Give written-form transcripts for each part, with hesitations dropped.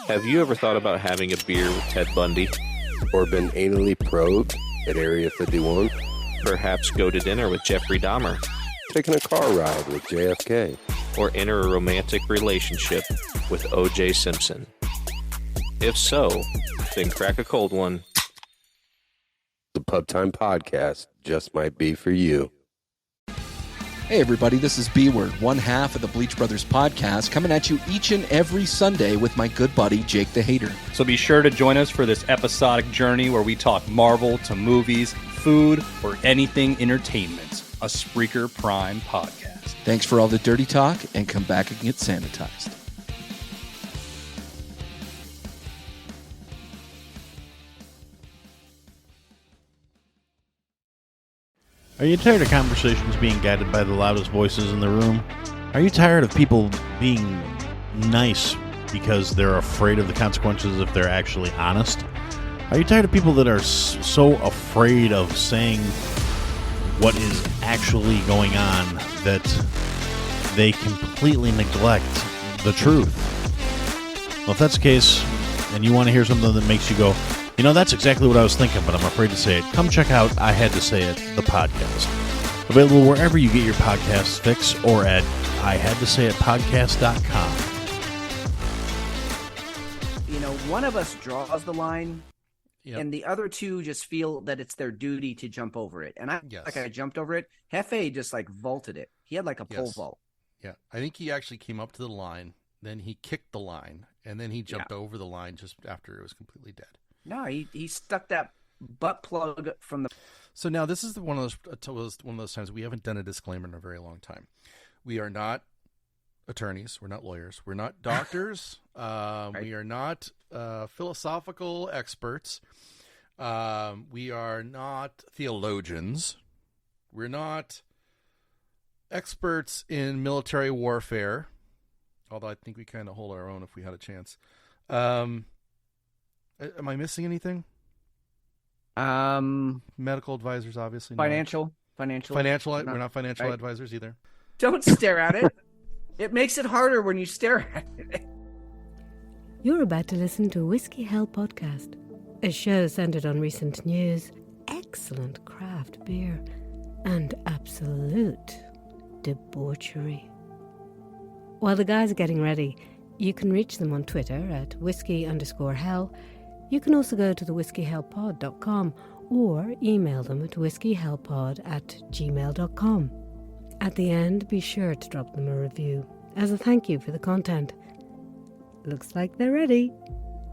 Have you ever thought about having a beer with Ted Bundy? Or been anally probed at Area 51? Perhaps go to dinner with Jeffrey Dahmer? Taking a car ride with JFK? Or enter a romantic relationship with O.J. Simpson? If so, then crack a cold one. The Pub Time Podcast just might be for you. Hey everybody, this is B-Word, one half of the Bleach Brothers podcast, coming at you each and every Sunday with my good buddy, Jake the Hater. So be sure to join us for this episodic journey where we talk Marvel to movies, food, or anything entertainment. A Spreaker Prime podcast. Thanks for all the dirty talk, and come back and get sanitized. Are you tired of conversations being guided by the loudest voices in the room? Are you tired of people being nice because they're afraid of the consequences if they're actually honest? Are you tired of people that are so afraid of saying what is actually going on that they completely neglect the truth? Well, if that's the case, and you want to hear something that makes you go, you know, that's exactly what I was thinking, but I'm afraid to say it, come check out I Had to Say It, the podcast. Available wherever you get your podcasts fix or at IHadToSayItPodcast.com. You know, one of us draws the line, and the other two just feel that it's their duty to jump over it. And I jumped over it. Hefe just vaulted it. He had like a pole vault. Yeah, I think he actually came up to the line, then he kicked the line, and then he jumped over the line just after it was completely dead. No, he stuck that butt plug from the. So now this is one of those times we haven't done a disclaimer in a very long time. We are not attorneys. We're not lawyers. We're not doctors. Right. We are not philosophical experts. We are not theologians. We're not experts in military warfare, although I think we kind of hold our own if we had a chance. Am I missing anything? Medical advisors, obviously. Financial. We're not financial advisors either. Don't stare at it. It makes it harder when you stare at it. You're about to listen to Whiskey Hell Podcast, a show centered on recent news, excellent craft beer, and absolute debauchery. While the guys are getting ready, you can reach them on Twitter at whiskey_hell. You can also go to the whiskeyhellpod.com or email them at whiskeyhellpod@gmail.com. At the end, be sure to drop them a review as a thank you for the content. Looks like they're ready.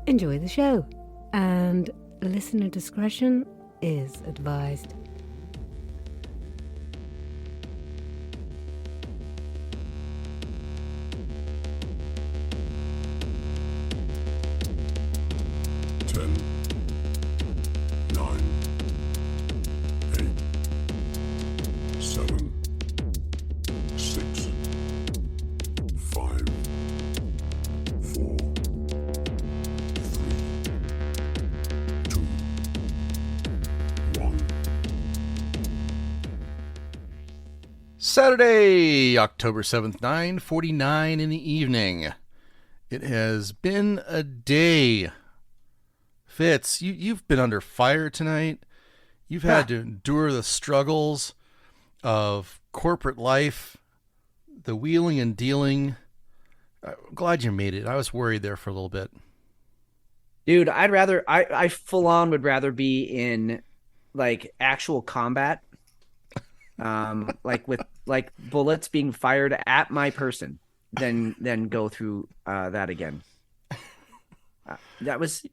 Enjoy the show, and listener discretion is advised. Saturday, October 7th, 9:49 in the evening. It has been a day. Fitz, you've been under fire tonight. You've had to endure the struggles of corporate life, the wheeling and dealing. I'm glad you made it. I was worried there for a little bit. Dude, I full on would rather be in actual combat. With bullets being fired at my person than go through that again. That was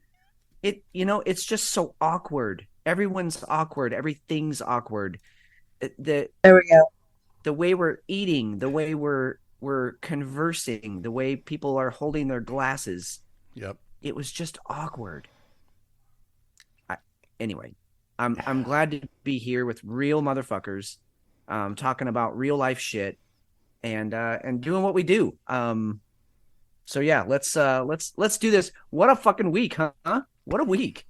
it. You know, it's just so awkward. Everyone's awkward. Everything's awkward. There we go. The way we're eating, the way we're conversing, the way people are holding their glasses. Yep. It was just awkward. Anyway, I'm glad to be here with real motherfuckers. Talking about real life shit and doing what we do. So yeah, let's do this. What a fucking week, huh? What a week.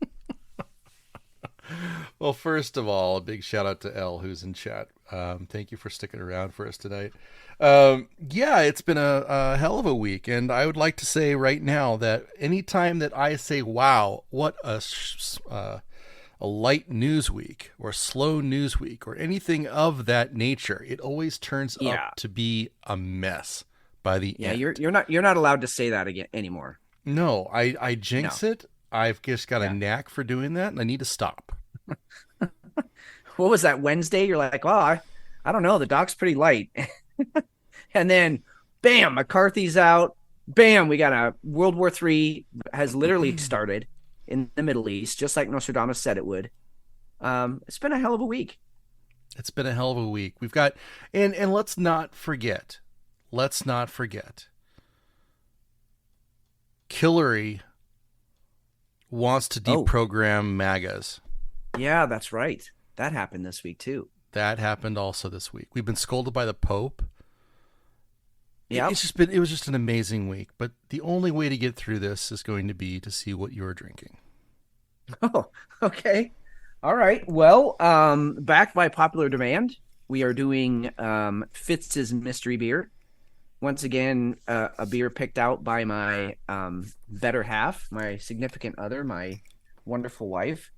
Well, first of all, a big shout out to Elle, who's in chat. Thank you for sticking around for us tonight. Yeah, it's been a hell of a week, and I would like to say right now that anytime that I say, "Wow, what a light news week," or a slow news week, or anything of that nature, it always turns up to be a mess by the end. You're not allowed to say that again anymore. No, I jinx it. I've just got a knack for doing that, and I need to stop. What was that, Wednesday? You're like, well, I don't know. The doc's pretty light. And then, bam, McCarthy's out. Bam, we got a World War III has literally started in the Middle East, just like Nostradamus said it would. It's been a hell of a week. It's been a hell of a week. We've got, and let's not forget, Hillary wants to deprogram MAGAs. Yeah, that's right. That happened this week too. That happened also this week. We've been scolded by the Pope. Yeah, it was just an amazing week. But the only way to get through this is going to be to see what you're drinking. Oh, okay. All right. Well, backed by popular demand, we are doing Fitz's mystery beer. Once again, a beer picked out by my better half, my significant other, my wonderful wife.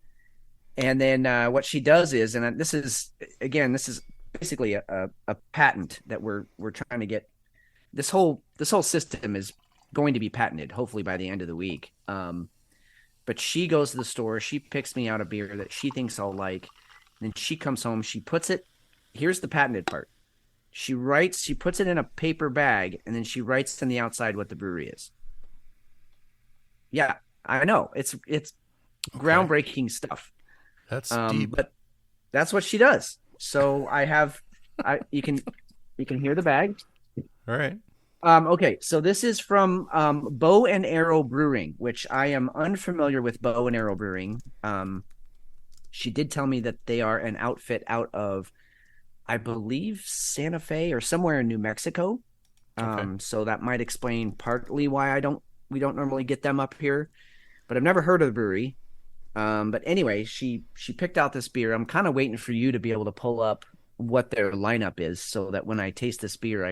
And then what she does is, and this is basically a patent that we're trying to get. This whole system is going to be patented, hopefully by the end of the week. But she goes to the store, she picks me out a beer that she thinks I'll like. And then she comes home, she puts it. Here's the patented part. She puts it in a paper bag, and then she writes on the outside what the brewery is. Yeah, I know. It's groundbreaking stuff. That's deep. But that's what she does. So you can hear the bag. All right. Okay, so this is from Bow and Arrow Brewing, which I am unfamiliar with. Bow and Arrow Brewing. She did tell me that they are an outfit out of, I believe, Santa Fe or somewhere in New Mexico. So that might explain partly why we don't normally get them up here. But I've never heard of the brewery. But anyway, she picked out this beer. I'm kind of waiting for you to be able to pull up what their lineup is, so that when I taste this beer,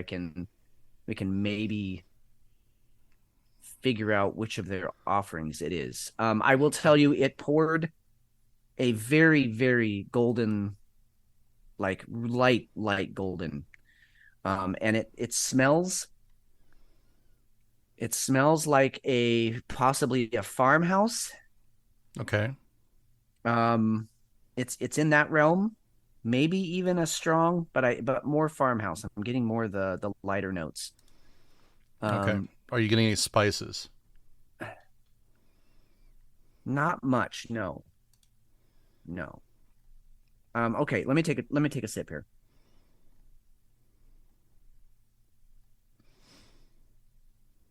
we can maybe figure out which of their offerings it is. I will tell you, it poured a very, very golden, like light golden. And it smells like possibly a farmhouse. Okay. It's in that realm, maybe even a strong, but more farmhouse. I'm getting more the lighter notes. Okay. Are you getting any spices? Not much, no. Okay, let me take a sip here.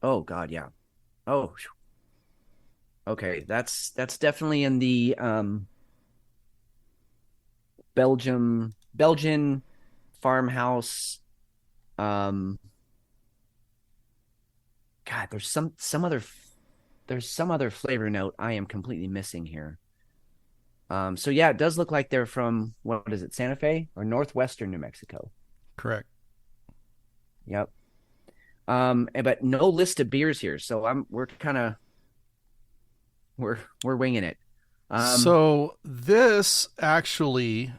Oh God, yeah. Oh, okay. That's definitely in the Belgian farmhouse. God, there's some other flavor note I am completely missing here. So yeah, it does look like they're from, what is it, Santa Fe or northwestern New Mexico? Correct. Yep. But no list of beers here, so we're winging it. So this actually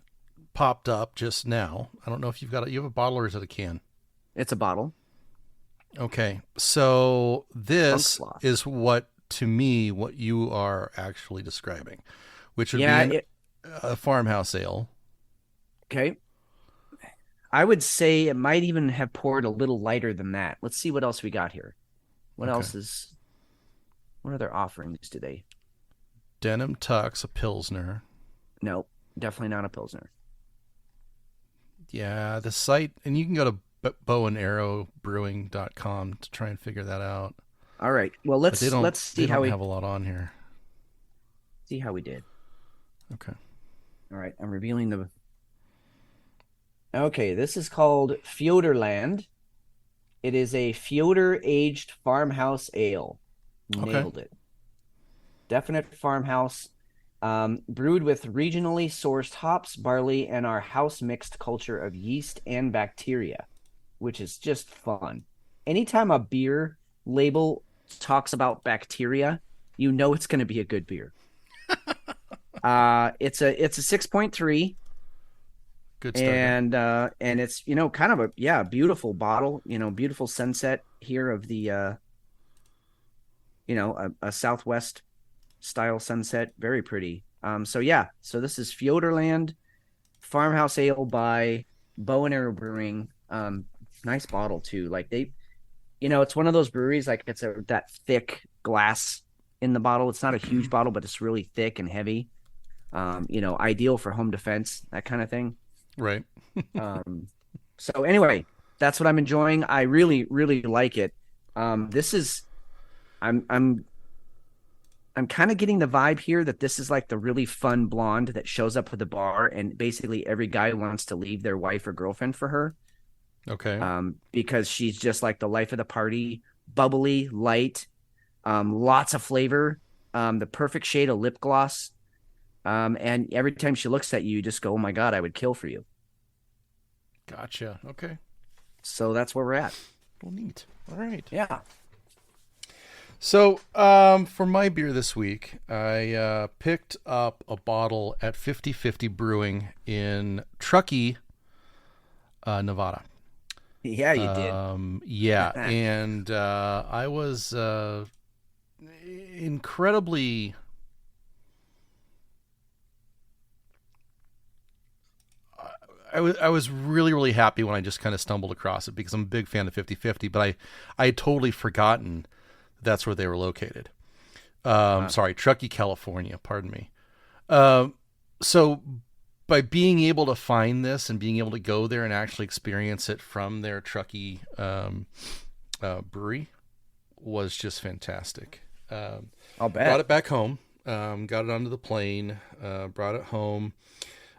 popped up just now. I don't know if you have a bottle or is it a can? It's a bottle. Okay. So this is what you are actually describing, which would be a farmhouse ale. Okay. I would say it might even have poured a little lighter than that. Let's see what else we got here. What other offerings do they? Denim Tux, a Pilsner. No, definitely not a Pilsner. Yeah, the site, and you can go to bowandarrowbrewing.com to try and figure that out. All right. Well, let's see how we have a lot on here. See how we did. Okay. All right. I'm revealing the. Okay, this is called Fjoderland. It is a Fjorder aged farmhouse ale. Nailed it. Definite farmhouse. Brewed with regionally sourced hops, barley, and our house-mixed culture of yeast and bacteria, which is just fun. Anytime a beer label talks about bacteria, you know it's going to be a good beer. It's a 6.3. Good start. And it's, you know, kind of a beautiful bottle, you know, beautiful sunset here of the you know, a Southwest style sunset, very pretty. So this is Fjoderland Farmhouse Ale by Bow and Arrow Brewing. Nice bottle too. Like they, you know, it's one of those breweries, like it's that thick glass in the bottle. It's not a huge bottle, but it's really thick and heavy. You know, ideal for home defense, that kind of thing. Right. So anyway, that's what I'm enjoying. I really, really like it. This is, I'm kind of getting the vibe here that this is like the really fun blonde that shows up at the bar and basically every guy wants to leave their wife or girlfriend for her. Okay. Because she's just like the life of the party, bubbly, light, lots of flavor, the perfect shade of lip gloss. And every time she looks at you, you just go, oh my God, I would kill for you. Gotcha. Okay. So that's where we're at. Well, neat. All right. Yeah. So, for my beer this week, I picked up a bottle at 50/50 Brewing in Truckee, Nevada. Yeah, you did. Yeah, and I was incredibly... I was really, really happy when I just kind of stumbled across it because I'm a big fan of 50/50, but I had totally forgotten that's where they were located. Sorry, Truckee, California, pardon me. So by being able to find this and being able to go there and actually experience it from their Truckee brewery was just fantastic. I'll bet. Brought it back home, got it onto the plane, brought it home.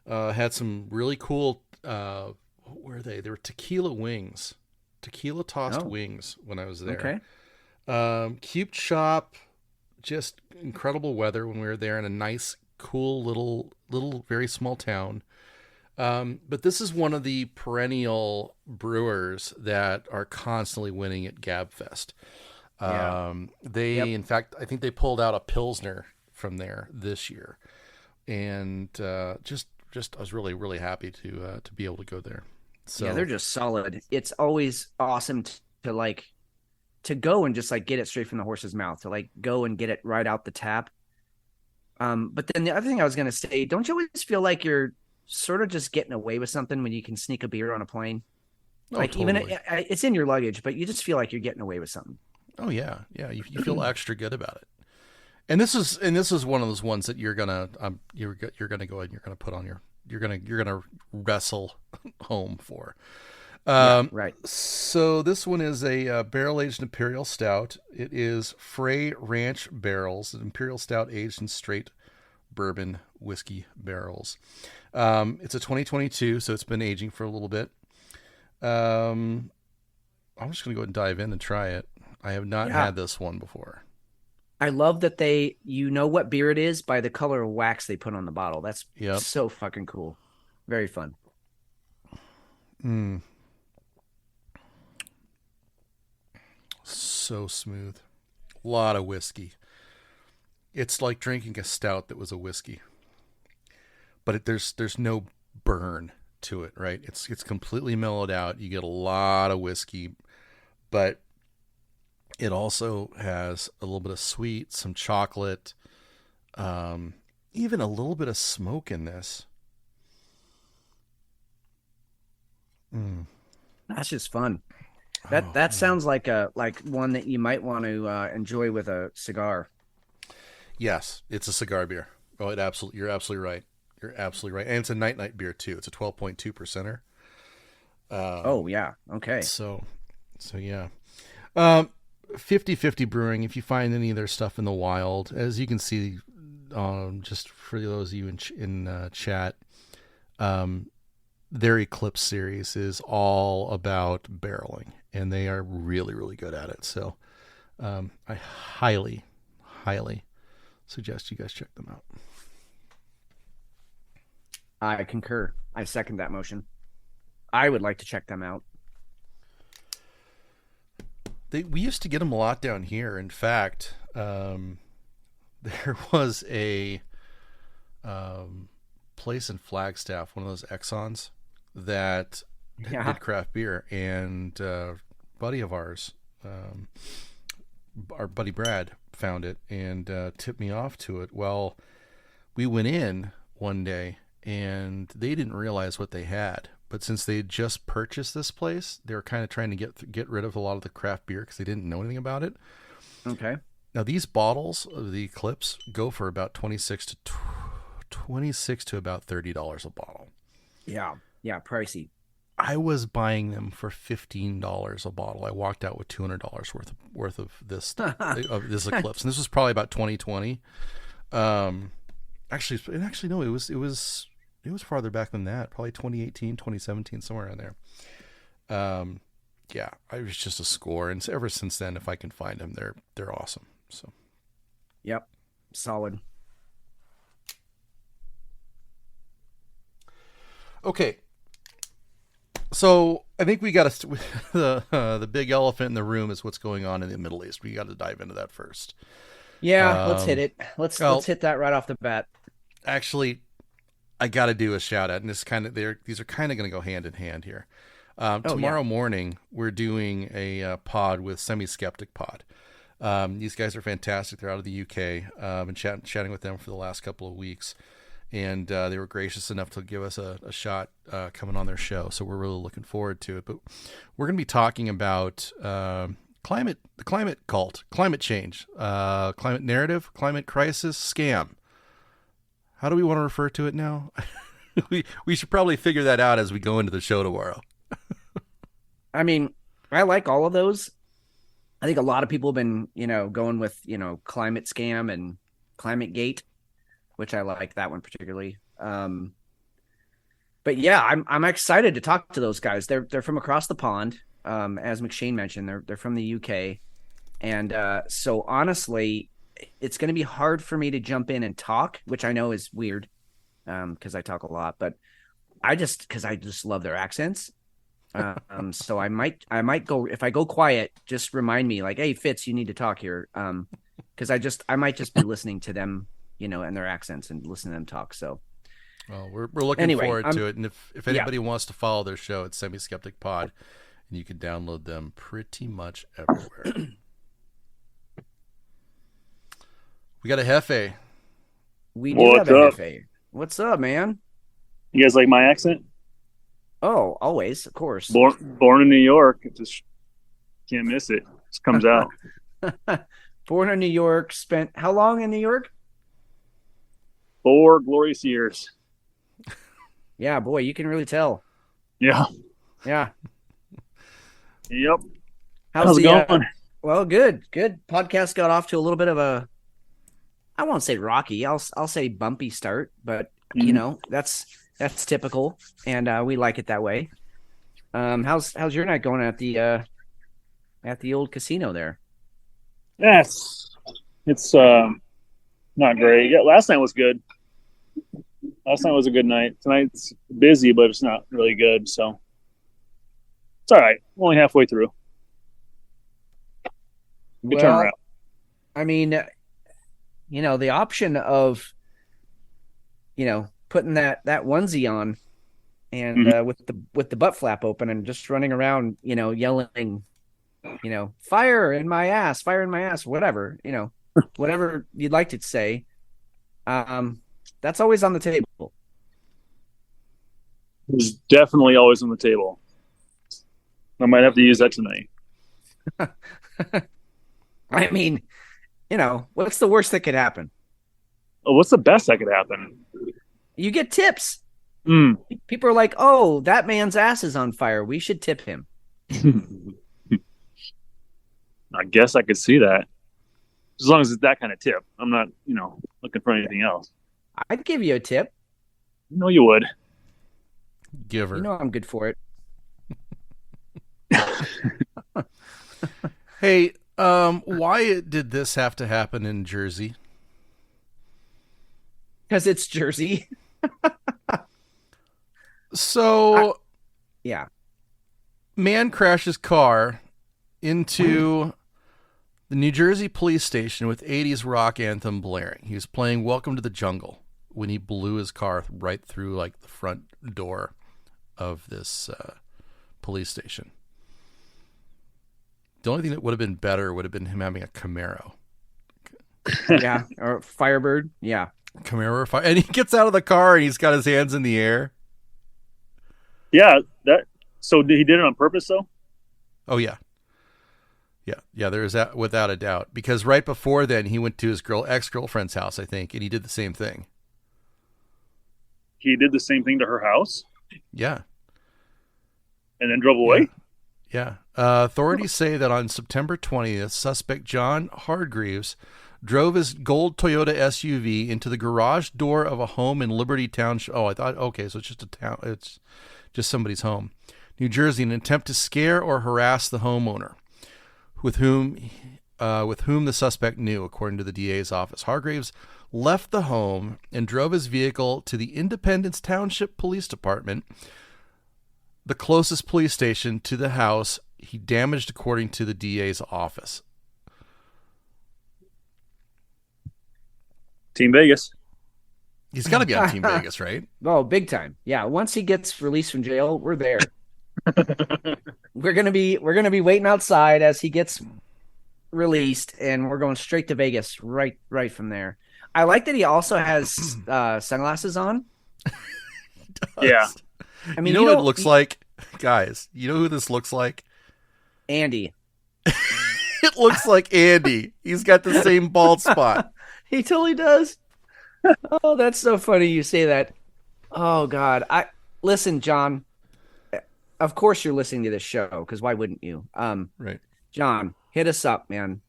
Had some really cool, what were they? They were tequila wings, tequila tossed wings when I was there. Okay. Cute shop, just incredible weather when we were there in a nice, cool little very small town. But this is one of the perennial brewers that are constantly winning at GabFest. In fact, I think they pulled out a Pilsner from there this year. And just I was really, really happy to be able to go there. So yeah, they're just solid. It's always awesome to go and just like get it straight from the horse's mouth, to like go and get it right out the tap. But then the other thing I was going to say, don't you always feel like you're sort of just getting away with something when you can sneak a beer on a plane? Oh, like totally. Even it's in your luggage, but you just feel like you're getting away with something. Oh yeah. You feel extra good about it. And this is one of those ones that you're gonna go ahead and you're gonna put on you're gonna wrestle home for. Right. So this one is a barrel aged imperial stout. It is Frey Ranch barrels, an imperial stout aged in straight bourbon whiskey barrels. It's a 2022, so it's been aging for a little bit. I'm just gonna go ahead and dive in and try it. I have not had this one before. I love that you know what beer it is by the color of wax they put on the bottle. That's so fucking cool. Very fun. So smooth. A lot of whiskey. It's like drinking a stout that was a whiskey. But there's no burn to it, right? It's completely mellowed out. You get a lot of whiskey, but it also has a little bit of sweet, some chocolate, even a little bit of smoke in this. That's just fun. That sounds like one that you might want to enjoy with a cigar. Yes, it's a cigar beer. Oh, you're absolutely right. You're absolutely right. And it's a night beer too. It's a 12.2 percenter. Oh yeah. Okay. So yeah. 50/50 Brewing, if you find any of their stuff in the wild, as you can see, just for those of you in chat, their Eclipse series is all about barreling, and they are really, really good at it. So I highly, highly suggest you guys check them out. I concur. I second that motion. I would like to check them out. We used to get them a lot down here. In fact, there was a place in Flagstaff, one of those Exxons, that did craft beer, and buddy of ours, our buddy Brad, found it and tipped me off to it. Well, we went in one day and they didn't realize what they had, but since they had just purchased this place, they were kind of trying to get rid of a lot of the craft beer because they didn't know anything about it. Okay. Now these bottles of the Eclipse go for about $26 to about $30 a bottle. Yeah, pricey. I was buying them for $15 a bottle. I walked out with $200 worth of this Eclipse, and this was probably about 2020. Actually, no, it was farther back than that. Probably 2018, 2017, somewhere around there. Yeah, I was just a score, and ever since then, if I can find them, they're awesome. So, yep, solid. Okay. So I think we got to the big elephant in the room is what's going on in the Middle East. We got to dive into that first. Yeah, let's hit it. Let's hit that right off the bat. Actually, I got to do a shout out, and these are kind of going to go hand in hand here. Tomorrow morning, we're doing a pod with Semi Skeptic Pod. These guys are fantastic. They're out of the UK. I've been chatting with them for the last couple of weeks. And they were gracious enough to give us a shot coming on their show. So we're really looking forward to it. But we're going to be talking about the climate cult, climate change, climate narrative, climate crisis, scam. How do we want to refer to it now? we should probably figure that out as we go into the show tomorrow. I mean, I like all of those. I think a lot of people have been, going with, climate scam and climate gate, which I like that one particularly. But yeah, I'm excited to talk to those guys. They're from across the pond. As McShane mentioned, they're from the UK. And so honestly, it's going to be hard for me to jump in and talk, which I know is weird because I talk a lot, but I just love their accents. So I might go, if I go quiet, just remind me like, hey, Fitz, you need to talk here. Because I might just be listening to them, and their accents and listen to them talk. So, well, we're looking forward to it. And if anybody wants to follow their show, it's Semi Skeptic Pod, and you can download them pretty much everywhere. We got a Hefe. We do have a Hefe. What's up, man? You guys like my accent? Oh, always, of course. Born in New York. It just can't miss it. It just comes out. Born in New York. Spent how long in New York? 4 glorious years. Yeah, boy, you can really tell. Yeah. Yeah. Yep. How's it going? Well, good. Podcast got off to a little bit of a, I won't say rocky. I'll say bumpy start, but that's typical, and we like it that way. How's your night going at the old casino there? Yes, it's not great. Yeah, last night was good. Last night was a good night. Tonight's busy, but it's not really good. So it's all right. Only halfway through. Good turnaround. I mean, the option of, putting that onesie on, and with the butt flap open and just running around, yelling, fire in my ass, whatever, whatever you'd like to say. That's always on the table. It's definitely always on the table. I might have to use that tonight. I mean, what's the worst that could happen? Oh, what's the best that could happen? You get tips. People are like, oh, that man's ass is on fire. We should tip him. I guess I could see that. As long as it's that kind of tip. I'm not, looking for anything else. I'd give you a tip. No, you would. Give her. I'm good for it. Hey, why did this have to happen in Jersey? Because it's Jersey. So, yeah. Man crashes car into the New Jersey police station with 80s rock anthem blaring. He was playing Welcome to the Jungle when he blew his car right through like the front door of this police station. The only thing that would have been better would have been him having a Camaro. Yeah, or Firebird. Yeah. Camaro, and he gets out of the car and he's got his hands in the air. Yeah, so he did it on purpose, though? Oh, yeah. Yeah, there is that without a doubt. Because right before then, he went to his ex-girlfriend's house, I think, and he did the same thing. He did the same thing to her house? Yeah. And then drove away? Yeah. Authorities say that on September 20th, suspect John Hargreaves drove his gold Toyota SUV into the garage door of a home in Liberty Township. Oh, I thought, okay, so it's just a town. It's just somebody's home. New Jersey, in an attempt to scare or harass the homeowner, with whom the suspect knew, according to the DA's office. Hargreaves left the home and drove his vehicle to the Independence Township Police Department, the closest police station to the house he damaged, according to the DA's office. Team Vegas. He's got to be on Team Vegas, right? Oh, big time. Yeah. Once he gets released from jail, we're there. We're gonna be waiting outside as he gets released, and we're going straight to Vegas right from there. I like that he also has sunglasses on. Yeah. I mean, you know what it looks like, guys? You know who this looks like? Andy. It looks like Andy. He's got the same bald spot. He totally does. Oh, that's so funny you say that. Oh God. Listen, John. Of course you're listening to this show, because why wouldn't you? Right. John, hit us up, man.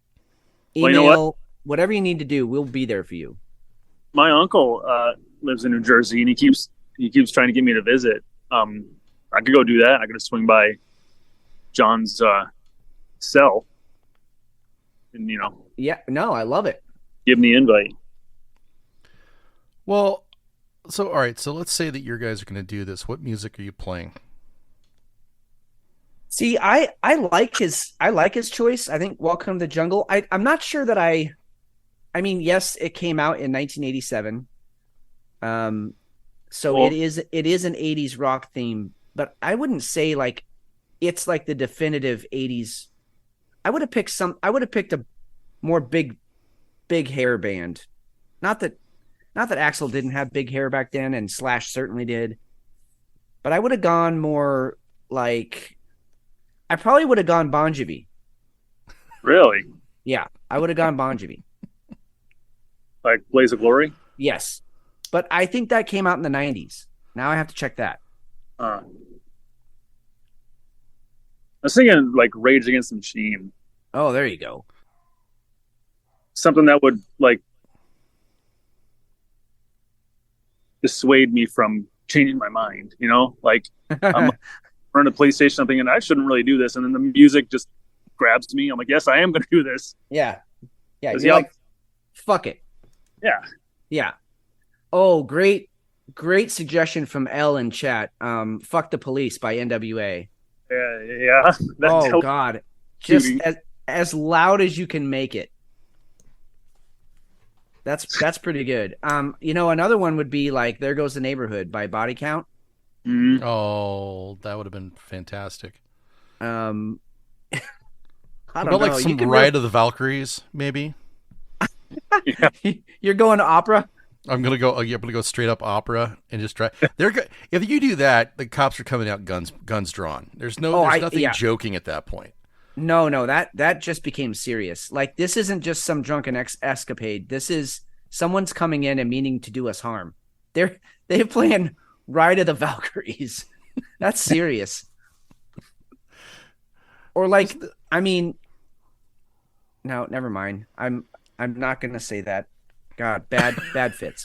Email, well, you know what? Whatever you need to do, we'll be there for you. My uncle lives in New Jersey, and he keeps trying to get me to visit. I could go do that. I could swing by John's cell, and Yeah, no, I love it. give him the invite. Well, so all right. So let's say that your guys are going to do this. What music are you playing? See, I like his choice. I think Welcome to the Jungle. I'm not sure that I mean, yes, it came out in 1987. So Well, it is an 80s rock theme, but I wouldn't say like it's like the definitive 80s. I would have picked a more big hair band. Not that Axl didn't have big hair back then, and Slash certainly did. But I would have gone more like, I probably would have gone Bon Jovi. Really? Yeah, I would have gone Bon Jovi. Like Blaze of Glory? Yes. But I think that came out in the 90s. Now I have to check that. I was thinking like Rage Against the Machine. Oh, there you go. Something that would like dissuade me from changing my mind, like I'm running a PlayStation, I'm thinking I shouldn't really do this, and then the music just grabs me. I'm like, yes, I am going to do this. Yeah. You're Yeah. like, fuck it. Yeah. Oh, great suggestion from L in chat. Fuck the Police by NWA. Yeah. Oh God. Just shooting. as loud as you can make it. That's pretty good. Another one would be like There Goes the Neighborhood by Body Count. Mhm. Oh, that would have been fantastic. I don't What know. about like some Ride of the Valkyries, maybe? You're going to opera? I'm gonna go straight up opera and just try. If you do that, the cops are coming out guns drawn. There's nothing joking at that point. No, that just became serious. Like, this isn't just some drunken escapade. This is someone's coming in and meaning to do us harm. They're playing Ride of the Valkyries. That's serious. Or like, I mean, no, never mind. I'm not gonna say that. God, bad Fitz.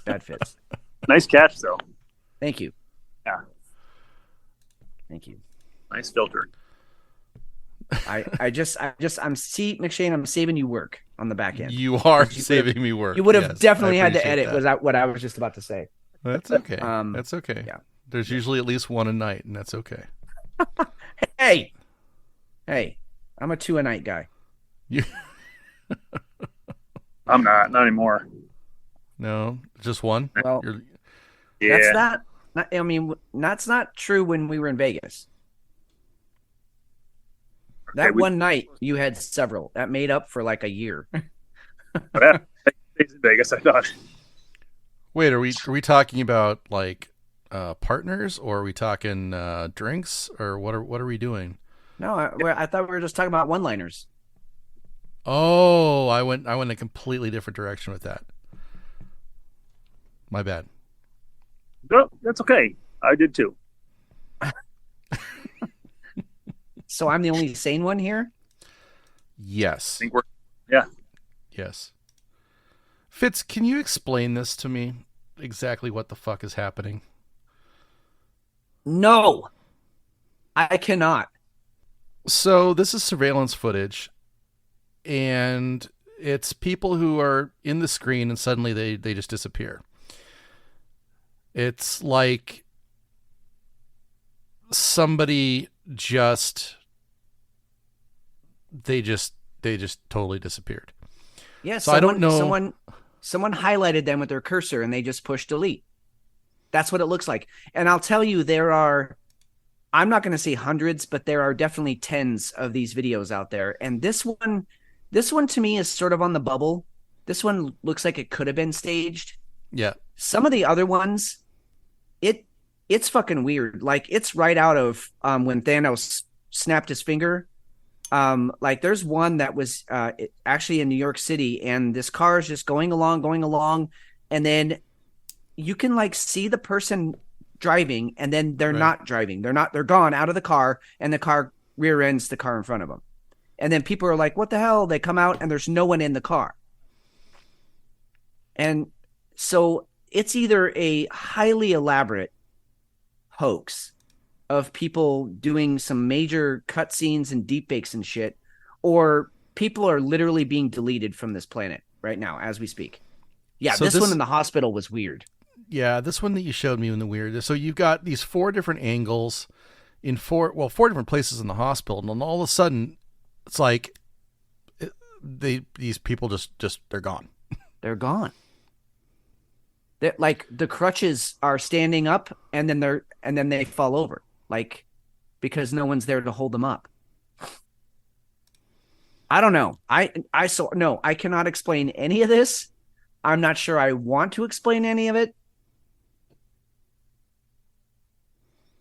Nice catch, though. Thank you. Yeah. Thank you. Nice filter. I'm McShane, I'm saving you work on the back end. You are saving me work. You would have Yes, definitely I had to appreciate edit that. was that what I was just about to say. That's okay. That's okay. Yeah. There's usually at least one a night, and that's okay. Hey, I'm a 2 a night guy. You I'm not anymore. No, just one. Well, Yeah. that's not. I mean, that's not true. When we were in Vegas, that one night you had several. That made up for like a year. But days in Vegas, I thought. Wait, are we talking about like partners, or are we talking drinks, or what are we doing? No, I thought we were just talking about one-liners. Oh, I went a completely different direction with that. My bad. No, that's okay. I did too. So I'm the only sane one here? Yes. I think yeah. Yes. Fitz, can you explain this to me? Exactly what the fuck is happening? No, I cannot. So this is surveillance footage, and it's people who are in the screen and suddenly they just disappear. It's like somebody just totally disappeared. Yeah, so I don't know. Someone highlighted them with their cursor and they just pushed delete. That's what it looks like. And I'll tell you, I'm not going to say hundreds, but there are definitely tens of these videos out there. And this one to me is sort of on the bubble. This one looks like it could have been staged. Yeah. Some of the other ones, it's fucking weird. Like, it's right out of when Thanos snapped his finger. Like, there's one that was actually in New York City, and this car is just going along, and then you can like see the person driving, and then they're not driving. They're gone out of the car, and the car rear ends the car in front of them. And then people are like, what the hell? They come out and there's no one in the car. And so it's either a highly elaborate hoax of people doing some major cutscenes and deepfakes and shit, or people are literally being deleted from this planet right now as we speak. Yeah, so this one in the hospital was weird. Yeah, this one that you showed me in the weird. So you've got these 4 different angles in 4 different places in the hospital, and then all of a sudden, it's like these people just they're gone. They're gone. They're, like, the crutches are standing up, and then they fall over, like, because no one's there to hold them up. I don't know. I cannot explain any of this. I'm not sure I want to explain any of it.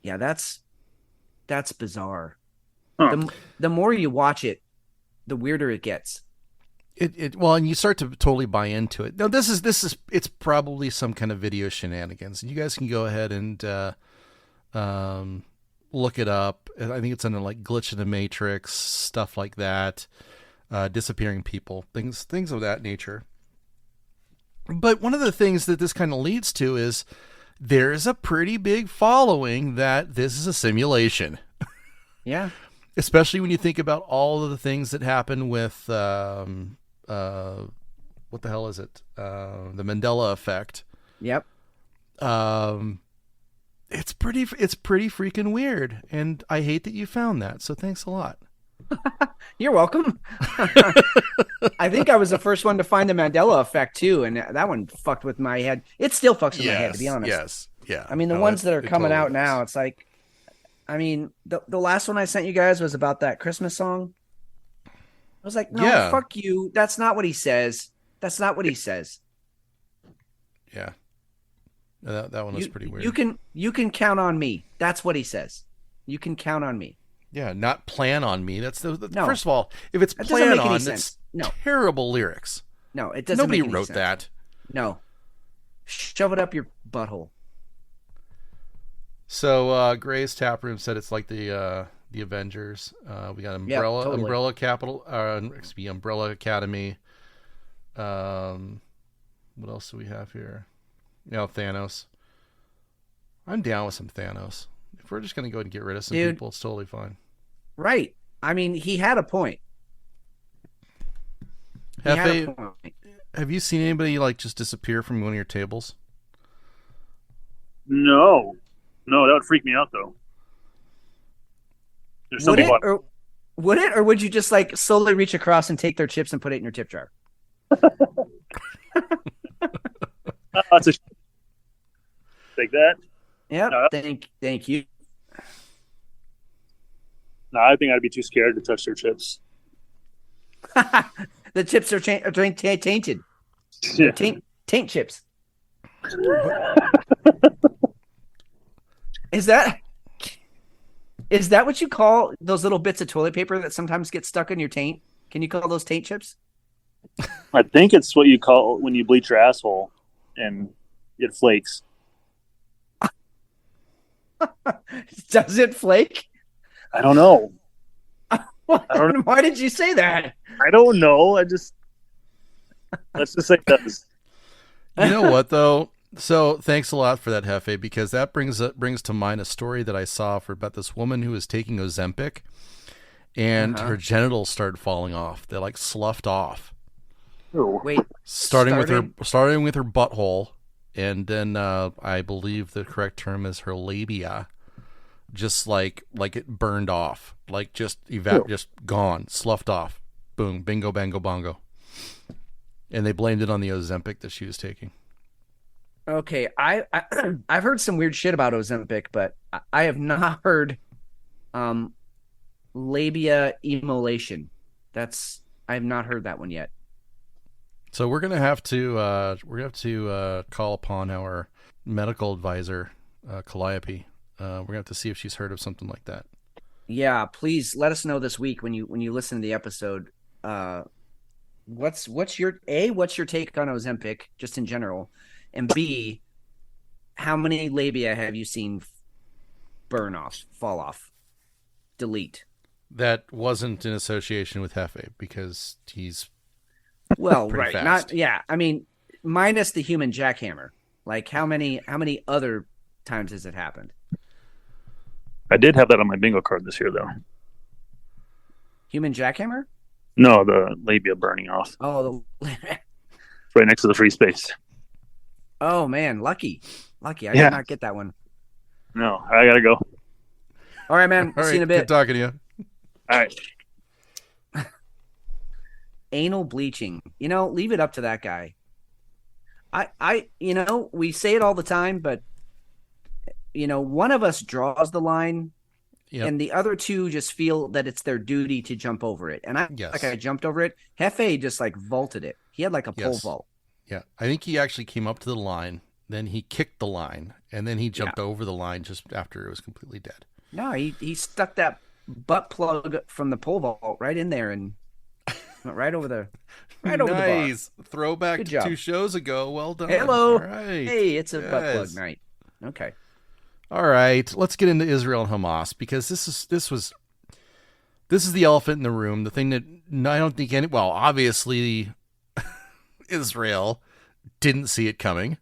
Yeah, that's bizarre. Huh. The more you watch it, the weirder it gets. Well, and you start to totally buy into it. Now, this is it's probably some kind of video shenanigans. You guys can go ahead and look it up. I think it's under like glitch in the matrix, stuff like that, disappearing people, things of that nature. But one of the things that this kind of leads to is there's a pretty big following that this is a simulation. Yeah. Especially when you think about all of the things that happen with, what the hell is it? The Mandela effect. Yep. It's pretty freaking weird. And I hate that you found that. So thanks a lot. You're welcome. I think I was the first one to find the Mandela effect too, and that one fucked with my head. It still fucks with my head, to be honest. Yes, yeah. I mean, the ones that are coming out now, it's like, I mean, the last one I sent you guys was about that Christmas song. I was like, no, fuck you. That's not what he says. That's not what he says. Yeah, that one was pretty weird. You can count on me. That's what he says. You can count on me. Yeah, not plan on me. That's no. First of all, if it's plan on, that's terrible lyrics. No, it doesn't. Nobody make any wrote sense. that. No, shove it up your butthole. So Gray's Taproom said it's like the Avengers. We got Umbrella, totally. Umbrella Capital, Umbrella Academy. What else do we have here? Thanos. I'm down with some Thanos. If we're just going to go ahead and get rid of some people, it's totally fine. Right. I mean, he had a point. Have you seen anybody like just disappear from one of your tables? No. No, that would freak me out though. There's Would something it, or would you just like slowly reach across and take their chips and put it in your tip jar? That's a take that. Yeah, No. thank you. No, I think I'd be too scared to touch their chips. The chips are tainted. Yeah. Taint chips. Is that what you call those little bits of toilet paper that sometimes get stuck in your taint? Can you call those taint chips? I think it's what you call when you bleach your asshole and it flakes. Does it flake? I don't know. Why did you say that? I don't know. Let's just say it does. You know what though? So thanks a lot for that, Hefe, because that brings to mind a story that I saw about this woman who was taking Ozempic, and her genitals started falling off. They like sloughed off. Ooh. Wait, starting with her butthole, and then I believe the correct term is her labia, just like it burned off, like just just gone, sloughed off. Boom, bingo, bango, bongo. And they blamed it on the Ozempic that she was taking. Okay, I've heard some weird shit about Ozempic, but I have not heard labia immolation. I have not heard that one yet. So we're gonna have to call upon our medical advisor, Calliope. We're gonna have to see if she's heard of something like that. Yeah, please let us know this week when you listen to the episode. What's your take on Ozempic just in general, and B, how many labia have you seen burn off, fall off, delete? That wasn't in association with Hefe because he's right, fast. I mean, minus the human jackhammer. Like how many other times has it happened? I did have that on my bingo card this year, though. Human jackhammer? No, the labia burning off. Oh, Right next to the free space. Oh man, lucky. I did not get that one. No, I gotta go. All right, man. All See right, you in a bit. good talking to you. All right. Anal bleaching. Leave it up to that guy. We say it all the time, but one of us draws the line, and the other two just feel that it's their duty to jump over it. And I jumped over it. Hefe just like vaulted it. He had like a pole vault. Yeah, I think he actually came up to the line, then he kicked the line, and then he jumped over the line just after it was completely dead. No, he stuck that butt plug from the pole vault right in there and went right over the bar. Nice throwback to 2 shows ago. Well done. Hello. All right. Hey, it's a butt plug night. Okay. All right, let's get into Israel and Hamas, because this is the elephant in the room. The thing that I don't think obviously Israel didn't see it coming.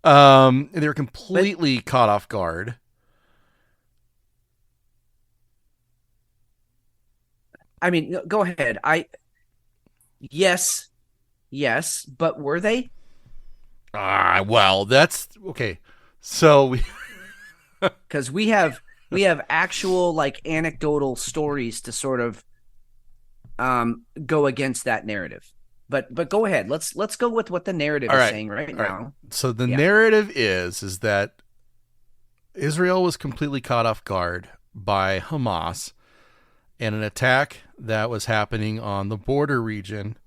They were completely caught off guard. I mean, go ahead. Yes, but were they? Well, that's okay. So because we have actual like anecdotal stories to sort of go against that narrative. But go ahead. Let's go with what the narrative is saying right now. So the narrative is that Israel was completely caught off guard by Hamas and an attack that was happening on the border region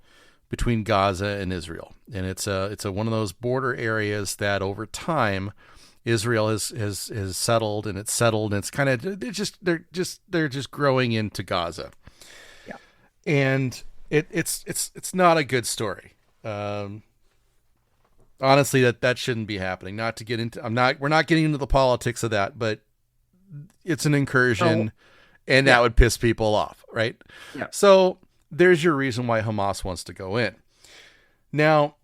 between Gaza and Israel. And it's one of those border areas that over time Israel has settled, and it's settled, and it's kind of they're just growing into Gaza. Yeah. And it's not a good story. Honestly, that shouldn't be happening. Not to get into we're not getting into the politics of that, but it's an incursion, and that would piss people off, right? Yeah. So there's your reason why Hamas wants to go in. Now,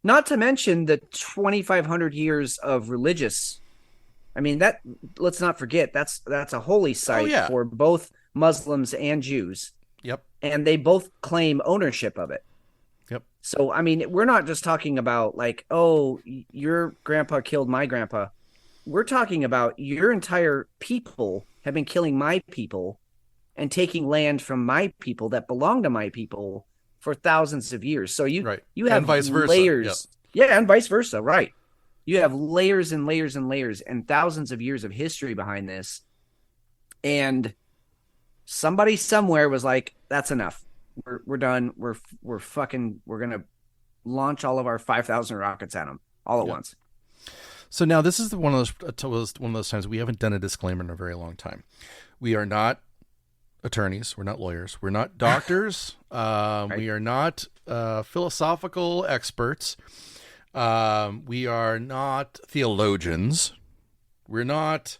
not to mention the 2,500 years of religious. I mean, let's not forget that's a holy site for both Muslims and Jews. Yep. And they both claim ownership of it. Yep. So, I mean, we're not just talking about like, oh, your grandpa killed my grandpa. we're talking about your entire people have been killing my people and taking land from my people that belong to my people for thousands of years. So you have and vice versa. layers. Yep. Yeah, and vice versa, right. You have layers and layers and layers and thousands of years of history behind this. And somebody somewhere was like, that's enough. We're done. We're going to launch all of our 5,000 rockets at them all at once. So now this is one of those times we haven't done a disclaimer in a very long time. We are not attorneys. We're not lawyers. We're not doctors. We are not philosophical experts. We are not theologians. We're not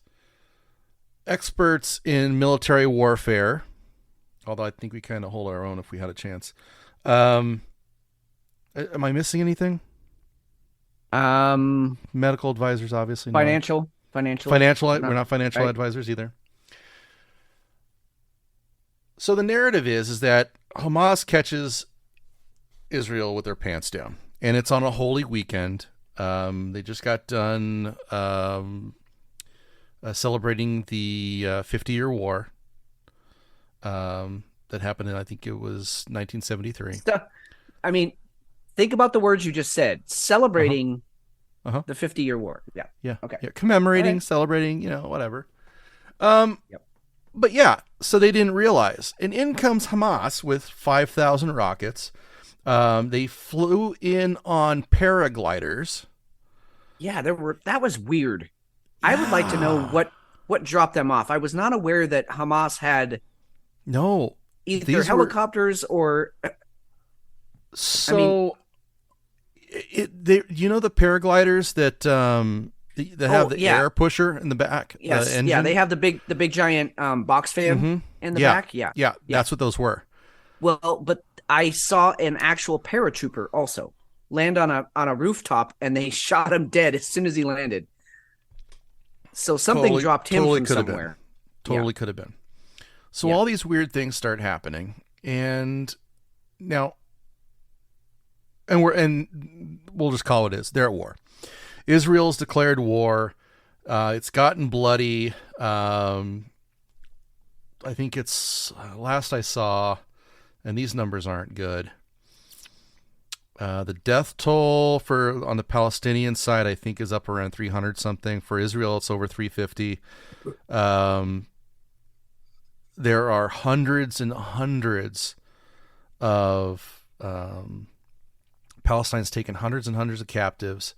experts in military warfare, although I think we kind of hold our own if we had a chance. Am I missing anything? Medical advisors, obviously. Financial. We're not financial advisors either. So the narrative is that Hamas catches Israel with their pants down, and it's on a holy weekend. They just got done celebrating the 50-year war that happened in, I think it was 1973. I mean, think about the words you just said. Celebrating the 50-year war. Yeah. Yeah. Okay. Yeah. Commemorating, celebrating, whatever. But yeah, so they didn't realize. And in comes Hamas with 5,000 rockets. They flew in on paragliders. Yeah, that was weird. Yeah. I would like to know what dropped them off. I was not aware that Hamas had either helicopters or. So, the paragliders that have the air pusher in the back. Yes, they have the big giant box fan in the back. Yeah, that's what those were. Well, but I saw an actual paratrooper also land on a rooftop, and they shot him dead as soon as he landed. So something dropped him from somewhere. Totally could have been. So all these weird things start happening, and now. And we'll just call it is. They're at war. Israel's declared war. It's gotten bloody. I think it's last I saw, and these numbers aren't good. The death toll on the Palestinian side, I think, is up around 300 something. For Israel, it's over 350. There are hundreds and hundreds of Palestine's taken hundreds and hundreds of captives.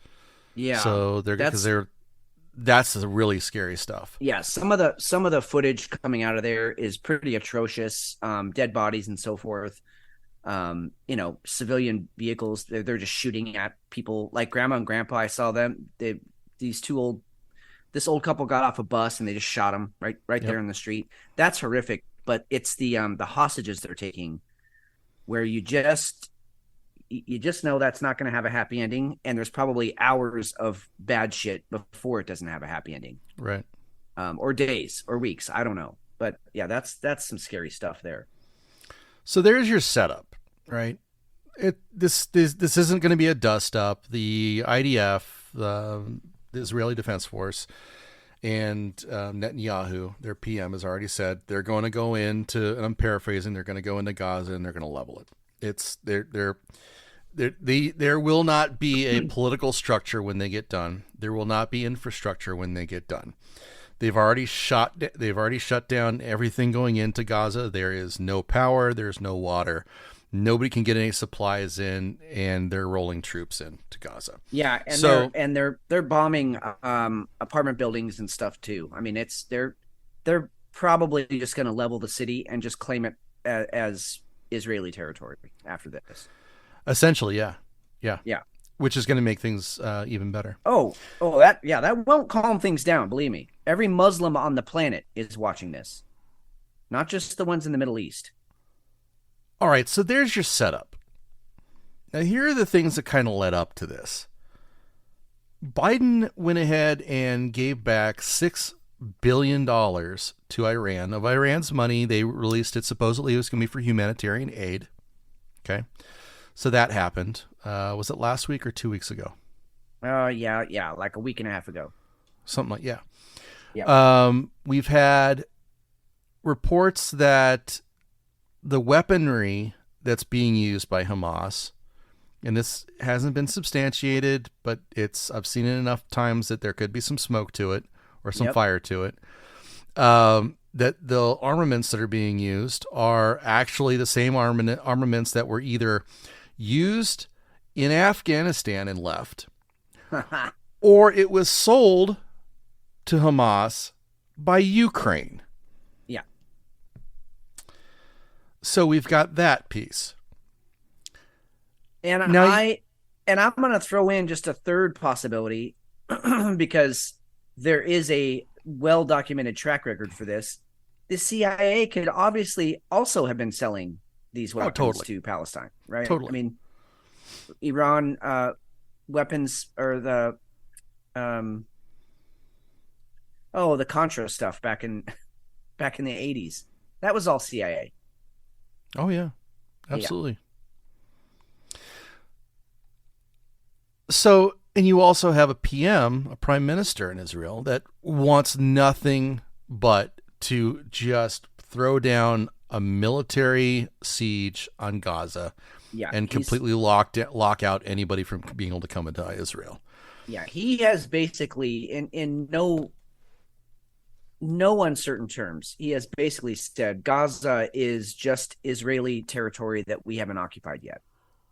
Yeah. So that's the really scary stuff. Yeah. Some of the footage coming out of there is pretty atrocious. Dead bodies and so forth. Civilian vehicles, they're just shooting at people like grandma and grandpa. I saw them. This old couple got off a bus and they just shot them right there in the street. That's horrific. But it's the hostages they're taking where you just know that's not going to have a happy ending, and there's probably hours of bad shit before it doesn't have a happy ending, right? Or days or weeks, I don't know, but yeah, that's some scary stuff there. So there's your setup, right? This isn't going to be a dust up. The IDF, the Israeli Defense Force, and Netanyahu, their PM, has already said they're going to go into, and I'm paraphrasing, they're going to go into Gaza and they're going to level it. There will not be a political structure when they get done. There will not be infrastructure when they get done. They've already shut down everything going into Gaza. There is no power. There's no water. Nobody can get any supplies in, and they're rolling troops into Gaza. Yeah, and they're bombing apartment buildings and stuff too. I mean, they're probably just going to level the city and just claim it as Israeli territory after this. Essentially, yeah. Which is going to make things even better. That won't calm things down. Believe me, every Muslim on the planet is watching this, not just the ones in the Middle East. All right, so there's your setup. Now, here are the things that kind of led up to this. Biden went ahead and gave back $6 billion to Iran. Of Iran's money, they released it. Supposedly, it was going to be for humanitarian aid. Okay. So that happened. Was it last week or 2 weeks ago? Yeah, like a week and a half ago. something like yeah. We've had reports that the weaponry that's being used by Hamas, and this hasn't been substantiated, but I've seen it enough times that there could be some smoke to it or some fire to it. That the armaments that are being used are actually the same armaments that were either used in Afghanistan and left, or it was sold to Hamas by Ukraine. Yeah. So we've got that piece. And now, I'm going to throw in just a third possibility because there is a well-documented track record for this. The CIA could obviously also have been selling these weapons to Palestine, right? Totally. I mean, Iran weapons or the the Contra stuff back in the 80s. That was all CIA. Oh yeah. Absolutely. Yeah. So, and you also have a prime minister in Israel, that wants nothing but to just throw down a military siege on Gaza and completely lock out anybody from being able to come into Israel. Yeah, he has basically, in no uncertain terms, he has basically said Gaza is just Israeli territory that we haven't occupied yet.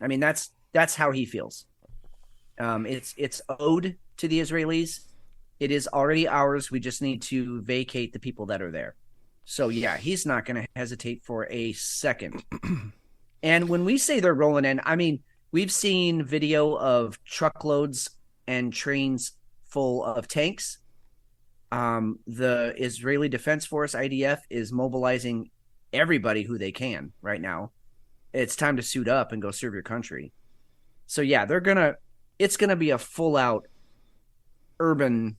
I mean, that's how he feels. It's owed to the Israelis. It is already ours. We just need to vacate the people that are there. So yeah, he's not going to hesitate for a second. And when we say they're rolling in, I mean, we've seen video of truckloads and trains full of tanks. The Israeli Defense Force, IDF, is mobilizing everybody who they can right now. It's time to suit up and go serve your country. So yeah, it's going to be a full out urban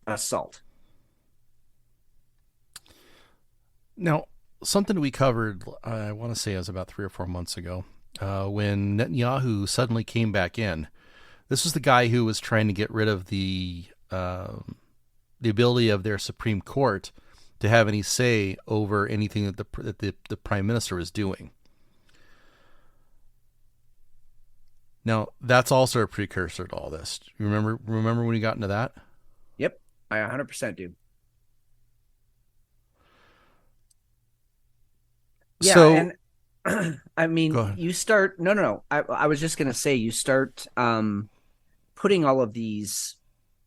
assault. Now, something we covered, I want to say it was about 3 or 4 months ago, when Netanyahu suddenly came back in. This was the guy who was trying to get rid of the ability of their Supreme Court to have any say over anything that the Prime Minister was doing. Now, that's also a precursor to all this. You remember when we got into that? Yep, I 100% do. Yeah, so, and I mean, you start. No. I was just gonna say, you start putting all of these.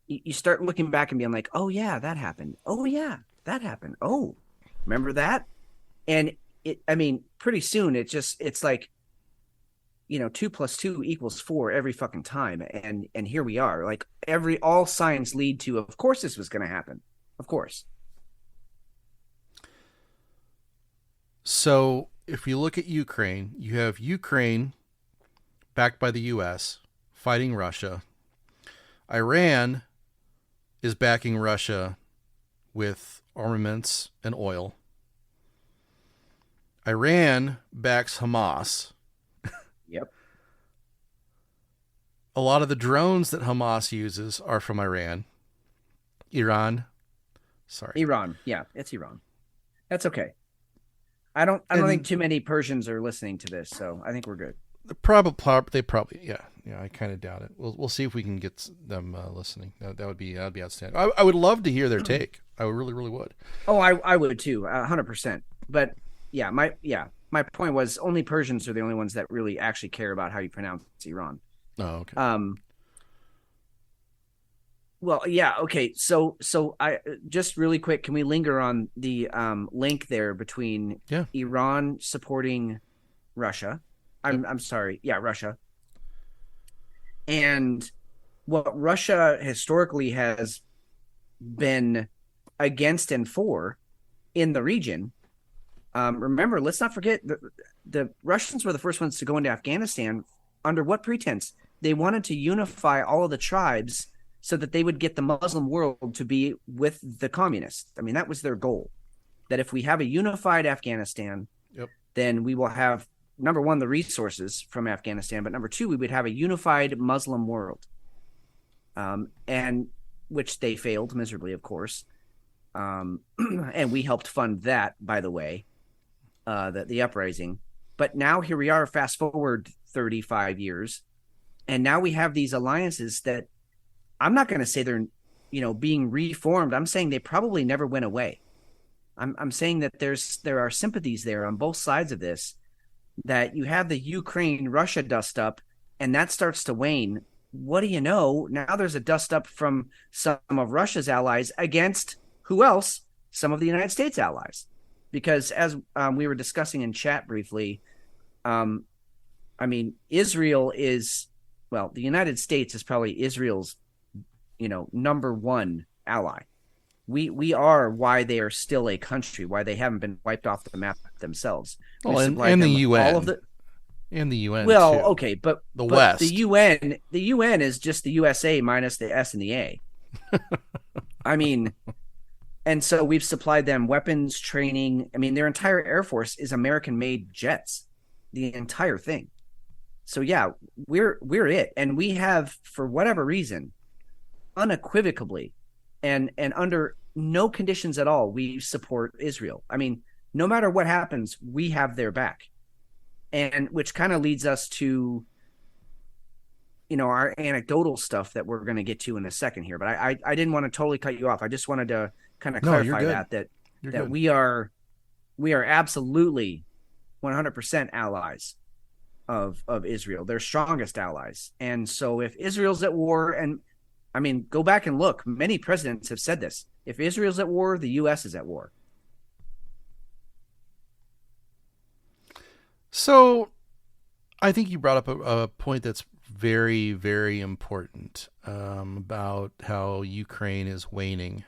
You start looking back and being like, "Oh yeah, that happened. Oh yeah, that happened. Oh, remember that?" And I mean, pretty soon it's like, 2 + 2 = 4 every fucking time, and here we are. Like all signs lead to, of course, this was going to happen. Of course. So if you look at Ukraine, you have Ukraine backed by the U.S. fighting Russia. Iran is backing Russia with armaments and oil. Iran backs Hamas. Yep. A lot of the drones that Hamas uses are from Iran. Iran. Yeah, it's Iran. That's okay. I don't think too many Persians are listening to this, so I think we're good. They probably, yeah. I kind of doubt it. We'll see if we can get them listening. That'd be outstanding. I would love to hear their take. I really, really would. Oh, I would too, 100%. But yeah, my point was only Persians are the only ones that really actually care about how you pronounce Iran. Oh, okay. Well, yeah, okay. So I just really quick, can we linger on the link there between Iran supporting Russia? I'm sorry, Russia. And what Russia historically has been against and for in the region. Remember, let's not forget the Russians were the first ones to go into Afghanistan. Under what pretense? They wanted to unify all of the tribes so that they would get the Muslim world to be with the communists. I mean, that was their goal. That if we have a unified Afghanistan, then we will have, number one, the resources from Afghanistan, but number two, we would have a unified Muslim world. And which they failed miserably, of course. And we helped fund that, by the way, the uprising. But now here we are, fast forward 35 years, and now we have these alliances that I'm not going to say they're, being reformed. I'm saying they probably never went away. I'm saying that there are sympathies there on both sides of this, that you have the Ukraine-Russia dust up, and that starts to wane. What do you know? Now there's a dust up from some of Russia's allies against who else? Some of the United States allies. Because as we were discussing in chat briefly, Israel is, the United States is probably Israel's, number one ally. We are why they are still a country, why they haven't been wiped off the map themselves. Oh, and the UN. And the UN. Well, too. Okay, but West. The UN is just the USA minus the S and the A. And so we've supplied them weapons, training. Their entire Air Force is American-made jets, the entire thing. So yeah, we're it, and we have, for whatever reason, unequivocally, and under no conditions at all, we support Israel. No matter what happens, we have their back, and which kind of leads us to, our anecdotal stuff that we're going to get to in a second here. But I didn't want to totally cut you off. I just wanted to kind of clarify that we are absolutely 100% allies of Israel, their strongest allies. And so if Israel's at war, and go back and look, many presidents have said this, if Israel's at war, the US is at war. So I think you brought up a point that's very, very important, about how Ukraine is waning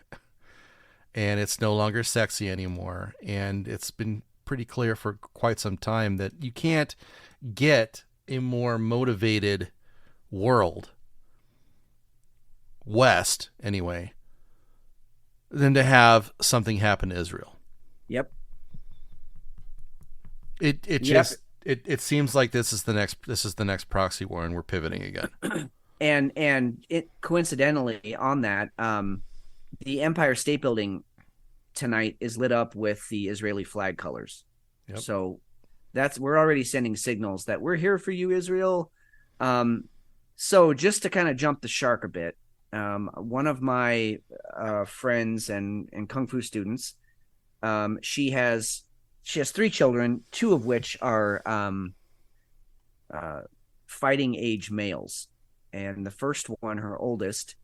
and it's no longer sexy anymore. And it's been pretty clear for quite some time that you can't get a more motivated world, West anyway, than to have something happen to Israel. Yep. It seems like this is the next proxy war, and we're pivoting again. And it coincidentally on that, the Empire State Building tonight is lit up with the Israeli flag colors. Yep. So we're already sending signals that we're here for you, Israel. So just to kind of jump the shark a bit, one of my friends and Kung Fu students, she has 3 children, 2 of which are fighting age males. And the first one, her oldest,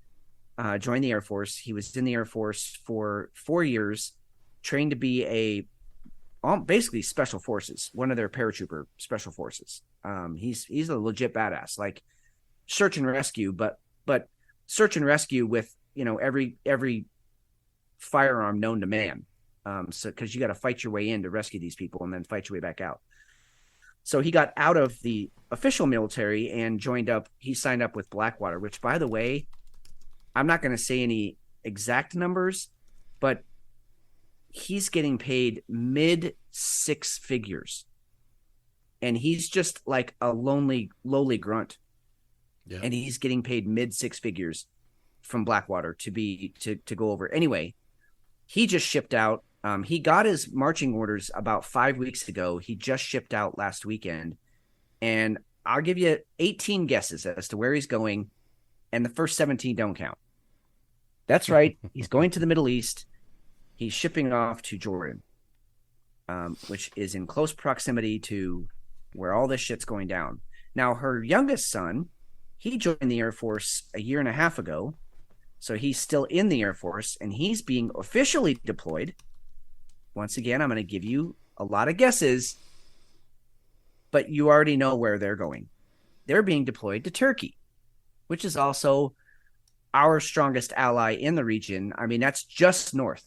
joined the Air Force. He was in the Air Force for 4 years, trained to be basically special forces, one of their paratrooper special forces. He's a legit badass, like search and rescue, but search and rescue with, every firearm known to man. So because you got to fight your way in to rescue these people and then fight your way back out. So he got out of the official military and he signed up with Blackwater, which, by the way, I'm not going to say any exact numbers, but he's getting paid mid 6 figures. And he's just like a lowly grunt. Yeah. And he's getting paid mid 6 figures from Blackwater to go over. Anyway, he just shipped out. He got his marching orders about 5 weeks ago. He just shipped out last weekend. And I'll give you 18 guesses as to where he's going. And the first 17 don't count. That's right. He's going to the Middle East. He's shipping off to Jordan, which is in close proximity to where all this shit's going down. Now, her youngest son, he joined the Air Force a year and a half ago. So he's still in the Air Force, and he's being officially deployed. Once again, I'm going to give you a lot of guesses, but you already know where they're going. They're being deployed to Turkey, which is also our strongest ally in the region. That's just north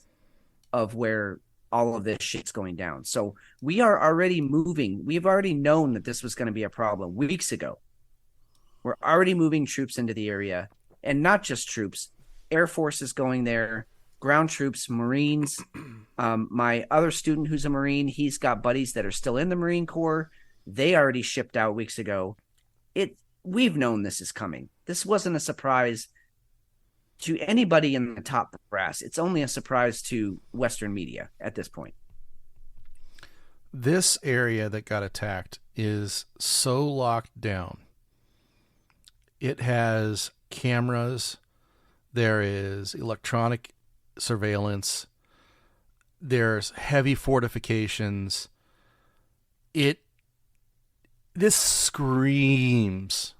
of where all of this shit's going down. So we are already moving. We've already known that this was going to be a problem weeks ago. We're already moving troops into the area, and not just troops. Air Force is going there, ground troops, Marines. My other student who's a Marine, he's got buddies that are still in the Marine Corps. They already shipped out weeks ago. We've known this is coming. This wasn't a surprise. to anybody in the top brass. It's only a surprise to Western media at this point. This area that got attacked is so locked down. It has cameras. There is electronic surveillance. There's heavy fortifications. This screams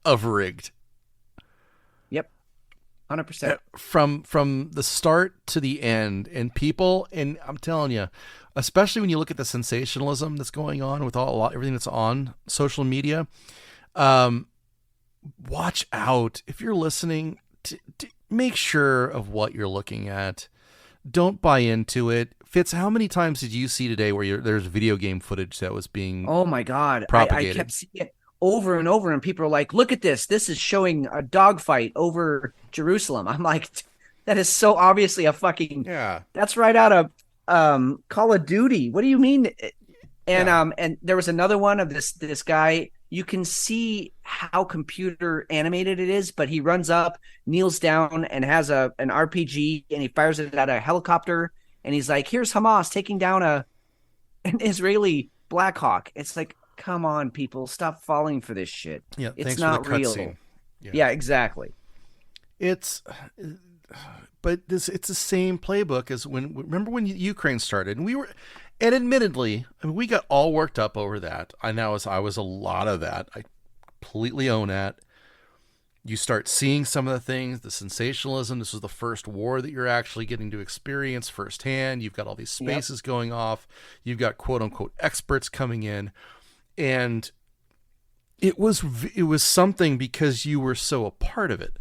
of rigged. Yep. 100%. From the start to the end, and people, and I'm telling you, especially when you look at the sensationalism that's going on with everything that's on social media, watch out. If you're listening, to make sure of what you're looking at. Don't buy into it. Fitz, how many times did you see today where there's video game footage that was being oh my God, propagated? I kept seeing it over and over, and people are like, look at this. This is showing a dogfight over Jerusalem. I'm like, that is so obviously a fucking, that's right out of Call of Duty. What do you mean? And and there was another one of this guy. You can see how computer animated it is, but he runs up, kneels down, and has an RPG, and he fires it at a helicopter, and he's like, here's Hamas taking down an Israeli Black Hawk. It's like, come on, people, stop falling for this shit. Yeah, it's thanks not for the real. cutscene. Yeah, exactly. It's the same playbook as remember when Ukraine started, and admittedly, I mean, we got all worked up over that. I was a lot of that. I completely own that. You start seeing some of the things, the sensationalism. This was the first war that you're actually getting to experience firsthand. You've got all these spaces going off. You've got quote unquote experts coming in, and it was something because you were so a part of it.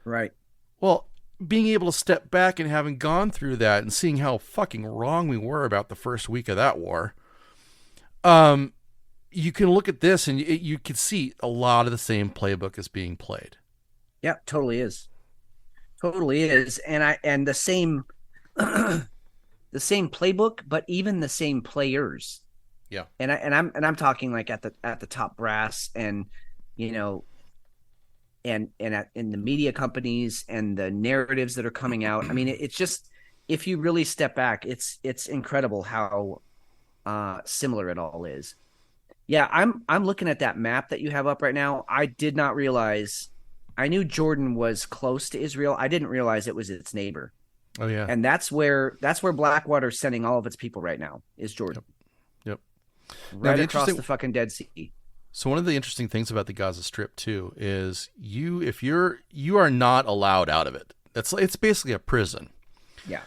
Right. Well, being able to step back and having gone through that and seeing how fucking wrong we were about the first week of that war, you can look at this and you can see a lot of the same playbook is being played. Yeah, totally is. Totally is. And the same, the same playbook, but even the same players. Yeah. And I'm talking like at the top brass, and, you know, and in the media companies and the narratives that are coming out. I mean, it's just, if you really step back, it's incredible how similar it all is. Yeah, I'm looking at that map that you have up right now. I did not realize. I knew Jordan was close to Israel. I didn't realize it was its neighbor. Oh yeah. And that's where Blackwater's sending all of its people right now, is Jordan. Yep. Right across the fucking Dead Sea. So one of the interesting things about the Gaza Strip too is you are not allowed out of it. It's basically a prison. Yeah.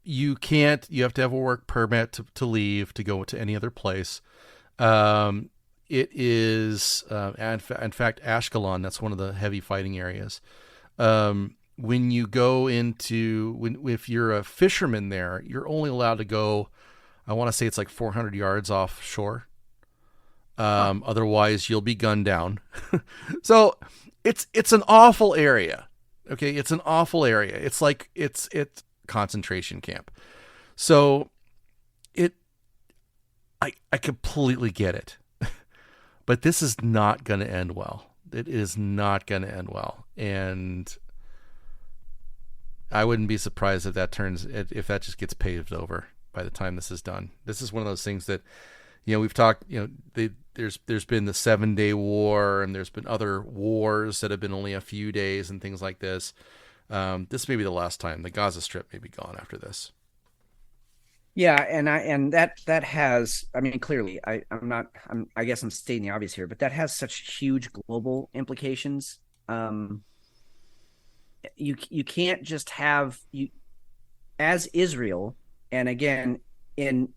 You have to have a work permit to leave, to go to any other place. It is, in fact, Ashkelon, that's one of the heavy fighting areas. When you go if you're a fisherman there, you're only allowed to go, I want to say it's like 400 yards offshore. Otherwise you'll be gunned down. So it's an awful area. Okay. It's an awful area. It's like, it's concentration camp. So I completely get it, but this is not going to end well. It is not going to end well. And I wouldn't be surprised if if that just gets paved over by the time this is done. This is one of those things that, we've talked, there's been the 7-day war, and there's been other wars that have been only a few days and things like this. This may be the last time. The Gaza Strip may be gone after this. Yeah, and that has, I mean, clearly, I guess I'm stating the obvious here, but that has such huge global implications. You can't just have as Israel, and again, in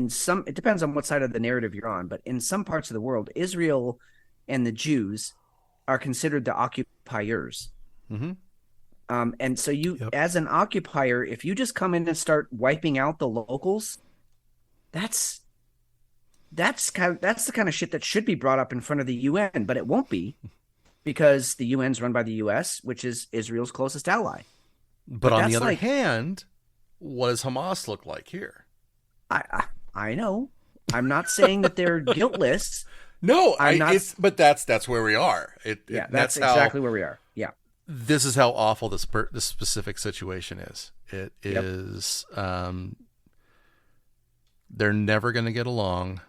some, it depends on what side of the narrative you're on, but in some parts of the world, Israel and the Jews are considered the occupiers. Mm-hmm. And so as an occupier, if you just come in and start wiping out the locals, that's the kind of shit that should be brought up in front of the UN, but it won't be, because the UN's run by the US, which is Israel's closest ally. But on the other hand, what does Hamas look like here? I know. I'm not saying that they're guiltless. No, but that's where we are. That's exactly where we are. Yeah. this is how awful this specific situation is. It is. They're never going to get along.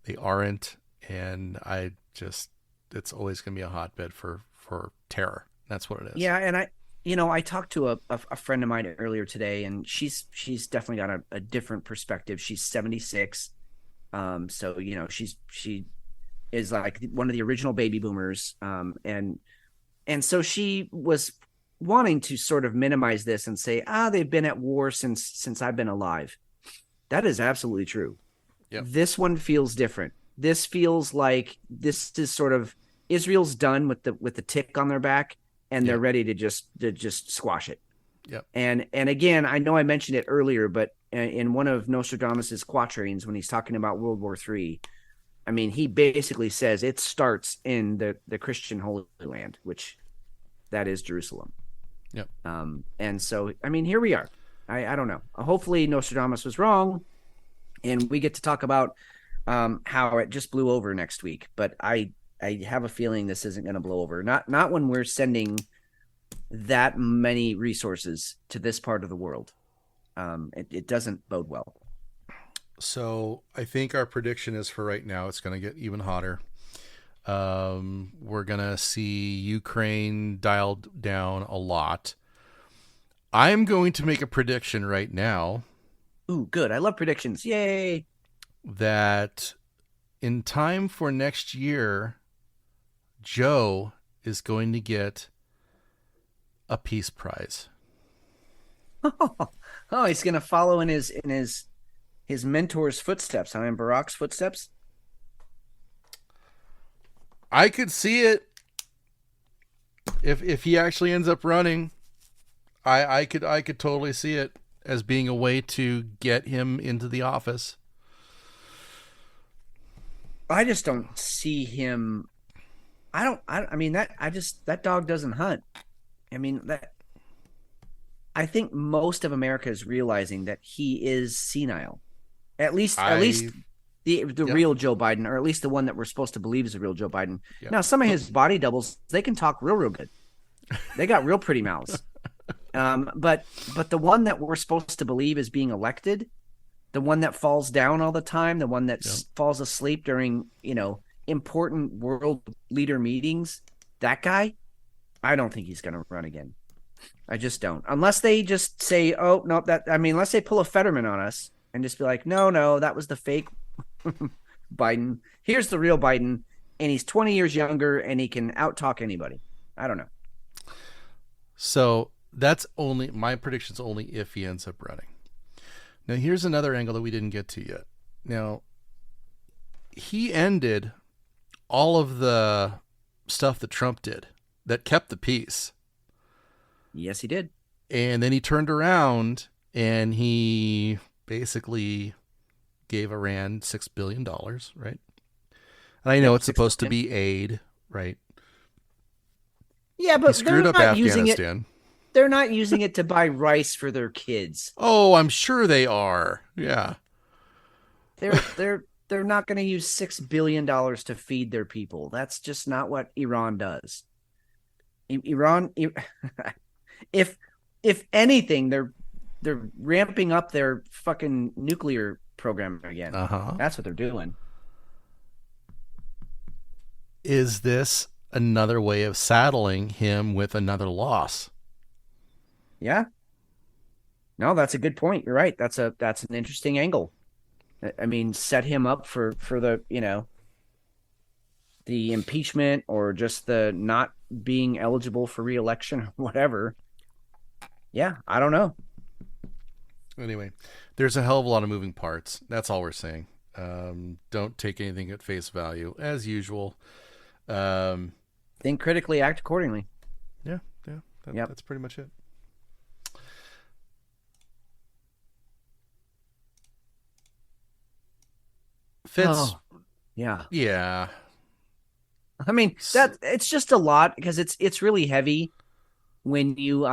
They aren't, and it's always going to be a hotbed for terror. That's what it is. Yeah, and I talked to a friend of mine earlier today, and she's definitely got a different perspective. She's 76, so she is like one of the original baby boomers, and so she was wanting to sort of minimize this and say, they've been at war since I've been alive. That is absolutely true. Yep. This one feels different. This feels like this is sort of Israel's done with the tick on their back, and they're ready to just squash it. Yep. And again, I know I mentioned it earlier, but in one of Nostradamus's quatrains, when he's talking about World War III, I mean, he basically says it starts in the Christian Holy Land, which that is Jerusalem. Yep. And so, I mean, here we are. I don't know. Hopefully Nostradamus was wrong, and we get to talk about how it just blew over next week. But I have a feeling this isn't going to blow over. Not when we're sending that many resources to this part of the world. It doesn't bode well. So I think our prediction is for right now, it's going to get even hotter. We're going to see Ukraine dialed down a lot. I'm going to make a prediction right now. Ooh, good. I love predictions. Yay. That in time for next year, Joe is going to get a peace prize. Oh, he's going to follow in his mentor's footsteps. In Barack's footsteps. I could see it if he actually ends up running. I could totally see it as being a way to get him into the office. I just don't see him. I mean, that dog doesn't hunt. I mean, I think most of America is realizing that he is senile. At least the real Joe Biden, or at least the one that we're supposed to believe is the real Joe Biden. Yep. Now, some of his body doubles, they can talk real good. They got real pretty mouths. But the one that we're supposed to believe is being elected, the one that falls down all the time, the one that falls asleep during, important world leader meetings, that guy, I don't think he's going to run again. I just don't. Unless they just say, oh, no, unless they pull a Fetterman on us and just be like, no, that was the fake Biden. Here's the real Biden, and he's 20 years younger, and he can out-talk anybody. I don't know. So that's only my prediction's only if he ends up running. Now, here's another angle that we didn't get to yet. Now, he ended all of the stuff that Trump did that kept the peace. Yes, he did. And then he turned around and he basically gave Iran $6 billion, right? And I know it's supposed to be aid, right? Yeah, but he screwed up Afghanistan. They're not using it to buy rice for their kids. Oh, I'm sure they are. Yeah. They're not going to use $6 billion to feed their people. That's just not what Iran does. Iran, if anything, they're ramping up their fucking nuclear program again. That's what they're doing. Is this another way of saddling him with another loss? Yeah. No, that's a good point. You're right. That's an interesting angle. I mean, set him up for the, the impeachment or just the not being eligible for re-election or whatever. Yeah, I don't know. Anyway, there's a hell of a lot of moving parts. That's all we're saying. Don't take anything at face value, as usual. Think critically, act accordingly. Yeah. That's pretty much it. Fitz. Oh, yeah. Yeah. I mean, that it's just a lot because it's really heavy when you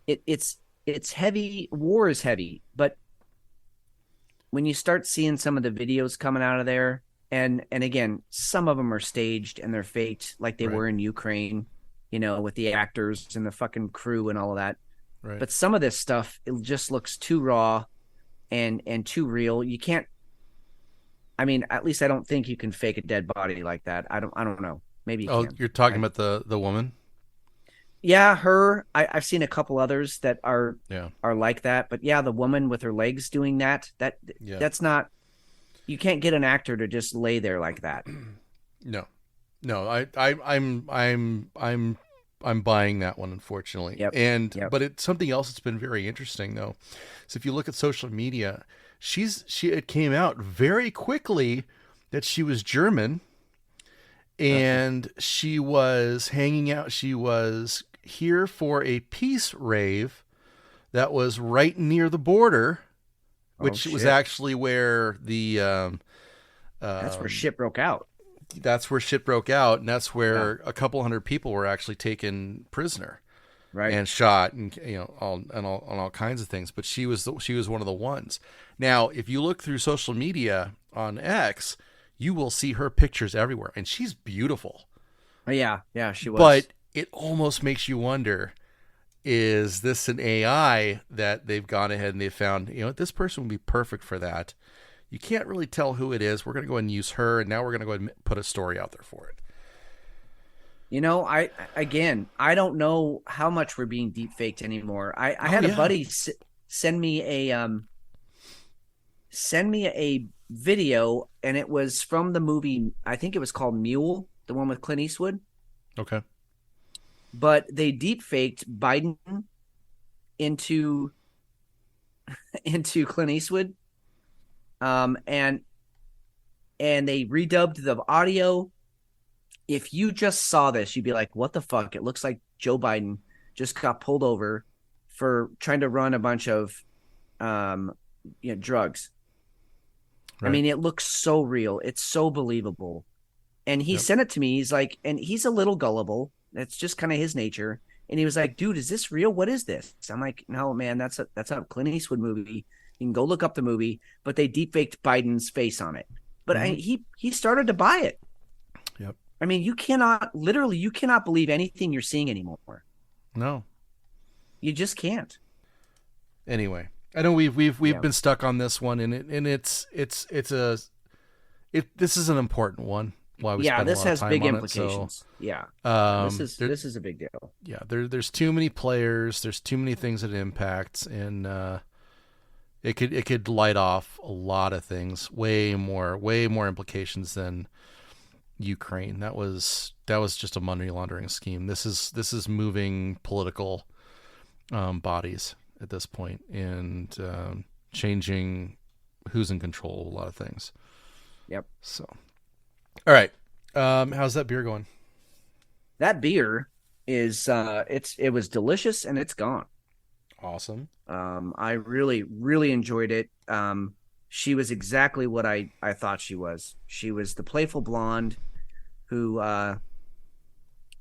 it's heavy. War is heavy, but when you start seeing some of the videos coming out of there, And again, some of them are staged and they're faked, like they were in Ukraine, with the actors and the fucking crew and all of that. Right. But some of this stuff, it just looks too raw and too real. You can't. I mean, at least I don't think you can fake a dead body like that. I don't know. Maybe you can. You're talking about the woman? Yeah, her. I've seen a couple others that are like that. But yeah, the woman with her legs doing that's not. You can't get an actor to just lay there like that. No. I'm buying that one, unfortunately. But it's something else that's been very interesting though. So if you look at social media, it came out very quickly that she was German, and she was hanging out. She was here for a peace rave that was right near the border, which was actually where the that's where shit broke out. That's where shit broke out, and that's where a couple hundred people were actually taken prisoner, and shot, and all kinds of things. But she was one of the ones. Now, if you look through social media on X, you will see her pictures everywhere, and she's beautiful. Yeah, she was. But it almost makes you wonder: is this an AI that they've gone ahead and they found? This person would be perfect for that. You can't really tell who it is. We're going to go ahead and use her, and now we're going to go ahead and put a story out there for it. I don't know how much we're being deep faked anymore. I had a buddy send me a video, and it was from the movie. I think it was called Mule, the one with Clint Eastwood. Okay. But they deep faked Biden into Clint Eastwood. And they redubbed the audio. If you just saw this, you'd be like, what the fuck? It looks like Joe Biden just got pulled over for trying to run a bunch of, drugs. Right. I mean, it looks so real. It's so believable. And he sent it to me. He's like, and he's a little gullible. That's just kind of his nature. And he was like, dude, is this real? What is this? I'm like, no, man, that's a Clint Eastwood movie. You can go look up the movie, but they deepfaked Biden's face on it. But he started to buy it. Yep. I mean, you cannot believe anything you're seeing anymore. No. You just can't. Anyway, I know we've been stuck on this one, and this is an important one. Why we spend this a lot has of time big on implications. It, so, this is a big deal. Yeah, there's too many players, there's too many things that it impacts, and it could light off a lot of things, way more implications than Ukraine. That was just a money laundering scheme. This is moving political bodies at this point, and changing who's in control of a lot of things. Yep. So, all right, how's that beer going? That beer is it was delicious, and it's gone. Awesome. I really, really enjoyed it. She was exactly what I thought she was. She was the playful blonde who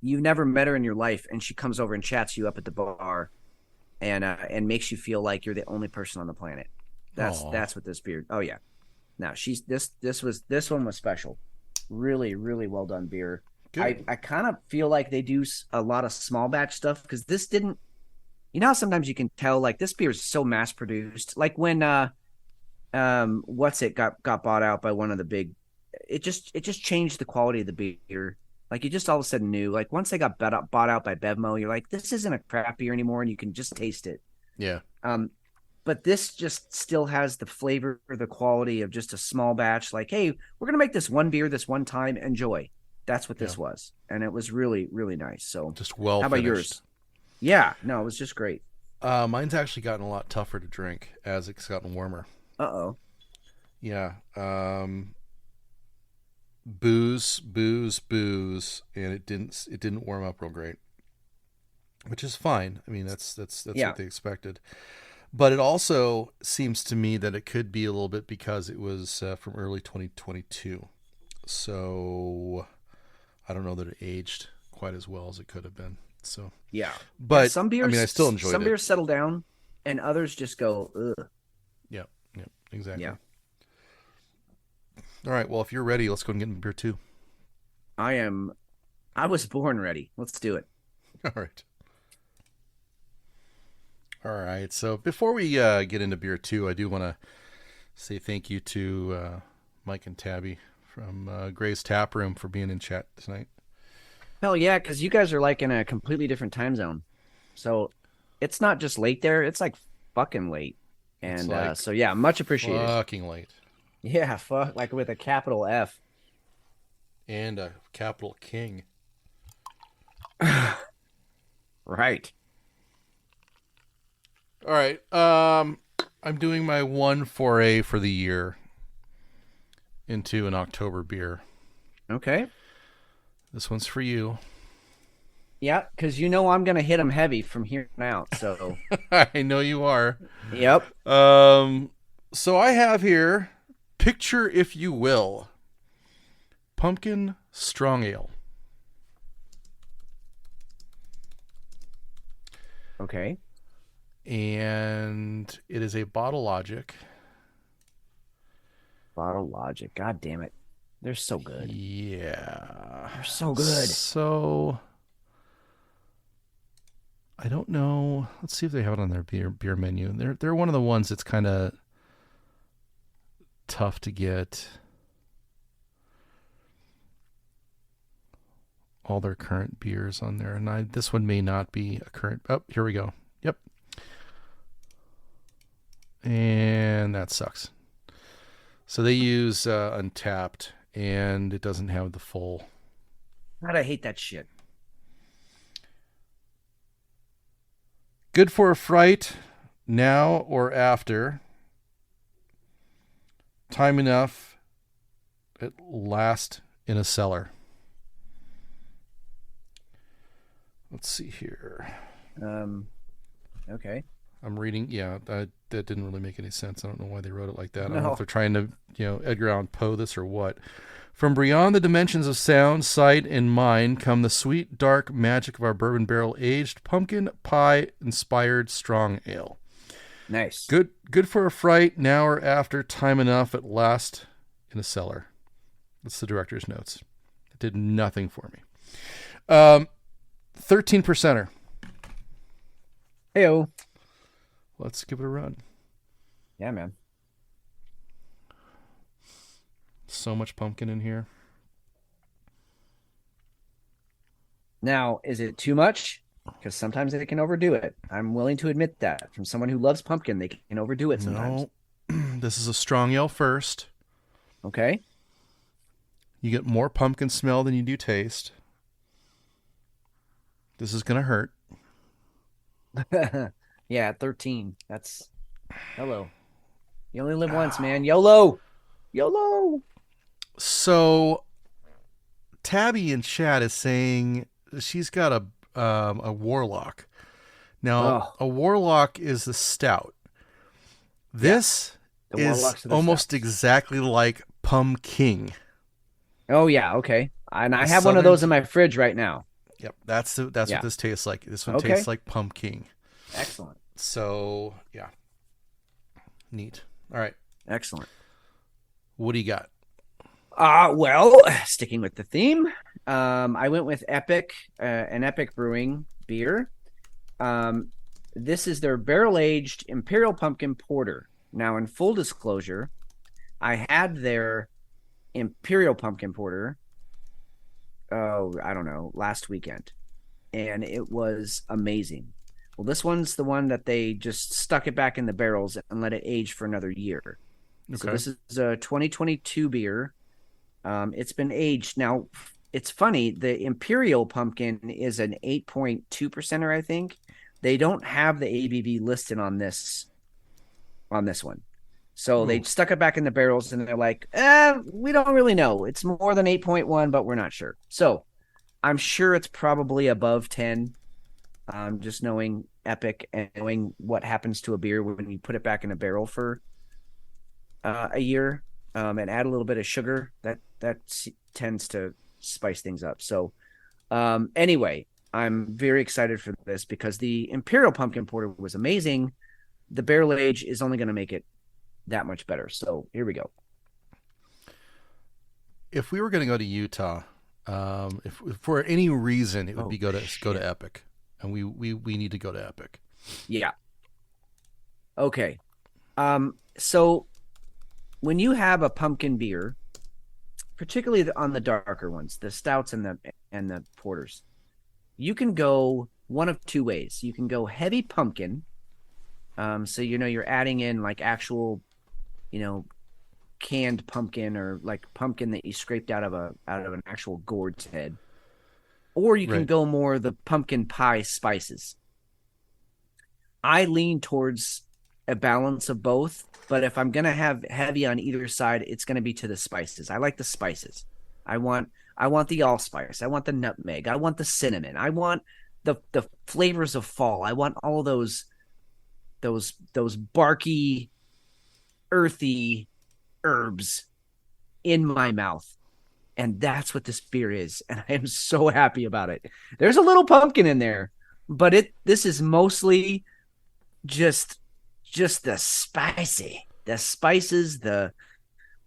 you've never met her in your life, and she comes over and chats you up at the bar and makes you feel like you're the only person on the planet. That's what this beer. Oh yeah. Now this one was special. Really, really well done beer. Good. I kind of feel like they do a lot of small batch stuff, because this didn't. You know how sometimes you can tell, like, this beer is so mass produced. Like when what's it got bought out by one of the big. It just changed the quality of the beer. Like, you just all of a sudden knew. Like, once they got bought out by Bevmo, you're like, this isn't a crap beer anymore, and you can just taste it. Yeah. But this just still has the flavor, the quality of just a small batch. Like, hey, we're gonna make this one beer this one time. Enjoy. That's what this was, and it was really, really nice. So, just well. How about yours? Yeah, no, it was just great. Mine's actually gotten a lot tougher to drink as it's gotten warmer. Uh-oh. Yeah. Booze, and it didn't warm up real great, which is fine. I mean, that's what they expected. But it also seems to me that it could be a little bit because it was from early 2022. So I don't know that it aged quite as well as it could have been. So yeah, but some beers, I mean, I still enjoyed it. Some beers settle down, and others just go ugh. Yeah, exactly. Yeah. All right. Well, if you're ready, let's go and get into beer 2. I was born ready. Let's do it. All right. All right. So before we get into beer 2, I do want to say thank you to Mike and Tabby from Gray's Tap Room for being in chat tonight. Hell yeah, because you guys are like in a completely different time zone. So it's not just late there, it's like fucking late. And like so yeah, much appreciated. Fucking late. Yeah, fuck, like with a capital F. And a capital King. Right. All right. I'm doing my one foray for the year into an October beer. Okay. This one's for you. Yeah, because you know I'm going to hit them heavy from here on out, so. I know you are. Yep. So I have here, picture if you will, pumpkin strong ale. Okay. And it is a Bottle Logic. Bottle Logic. God damn it. They're so good. Yeah. They're so good. So I don't know. Let's see if they have it on their beer menu. They're one of the ones that's kind of tough to get all their current beers on there. And this one may not be a current. Oh, here we go. Yep. And that sucks. So they use Untapped, and it doesn't have the full. God, I hate that shit. Good for a fright, now or after. Time enough, at last in a cellar. Let's see here. Okay. I'm reading. Yeah, that didn't really make any sense. I don't know why they wrote it like that. I don't No. know if they're trying to, Edgar Allan Poe this or what. From beyond the dimensions of sound, sight, and mind come the sweet, dark magic of our bourbon barrel-aged pumpkin pie-inspired strong ale. Nice. Good for a fright, now or after, time enough, at last in a cellar. That's the director's notes. It did nothing for me. 13%er. Heyo. Let's give it a run. Yeah, man. So much pumpkin in here. Now, is it too much? Because sometimes they can overdo it. I'm willing to admit that. From someone who loves pumpkin, they can overdo it sometimes. No. This is a strong ale first. Okay. You get more pumpkin smell than you do taste. This is going to hurt. Yeah, at 13. That's hello. You only live once, man. YOLO. YOLO. So Tabby in chat is saying she's got a warlock. Now, a warlock is the stout. This is almost exactly like pumpkin. Oh yeah, okay. And I have one of those in my fridge right now. Yep, that's what this tastes like. This one tastes like pumpkin. Excellent. So, yeah. Neat. All right. Excellent. What do you got? Well, sticking with the theme, I went with Epic, an Epic Brewing beer. This is their barrel-aged Imperial Pumpkin Porter. Now, in full disclosure, I had their Imperial Pumpkin Porter, last weekend, and it was amazing. Well, this one's the one that they just stuck it back in the barrels and let it age for another year. Okay. So this is a 2022 beer. It's been aged. Now, it's funny. The Imperial Pumpkin is an 8.2%er, I think. They don't have the ABV listed on this one. So they stuck it back in the barrels and they're like, we don't really know. It's more than 8.1, but we're not sure. So I'm sure it's probably above 10. Just knowing Epic and knowing what happens to a beer when you put it back in a barrel for a year, and add a little bit of sugar, that tends to spice things up. So anyway, I'm very excited for this because the Imperial Pumpkin Porter was amazing. The barrel age is only going to make it that much better. So here we go. if we were going to go to Utah, if for any reason, it would be go to Epic, and we need to go to Epic. Yeah. Okay. So when you have a pumpkin beer, particularly on the darker ones, the stouts and the porters, you can go one of two ways. You can go heavy pumpkin. So you're adding in like actual, canned pumpkin or like pumpkin that you scraped out of an actual gourd's head, or you can go more the pumpkin pie spices. I lean towards a balance of both, but if I'm gonna have heavy on either side, it's gonna be to the spices. I like the spices. I want the allspice. I want the nutmeg. I want the cinnamon. I want the flavors of fall. I want all those barky, earthy herbs in my mouth. And that's what this beer is. And I am so happy about it. There's a little pumpkin in there, but this is mostly just the spices, the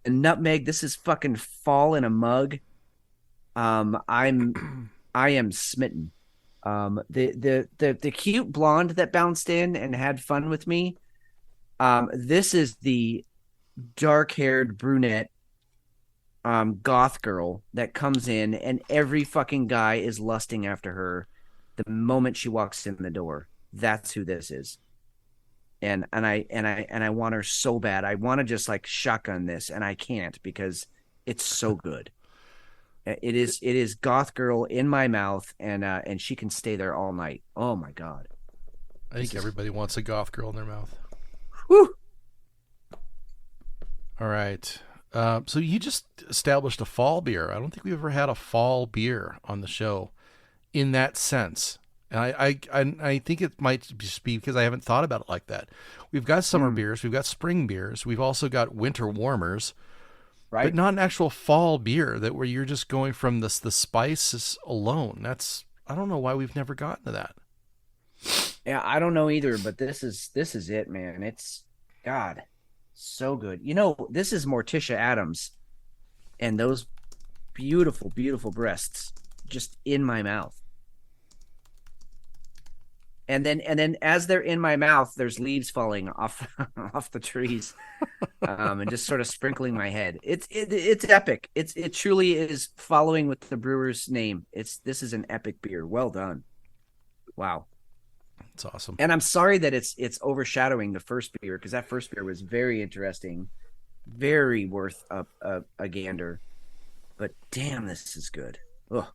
nutmeg. This is fucking fall in a mug. I am smitten. The cute blonde that bounced in and had fun with me. This is the dark-haired brunette goth girl that comes in, and every fucking guy is lusting after her the moment she walks in the door. That's who this is. And I want her so bad. I want to just like shotgun this, and I can't because it's so good. It is goth girl in my mouth, and she can stay there all night. Oh my God. I think everybody wants a goth girl in their mouth. Whew. All right. So you just established a fall beer. I don't think we've ever had a fall beer on the show in that sense. And I think it might just be because I haven't thought about it like that. We've got summer beers. We've got spring beers. We've also got winter warmers. Right. But not an actual fall beer where you're just going from the spices alone. I don't know why we've never gotten to that. Yeah, I don't know either, but this is it, man. It's God, so good. This is Morticia Addams and those beautiful, beautiful breasts just in my mouth. And then as they're in my mouth, there's leaves falling off the trees, and just sort of sprinkling my head. It's epic. It truly is following with the brewer's name. This is an epic beer. Well done. Wow. It's awesome. And I'm sorry that it's overshadowing the first beer, because that first beer was very interesting, very worth a gander. But damn, this is good. Ugh.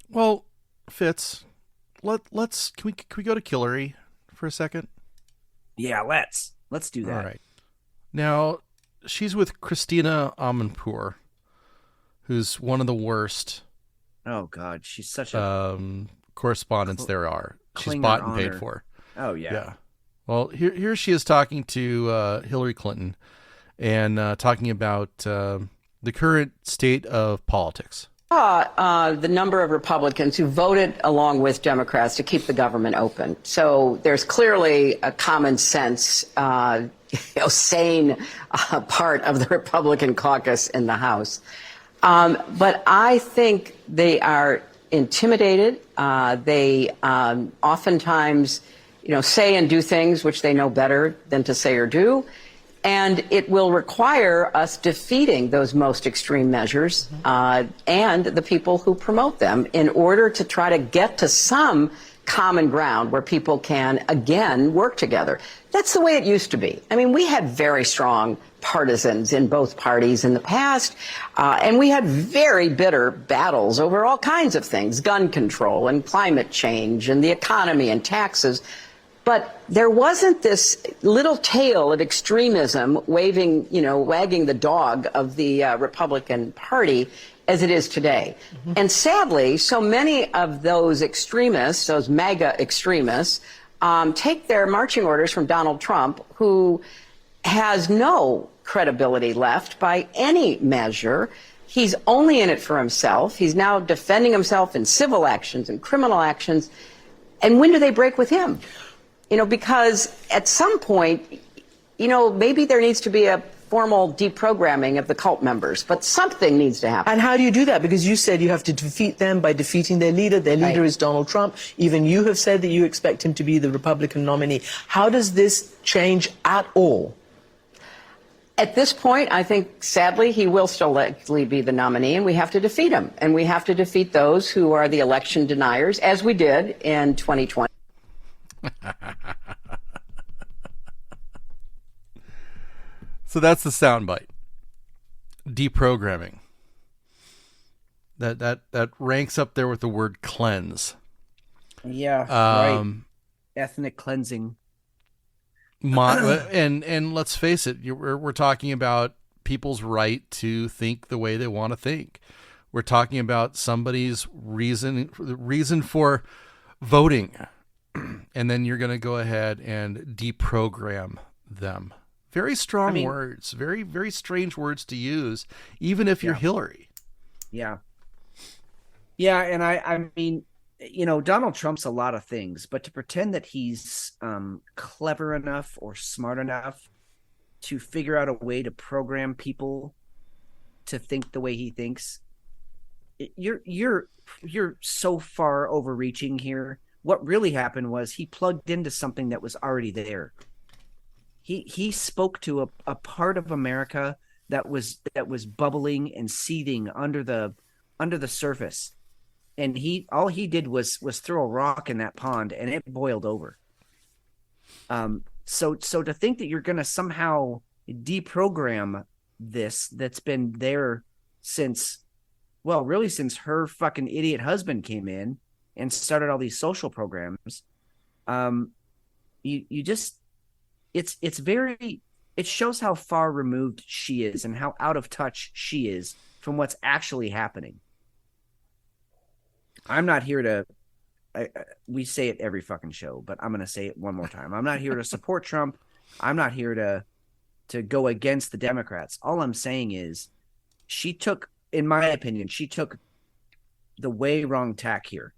Well, Fitz. Let's can we go to Killary for a second? Yeah, let's do that. All right. Now, she's with Christina Amanpour, who's one of the worst. Oh God, she's such a correspondents there are. She's bought and paid for. Oh yeah. Yeah. Well, here she is talking to Hillary Clinton and talking about the current state of politics. The number of Republicans who voted along with Democrats to keep the government open. So there's clearly a common sense, sane part of the Republican caucus in the House. But I think they are intimidated. They oftentimes, say and do things which they know better than to say or do. And it will require us defeating those most extreme measures and the people who promote them in order to try to get to some common ground where people can, again, work together. That's the way it used to be. I mean, we had very strong partisans in both parties in the past, and we had very bitter battles over all kinds of things, gun control and climate change and the economy and taxes. But there wasn't this little tail of extremism wagging the dog of the Republican Party as it is today. Mm-hmm. And sadly, so many of those extremists, those MAGA extremists, take their marching orders from Donald Trump, who has no credibility left by any measure. He's only in it for himself. He's now defending himself in civil actions and criminal actions. And when do they break with him? Because at some point, maybe there needs to be a formal deprogramming of the cult members, but something needs to happen. And how do you do that? Because you said you have to defeat them by defeating their leader. Their leader is Donald Trump. Even you have said that you expect him to be the Republican nominee. How does this change at all? At this point, I think, sadly, he will still likely be the nominee, and we have to defeat him. And we have to defeat those who are the election deniers, as we did in 2020. So that's the soundbite. Deprogramming. That ranks up there with the word cleanse. Yeah, right. Ethnic cleansing. And let's face it, we're talking about people's right to think the way they want to think. We're talking about somebody's reason for voting, and then you're going to go ahead and deprogram them. Very strong words, very, very strange words to use, even if you're Hillary. Yeah. Yeah, and I mean, you know, Donald Trump's a lot of things, but to pretend that he's clever enough or smart enough to figure out a way to program people to think the way he thinks, you're so far overreaching here. What really happened was he plugged into something that was already there. He spoke to a part of America that was bubbling and seething under the surface. And all he did was throw a rock in that pond, and it boiled over. So to think that you're going to somehow deprogram this that's been there since her fucking idiot husband came in and started all these social programs, it shows how far removed she is and how out of touch she is from what's actually happening. I'm not here to, we say it every fucking show, but I'm going to say it one more time. I'm not here to support Trump. I'm not here to go against the Democrats. All I'm saying is in my opinion, she took the way wrong tack here.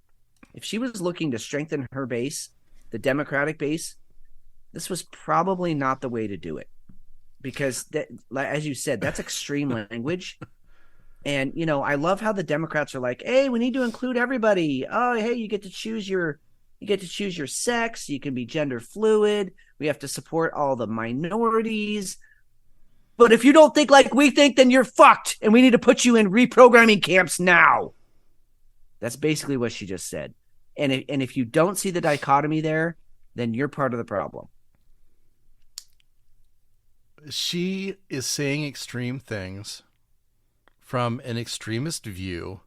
If she was looking to strengthen her base, the Democratic base, this was probably not the way to do it. Because, as you said, that's extreme language. And, you know, I love how the Democrats are like, hey, we need to include everybody. Oh, hey, you get to choose your sex. You can be gender fluid. We have to support all the minorities. But if you don't think like we think, then you're fucked. And we need to put you in reprogramming camps now. That's basically what she just said. And if you don't see the dichotomy there, then you're part of the problem. She is saying extreme things from an extremist view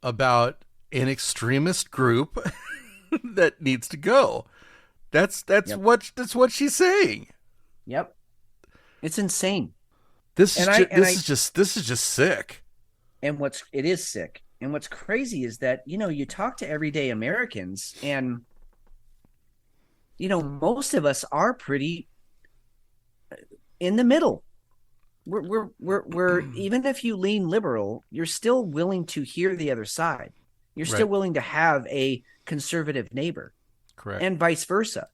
about an extremist group that needs to go. That's what she's saying. Yep. It's insane. This is just sick. And it is sick. And what's crazy is that, you know, you talk to everyday Americans and, you know, most of us are pretty in the middle. We're even if you lean liberal, you're still willing to hear the other side. You're still willing to have a conservative neighbor. Correct. And vice versa.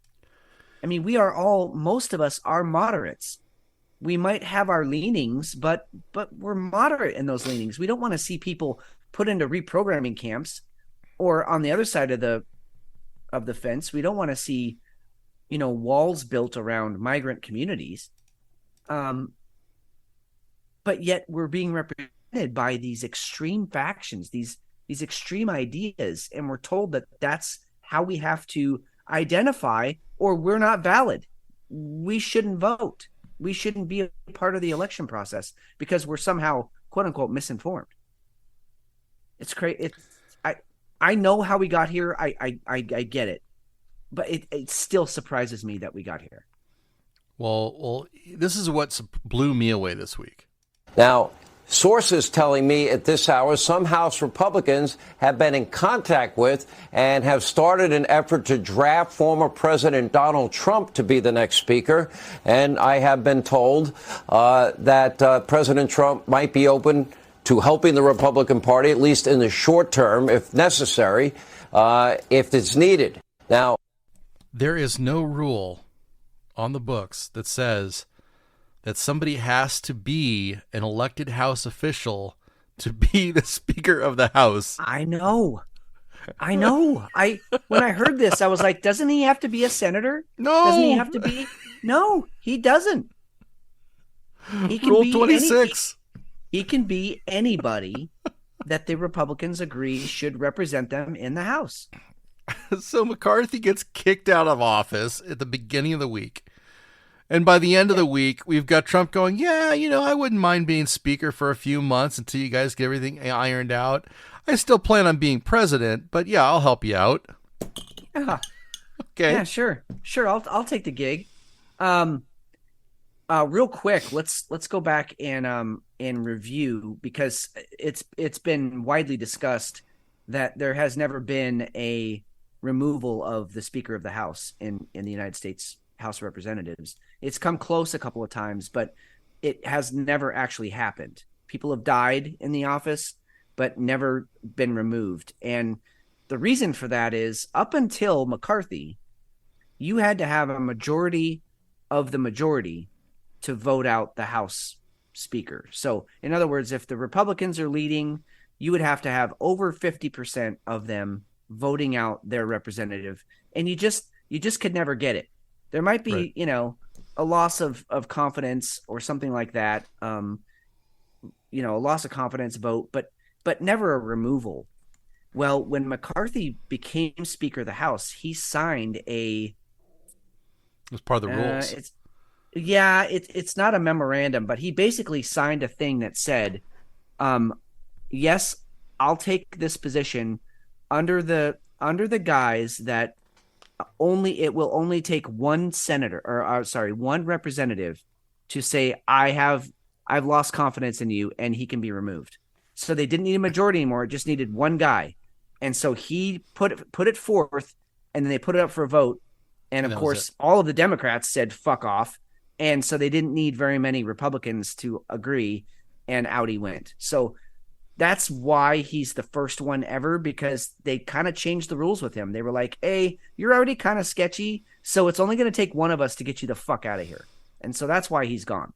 I mean, most of us are moderates. We might have our leanings, but we're moderate in those leanings. We don't want to see people put into reprogramming camps, or on the other side of the fence, we don't want to see, you know, walls built around migrant communities. But yet we're being represented by these extreme factions, these extreme ideas, and we're told that that's how we have to identify, or we're not valid. We shouldn't vote. We shouldn't be a part of the election process because we're somehow, quote unquote, misinformed. It's crazy. I know how we got here. I get it, but it still surprises me that we got here. Well, this is what blew me away this week. Now, sources telling me at this hour some House Republicans have been in contact with and have started an effort to draft former President Donald Trump to be the next speaker. And I have been told that President Trump might be open to helping the Republican Party, at least in the short term, if necessary, if it's needed. Now, there is no rule on the books that says that somebody has to be an elected House official to be the Speaker of the House. I know. When I heard this, I was like, doesn't he have to be a senator? No. Doesn't he have to be? No, he doesn't. He can Rule be 26. He can be anybody that the Republicans agree should represent them in the House. So McCarthy gets kicked out of office at the beginning of the week. And by the end of the week, we've got Trump going, yeah, I wouldn't mind being speaker for a few months until you guys get everything ironed out. I still plan on being president, but yeah, I'll help you out. Yeah. Okay. Yeah, sure. I'll take the gig. Real quick, let's go back and review, because it's been widely discussed that there has never been a removal of the Speaker of the House in the United States House of Representatives. It's come close a couple of times, but it has never actually happened. People have died in the office, but never been removed. And the reason for that is, up until McCarthy, you had to have a majority of the majority to vote out the House Speaker. So, in other words, if the Republicans are leading, you would have to have over 50% of them voting out their representative, and you just could never get it. There might be, Right. A loss of confidence or something like that. A loss of confidence vote, but never a removal. Well, when McCarthy became Speaker of the House, he signed It was part of the rules. It's not a memorandum, but he basically signed a thing that said, yes, I'll take this position under the guise that it will only take one one representative to say, I've lost confidence in you, and he can be removed. So they didn't need a majority anymore. It just needed one guy. And so he put it forth, and then they put it up for a vote. And of course, all of the Democrats said, fuck off. And so they didn't need very many Republicans to agree, and out he went. So that's why he's the first one ever, because they kind of changed the rules with him. They were like, hey, you're already kind of sketchy, so it's only going to take one of us to get you the fuck out of here. And so that's why he's gone.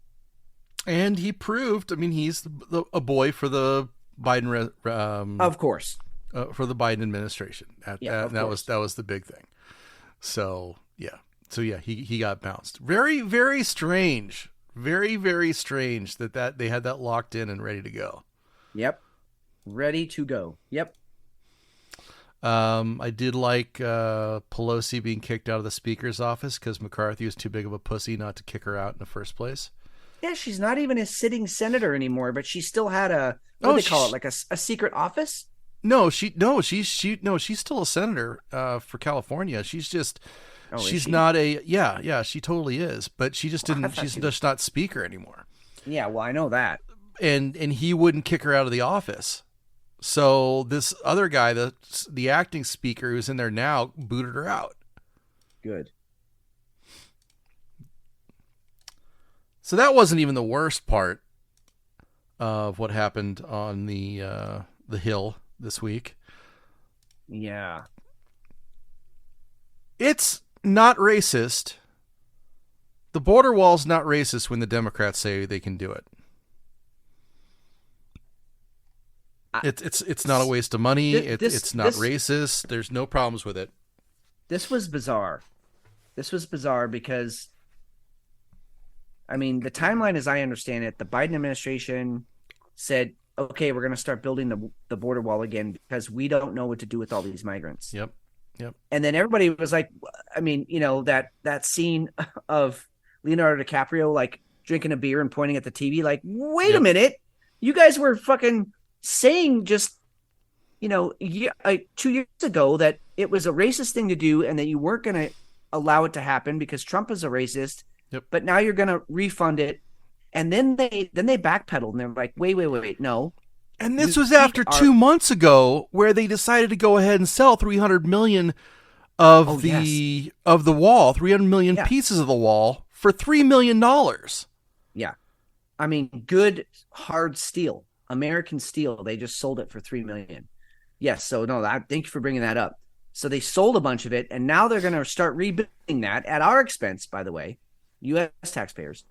And he proved, he's a boy for the Biden, of course, for the Biden administration. That was the big thing. So yeah, he got bounced. Very, very strange. Very, very strange that they had that locked in and ready to go. Yep. Ready to go. Yep. I did like Pelosi being kicked out of the Speaker's office because McCarthy was too big of a pussy not to kick her out in the first place. Yeah, she's not even a sitting senator anymore, but she still had what do they call it, like a secret office? No, she's still a senator for California. She's just she's not a she totally is, but she just didn't. She's just not Speaker anymore. Yeah, well, I know that. And he wouldn't kick her out of the office. So this other guy, the acting Speaker who's in there now, booted her out. Good. So that wasn't even the worst part of what happened on the Hill this week. Yeah. It's not racist. The border wall's not racist when the Democrats say they can do it. It's not a waste of money. It's not racist. There's no problems with it. This was bizarre. Because, the timeline as I understand it, the Biden administration said, okay, we're going to start building the border wall again because we don't know what to do with all these migrants. Yep. And then everybody was like, that scene of Leonardo DiCaprio, like drinking a beer and pointing at the TV, like, wait a minute, you guys were fucking saying just, 2 years ago that it was a racist thing to do and that you weren't going to allow it to happen because Trump is a racist. Yep. But now you're going to refund it. And then they backpedaled and they're like, wait, no. And this was after 2 months ago where they decided to go ahead and sell 300 million of the wall, 300 million pieces of the wall for $3 million. Yeah. Good hard steel, American steel. They just sold it for $3 million. Yes. So no, thank you for bringing that up. So they sold a bunch of it and now they're going to start rebuilding that at our expense, by the way, U.S. taxpayers.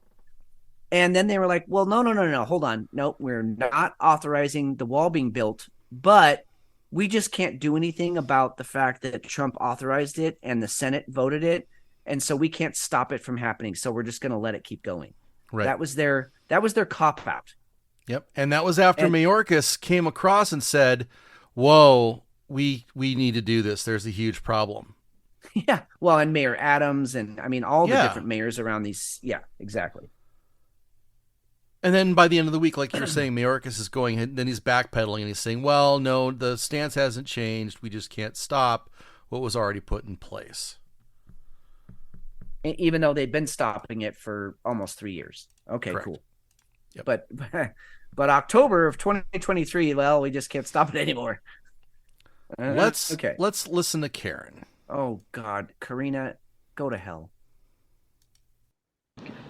And then they were like, well, no, hold on. No, we're not authorizing the wall being built, but we just can't do anything about the fact that Trump authorized it and the Senate voted it. And so we can't stop it from happening. So we're just going to let it keep going. Right. That was their cop out. Yep. And that was after Mayorkas came across and said, whoa, we need to do this. There's a huge problem. Yeah. Well, and Mayor Adams and I mean, all the different mayors around these. Yeah, exactly. And then by the end of the week, like you were saying, Mayorkas is going, and then he's backpedaling and he's saying, well, no, the stance hasn't changed. We just can't stop what was already put in place. Even though they've been stopping it for almost 3 years. Okay, Correct. Cool. Yep. But October of 2023, well, we just can't stop it anymore. Let's listen to Karen. Oh God, Karina, go to hell.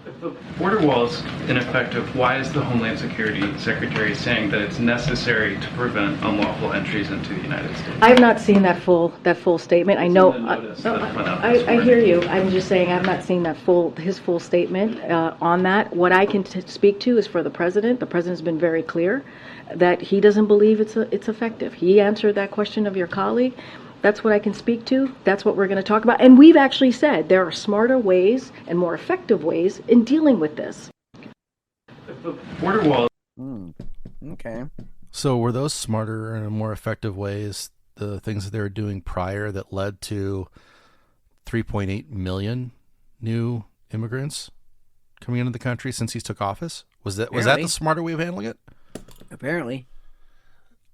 If the border wall is ineffective, why is the Homeland Security Secretary saying that it's necessary to prevent unlawful entries into the United States? I have not seen that full statement. I know. I hear you. I'm just saying I've not seen his full statement on that. What I can speak to is for the president. The president's been very clear that he doesn't believe it's effective. He answered that question of your colleague. That's what I can speak to. That's what we're going to talk about. And we've actually said there are smarter ways and more effective ways in dealing with this. If the border wall... Okay. So were those smarter and more effective ways the things that they were doing prior that led to 3.8 million new immigrants coming into the country since he took office? Was that the smarter way of handling it? Apparently.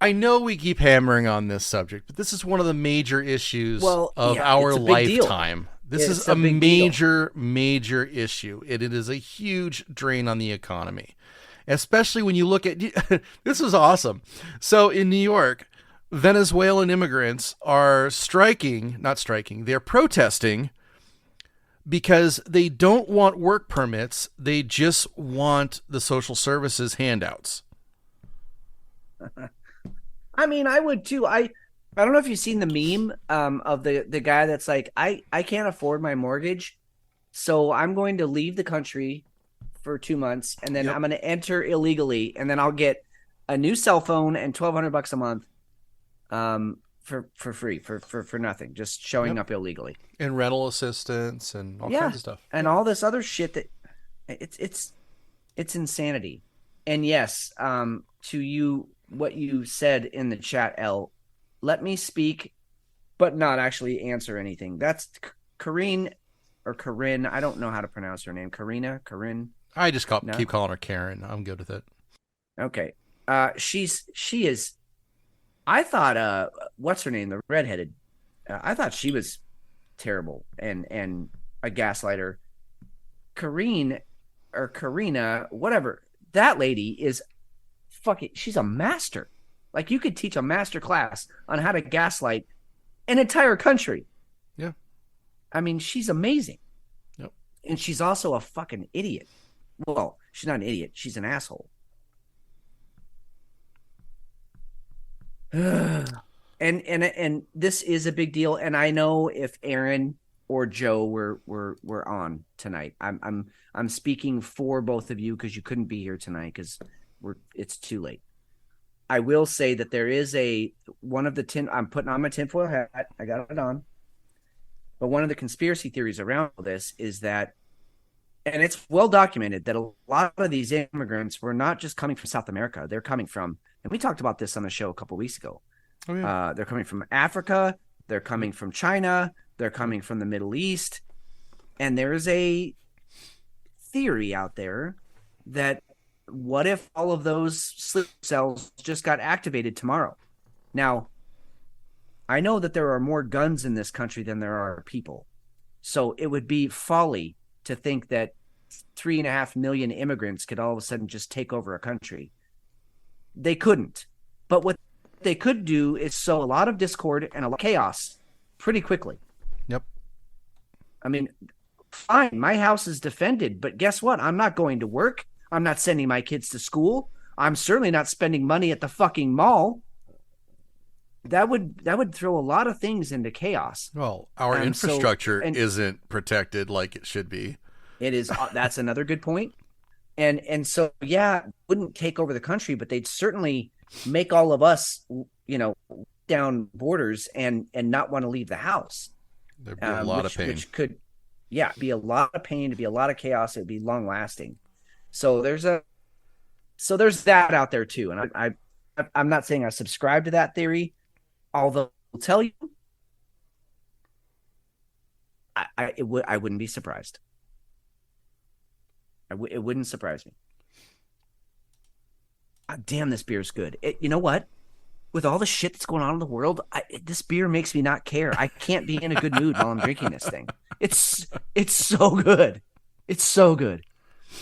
I know we keep hammering on this subject, but this is one of the major issues of our it's a big deal. lifetime. This is a major issue. It is a huge drain on the economy, especially when you look at this is awesome. So in New York, Venezuelan immigrants are they're protesting because they don't want work permits. They just want the social services handouts. I mean, I would too. I don't know if you've seen the meme of the guy that's like, I can't afford my mortgage, so I'm going to leave the country for 2 months, and then I'm going to enter illegally, and then I'll get a new cell phone and $1,200 a month for free, for nothing, just showing up illegally. And rental assistance and all kinds of stuff. And all this other shit that it's insanity. And yes, to you, what you said in the chat, L, let me speak, but not actually answer anything. That's Corinne. I don't know how to pronounce her name. Corinne. I just keep calling her Karen. I'm good with it. Okay. She is. I thought. What's her name? The redheaded. I thought she was terrible and a gaslighter. Karina, whatever. That lady is fucking. She's a master. Like, you could teach a master class on how to gaslight an entire country. Yeah. I mean, she's amazing. Yep. And she's also a fucking idiot. Well, she's not an idiot. She's an asshole. And this is a big deal. And I know if Aaron or Joe were on tonight, I'm speaking for both of you because you couldn't be here tonight because it's too late. I will say that there is I'm putting on my tinfoil hat. I got it on. But one of the conspiracy theories around this is that, and it's well documented, that a lot of these immigrants were not just coming from South America. They're coming from, and we talked about this on the show a couple of weeks ago. Oh, yeah. They're coming from Africa. They're coming from China. They're coming from the Middle East. And there's a theory out there that what if all of those sleep cells just got activated tomorrow? Now, I know that there are more guns in this country than there are people. So it would be folly to think that 3.5 million immigrants could all of a sudden just take over a country. They couldn't. But what they could do is sow a lot of discord and a lot of chaos pretty quickly. Yep. I mean, fine, my house is defended, but guess what? I'm not going to work. I'm not sending my kids to school. I'm certainly not spending money at the fucking mall. That would throw a lot of things into chaos. Well, our infrastructure isn't protected like it should be. It is. That's another good point. And so, yeah, wouldn't take over the country, but they'd certainly make all of us, down borders and not want to leave the house. There'd be a lot of pain. Which could, be a lot of pain, to be a lot of chaos. It'd be long lasting. So there's that out there too. And I'm not saying I subscribe to that theory, although I'll tell you, I wouldn't be surprised. It wouldn't surprise me. Damn, this beer's good. You know what? With all the shit that's going on in the world, this beer makes me not care. I can't be in a good mood while I'm drinking this thing. It's so good. It's so good.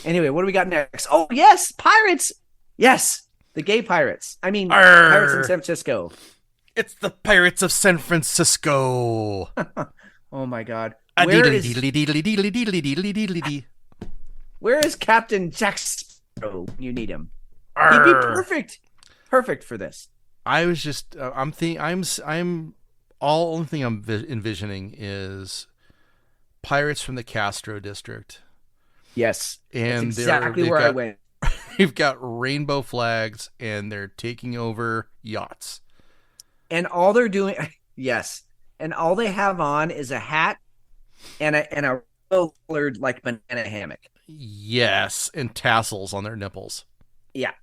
Anyway, what do we got next? Oh, yes, pirates. Yes, the gay pirates. I mean, pirates in San Francisco. It's the Pirates of San Francisco. Oh, my God. Where is Captain Jack Sparrow when you need him? He'd be perfect. Perfect for this. I was just, only thing I'm envisioning is pirates from the Castro district. Yes. And that's exactly where I went. You've got rainbow flags and they're taking over yachts. And all they're doing, yes. And all they have on is a hat and a colored like banana hammock. Yes. And tassels on their nipples. Yeah.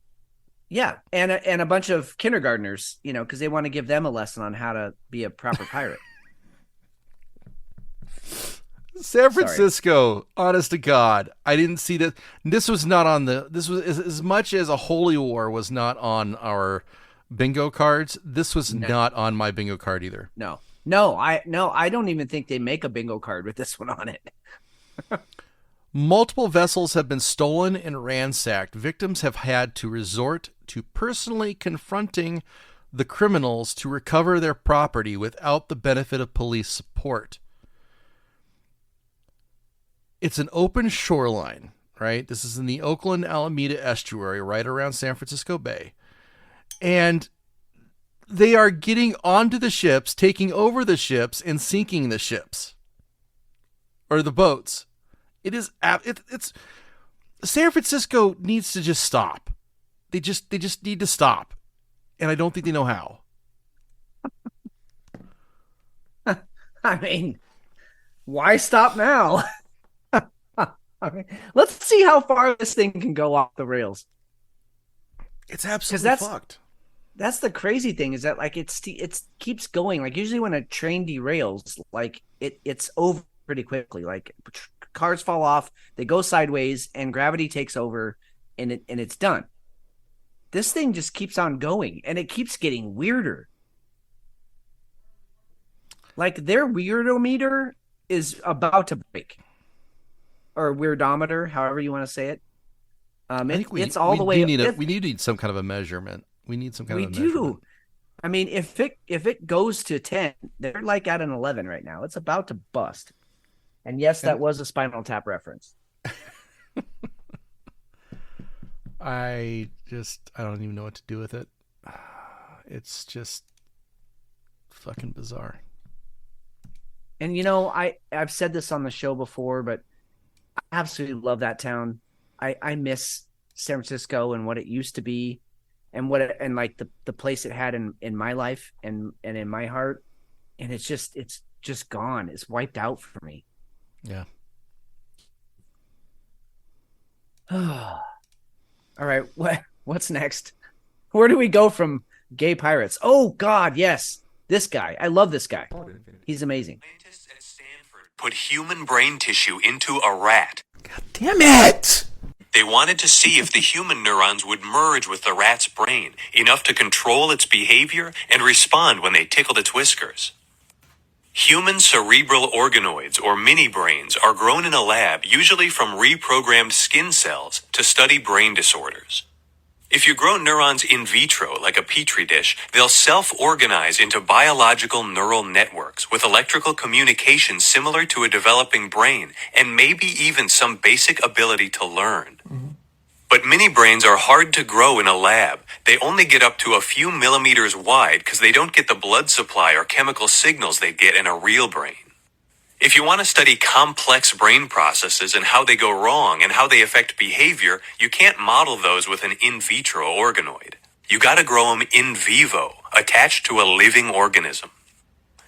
Yeah. And a bunch of kindergartners, because they want to give them a lesson on how to be a proper pirate. San Francisco, honest to God, I didn't see that. This was not on this was as much as a holy war was not on our bingo cards. This was not on my bingo card either. No, I don't even think they make a bingo card with this one on it. Multiple vessels have been stolen and ransacked. Victims have had to resort to personally confronting the criminals to recover their property without the benefit of police support. It's an open shoreline, right? This is in the Oakland Alameda estuary, right around San Francisco Bay. And they are getting onto the ships, taking over the ships, and sinking the ships. Or the boats. It's San Francisco needs to just stop. They just need to stop. And I don't think they know how. I mean, why stop now? Let's see how far this thing can go off the rails. It's absolutely fucked. That's the crazy thing, is that like it keeps going. Like usually when a train derails, like it's over pretty quickly. Like cars fall off, they go sideways, and gravity takes over, and it's done. This thing just keeps on going, and it keeps getting weirder. Like their weirdometer is about to break. Or weirdometer, however you want to say it. It's all the way. We need some kind of a measurement. We need some kind of a measurement. We do. I mean, if it goes to 10, they're like at an 11 right now. It's about to bust. And yes, that was a Spinal Tap reference. I don't even know what to do with it. It's just fucking bizarre. And I've said this on the show before, but I absolutely love that town. I miss San Francisco and what it used to be, and like the place it had in my life and in my heart. And it's just gone. It's wiped out for me. Yeah. All right. What's next? Where do we go from gay pirates? Oh God, yes. This guy. I love this guy. He's amazing. Scientists at Stanford put human brain tissue into a rat. God damn it! They wanted to see if the human neurons would merge with the rat's brain, enough to control its behavior and respond when they tickled its whiskers. Human cerebral organoids, or mini-brains, are grown in a lab, usually from reprogrammed skin cells, to study brain disorders. If you grow neurons in vitro, like a petri dish, they'll self-organize into biological neural networks with electrical communication similar to a developing brain, and maybe even some basic ability to learn. Mm-hmm. But mini-brains are hard to grow in a lab. They only get up to a few millimeters wide because they don't get the blood supply or chemical signals they get in a real brain. If you want to study complex brain processes and how they go wrong and how they affect behavior, you can't model those with an in vitro organoid. You gotta grow them in vivo, attached to a living organism.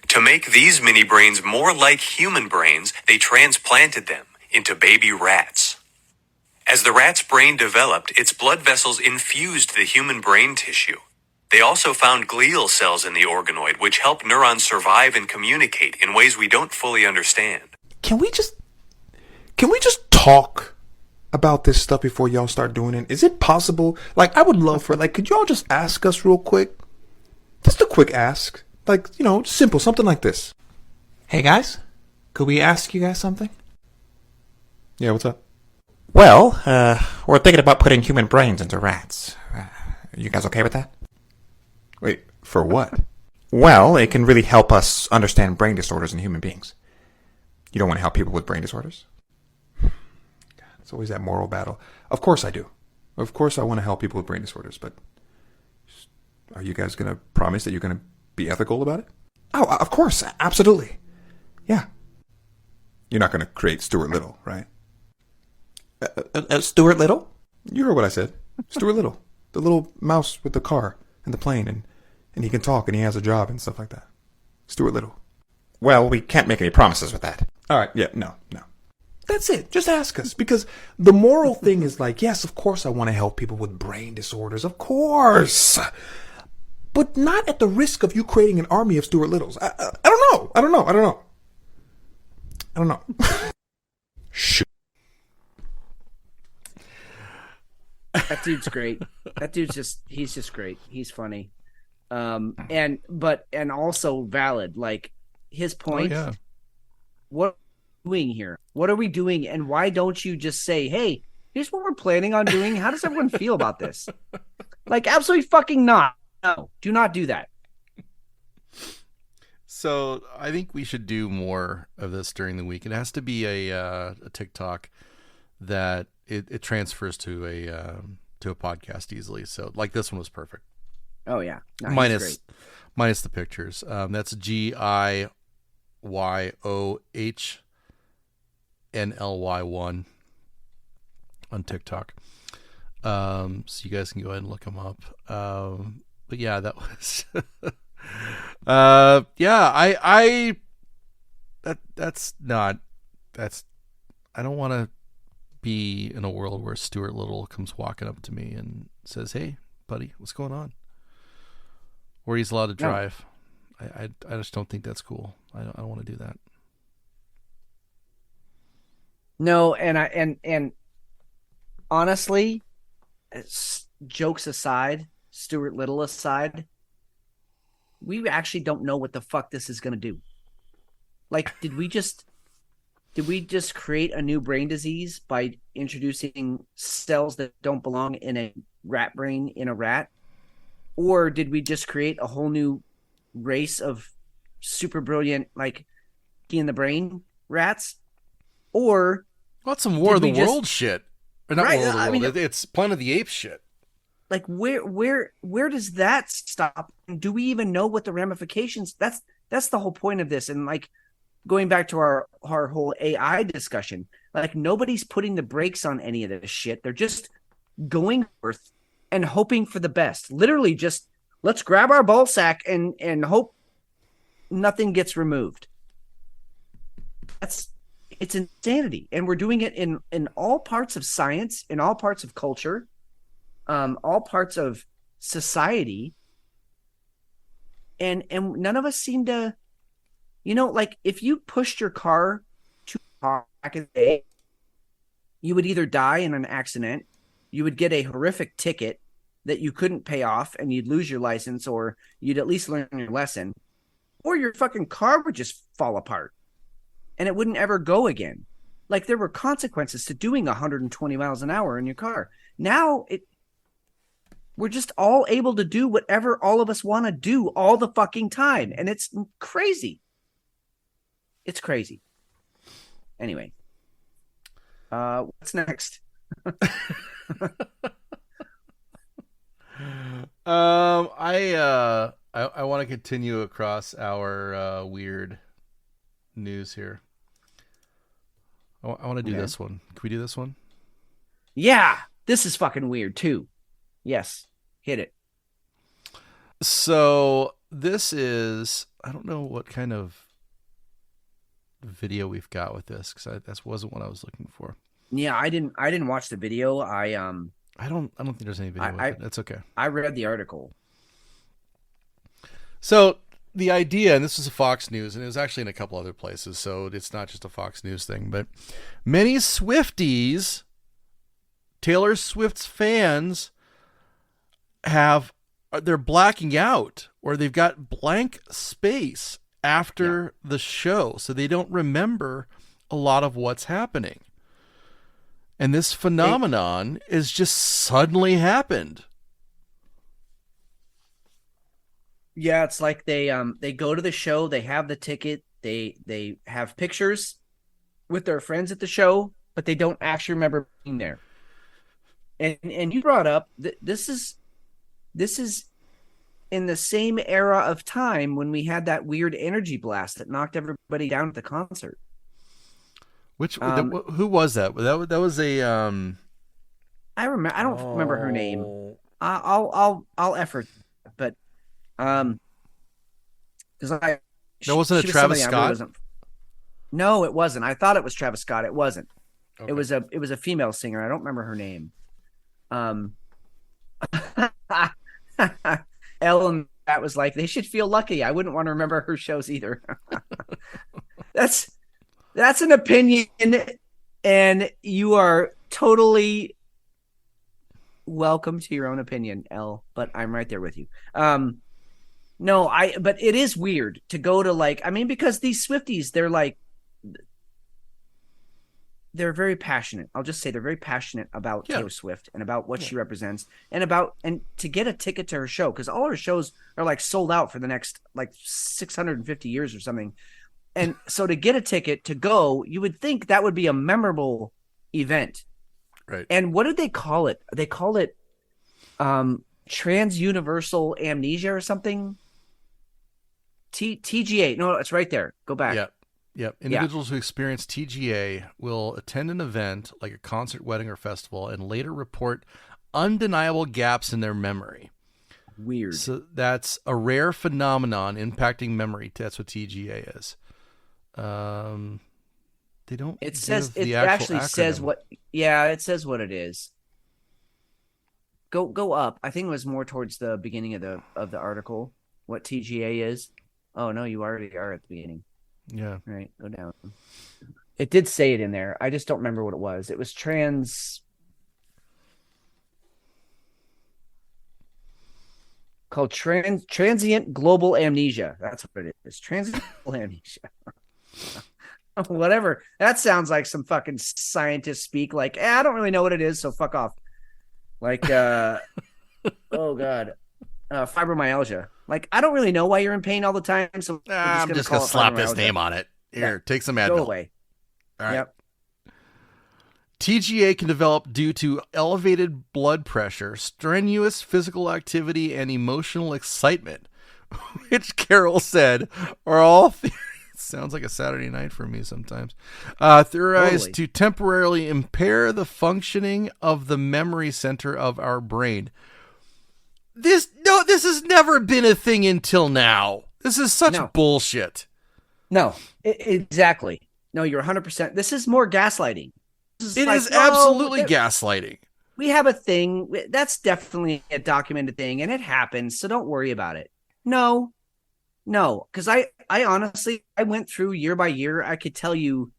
To make these mini brains more like human brains, they transplanted them into baby rats. As the rat's brain developed, its blood vessels infused the human brain tissue. They also found glial cells in the organoid, which help neurons survive and communicate in ways we don't fully understand. Can we just talk about this stuff before y'all start doing it? Is it possible? Like, I would love for, like, could y'all just ask us real quick? Just a quick ask. Like, you know, simple, something like this. Hey guys, could we ask you guys something? Yeah, what's up? Well, we're thinking about putting human brains into rats. You guys okay with that? Wait, for what? Well, it can really help us understand brain disorders in human beings. You don't want to help people with brain disorders? It's always that moral battle. Of course I do. Of course I want to help people with brain disorders, but are you guys going to promise that you're going to be ethical about it? Oh, of course, absolutely. Yeah. You're not going to create Stuart Little, right? Stuart Little? You heard what I said. Stuart Little. The little mouse with the car and the plane, and he can talk and he has a job and stuff like that. Stuart Little. Well, we can't make any promises with that. All right, yeah, no. That's it. Just ask us. Because the moral thing is like, yes, of course I want to help people with brain disorders. Of course. But not at the risk of you creating an army of Stuart Littles. I don't know. Shoot. That dude's great. He's just great. He's funny. And also valid. Like his point. Oh, yeah. What are we doing here? What are we doing? And why don't you just say, hey, here's what we're planning on doing. How does everyone feel about this? Like, absolutely fucking not. No, do not do that. So I think we should do more of this during the week. It has to be a TikTok that it transfers to a podcast easily. So like this one was perfect. Oh yeah, no, minus the pictures. That's GIYOHNLY1 on TikTok. So you guys can go ahead and look them up. But yeah, that was I don't want to be in a world where Stuart Little comes walking up to me and says, hey buddy, what's going on? Or he's allowed to drive. No. I just don't think that's cool. I don't want to do that. No, and honestly, jokes aside, Stuart Little aside, we actually don't know what the fuck this is going to do. Like, did we just create a new brain disease by introducing cells that don't belong in a rat brain in a rat? Or did we just create a whole new race of super brilliant, like, in the brain rats? Or what's some War of the World shit? Or not War of the World. I mean, it's Planet of the Apes shit. Like, where does that stop? Do we even know what the ramifications? That's the whole point of this. And like going back to our whole AI discussion, like nobody's putting the brakes on any of this shit. They're just going forth and hoping for the best. Literally, just let's grab our ball sack and hope nothing gets removed. It's insanity, and we're doing it in all parts of science, in all parts of culture. All parts of society, and none of us seem to, like if you pushed your car too far back in the day, you would either die in an accident, you would get a horrific ticket that you couldn't pay off, and you'd lose your license, or you'd at least learn your lesson, or your fucking car would just fall apart, and it wouldn't ever go again. Like there were consequences to doing 120 miles an hour in your car. Now we're just all able to do whatever all of us want to do all the fucking time. And it's crazy. It's crazy. Anyway. What's next? I want to continue across our weird news here. I want to do Okay. this one. Can we do this one? Yeah, this is fucking weird too. Yes, hit it. So this is, I don't know what kind of video we've got with this, because that wasn't what I was looking for. Yeah, I didn't watch the video. I don't think there's any video with it. That's okay. I read the article. So the idea, and this was a Fox News, and it was actually in a couple other places, so it's not just a Fox News thing, but many Swifties, Taylor Swift's fans, they're blacking out, or they've got blank space after the show, so they don't remember a lot of what's happening. And this phenomenon is just suddenly happened. Yeah, it's like they go to the show, they have the ticket, they have pictures with their friends at the show, but they don't actually remember being there. And you brought up this is in the same era of time when we had that weird energy blast that knocked everybody down at the concert. Who was that? That was a I remember. I don't remember her name. I'll effort, but because that wasn't a Travis Scott. No, it wasn't. I thought it was Travis Scott. It wasn't. Okay. It was a female singer. I don't remember her name. Ellen, that was like, they should feel lucky. I wouldn't want to remember her shows either. That's an opinion, and you are totally welcome to your own opinion, Elle, but I'm right there with you. But it is weird to go to because these Swifties, they're very passionate. I'll just say they're very passionate about Taylor Swift and about what she represents and to get a ticket to her show, because all her shows are sold out for the next 650 years or something. And so to get a ticket to go, you would think that would be a memorable event. Right. And what did they call it? They called it trans-universal amnesia or something. TGA. No, it's right there. Go back. Yep. Individuals who experience TGA will attend an event like a concert, wedding, or festival and later report undeniable gaps in their memory. Weird. So that's a rare phenomenon impacting memory. That's what TGA is. They don't. It says it actually says what. Yeah, it says what it is. Go up. I think it was more towards the beginning of the article. What TGA is. Oh no, you already are at the beginning. Yeah. Right. Go down. It did say it in there. I just don't remember what it was. It was called transient global amnesia. That's what it is. Transient global amnesia. Whatever. That sounds like some fucking scientist speak. I don't really know what it is, so fuck off. Oh god. Fibromyalgia. I don't really know why you're in pain all the time, so I'm just gonna slap his name on it. Here, take some Advil. Go away. All right. Yep. TGA can develop due to elevated blood pressure, strenuous physical activity, and emotional excitement, which Carol said are all sounds like a Saturday night for me sometimes. Theorized to temporarily impair the functioning of the memory center of our brain. This has never been a thing until now. This is such bullshit. No, exactly. No, you're 100%. This is more gaslighting. It is absolutely gaslighting. We have a thing. That's definitely a documented thing, and it happens, so don't worry about it. No, because I honestly, I went through year by year. I could tell you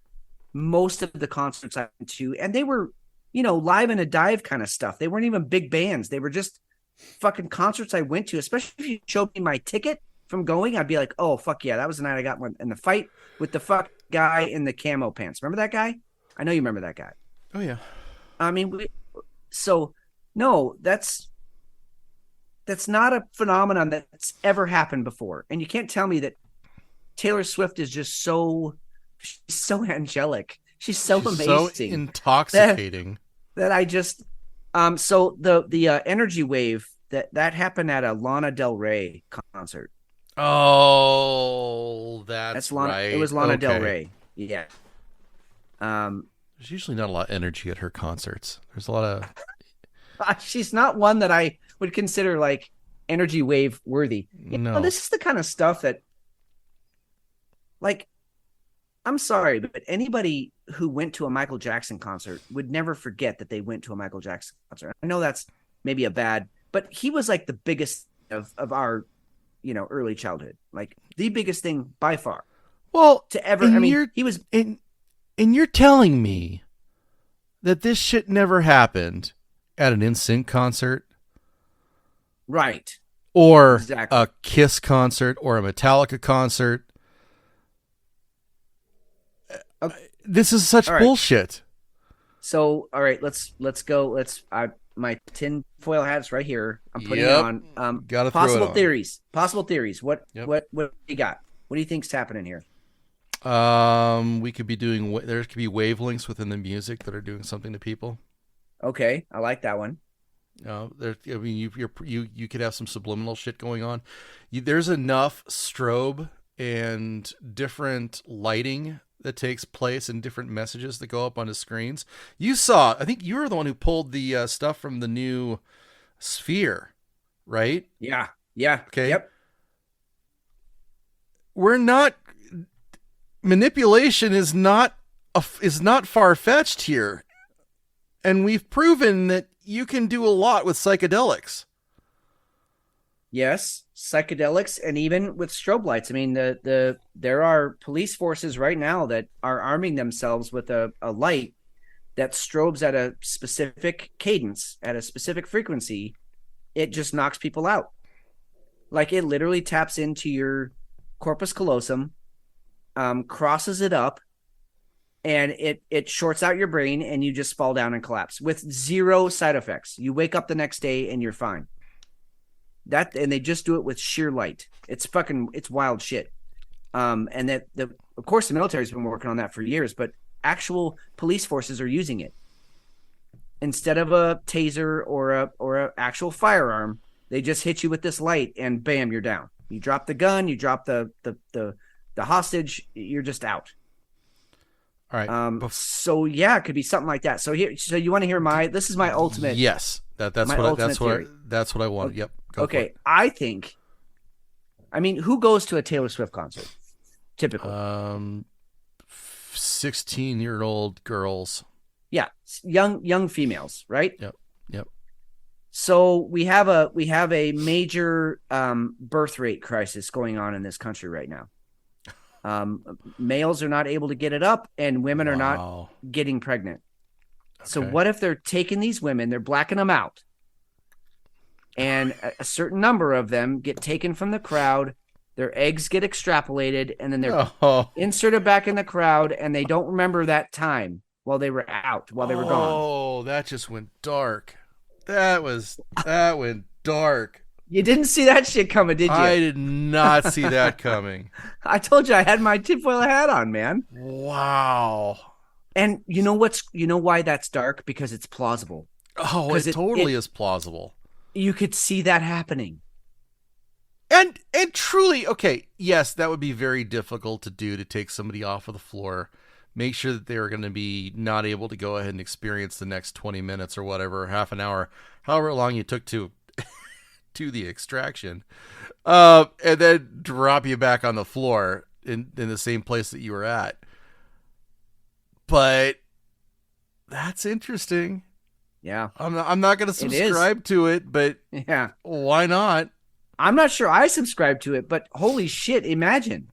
most of the concerts I went to, and they were, live in a dive kind of stuff. They weren't even big bands. They were just fucking concerts I went to, especially if you showed me my ticket from going, I'd be like, oh, fuck yeah, that was the night I got one in the fight with the fuck guy in the camo pants. Remember that guy? I know you remember that guy. Oh, yeah. I mean, no, that's not a phenomenon that's ever happened before. And you can't tell me that Taylor Swift is just she's so angelic. She's amazing. So intoxicating. That I just, so the energy wave that happened at a Lana Del Rey concert. Oh, that's Lana. right. It was Lana Del Rey. Yeah. There's usually not a lot of energy at her concerts. There's a lot of. She's not one that I would consider like energy wave worthy. No, this is the kind of stuff that, like, I'm sorry, but anybody who went to a Michael Jackson concert would never forget that they went to a Michael Jackson concert. I know that's maybe a bad, but he was like the biggest of our, early childhood, like the biggest thing by far. Well, to ever, I mean, he was. And you're telling me that this shit never happened at an NSYNC concert? Right. Or exactly. A Kiss concert or a Metallica concert. This is such bullshit. So, all right, let's go. My tin foil hat's right here. I'm putting it on. Gotta possible throw it on. theories. Possible theories. What do you got? What do you think's happening here? We could be doing. There could be wavelengths within the music that are doing something to people. Okay, I like that one. You could have some subliminal shit going on. There's enough strobe and different lighting that takes place and different messages that go up on the screens. I think you were the one who pulled the stuff from the new Sphere, right? Yeah. Okay. Yep. Manipulation is not far-fetched here. And we've proven that you can do a lot with psychedelics. Yes, psychedelics, and even with strobe lights. I mean, there are police forces right now that are arming themselves with a light that strobes at a specific cadence, at a specific frequency. It just knocks people out. Like, it literally taps into your corpus callosum, crosses it up, and it shorts out your brain, and you just fall down and collapse with zero side effects. You wake up the next day and you're fine. And they just do it with sheer light. It's wild shit. And that of course the military's been working on that for years, but actual police forces are using it. Instead of a taser or a actual firearm, they just hit you with this light and bam, you're down. You drop the gun, you drop the hostage, you're just out. All right. So yeah, it could be something like that. So you want to hear this is my ultimate. Yes. That's what I wanted. Yep. Okay. I think, who goes to a Taylor Swift concert? Typically. 16-year-old girls. Yeah. Young females, right? Yep. So we have a major birth rate crisis going on in this country right now. Males are not able to get it up, and women are not getting pregnant. Okay. So what if they're taking these women, they're blacking them out, and a certain number of them get taken from the crowd, their eggs get extrapolated, and then they're inserted back in the crowd, and they don't remember that time while they were gone. Oh, that just went dark. That went dark. You didn't see that shit coming, did you? I did not see that coming. I told you I had my tinfoil hat on, man. Wow. And you know why that's dark? Because it's plausible. Oh, it totally is plausible. You could see that happening. And truly, okay, yes, that would be very difficult to do, to take somebody off of the floor, make sure that they're going to be not able to go ahead and experience the next 20 minutes or whatever, half an hour, however long you took to the extraction, and then drop you back on the floor in the same place that you were at. But that's interesting. Yeah. I'm not going to subscribe to it, but yeah, why not? I'm not sure I subscribe to it, but holy shit, imagine.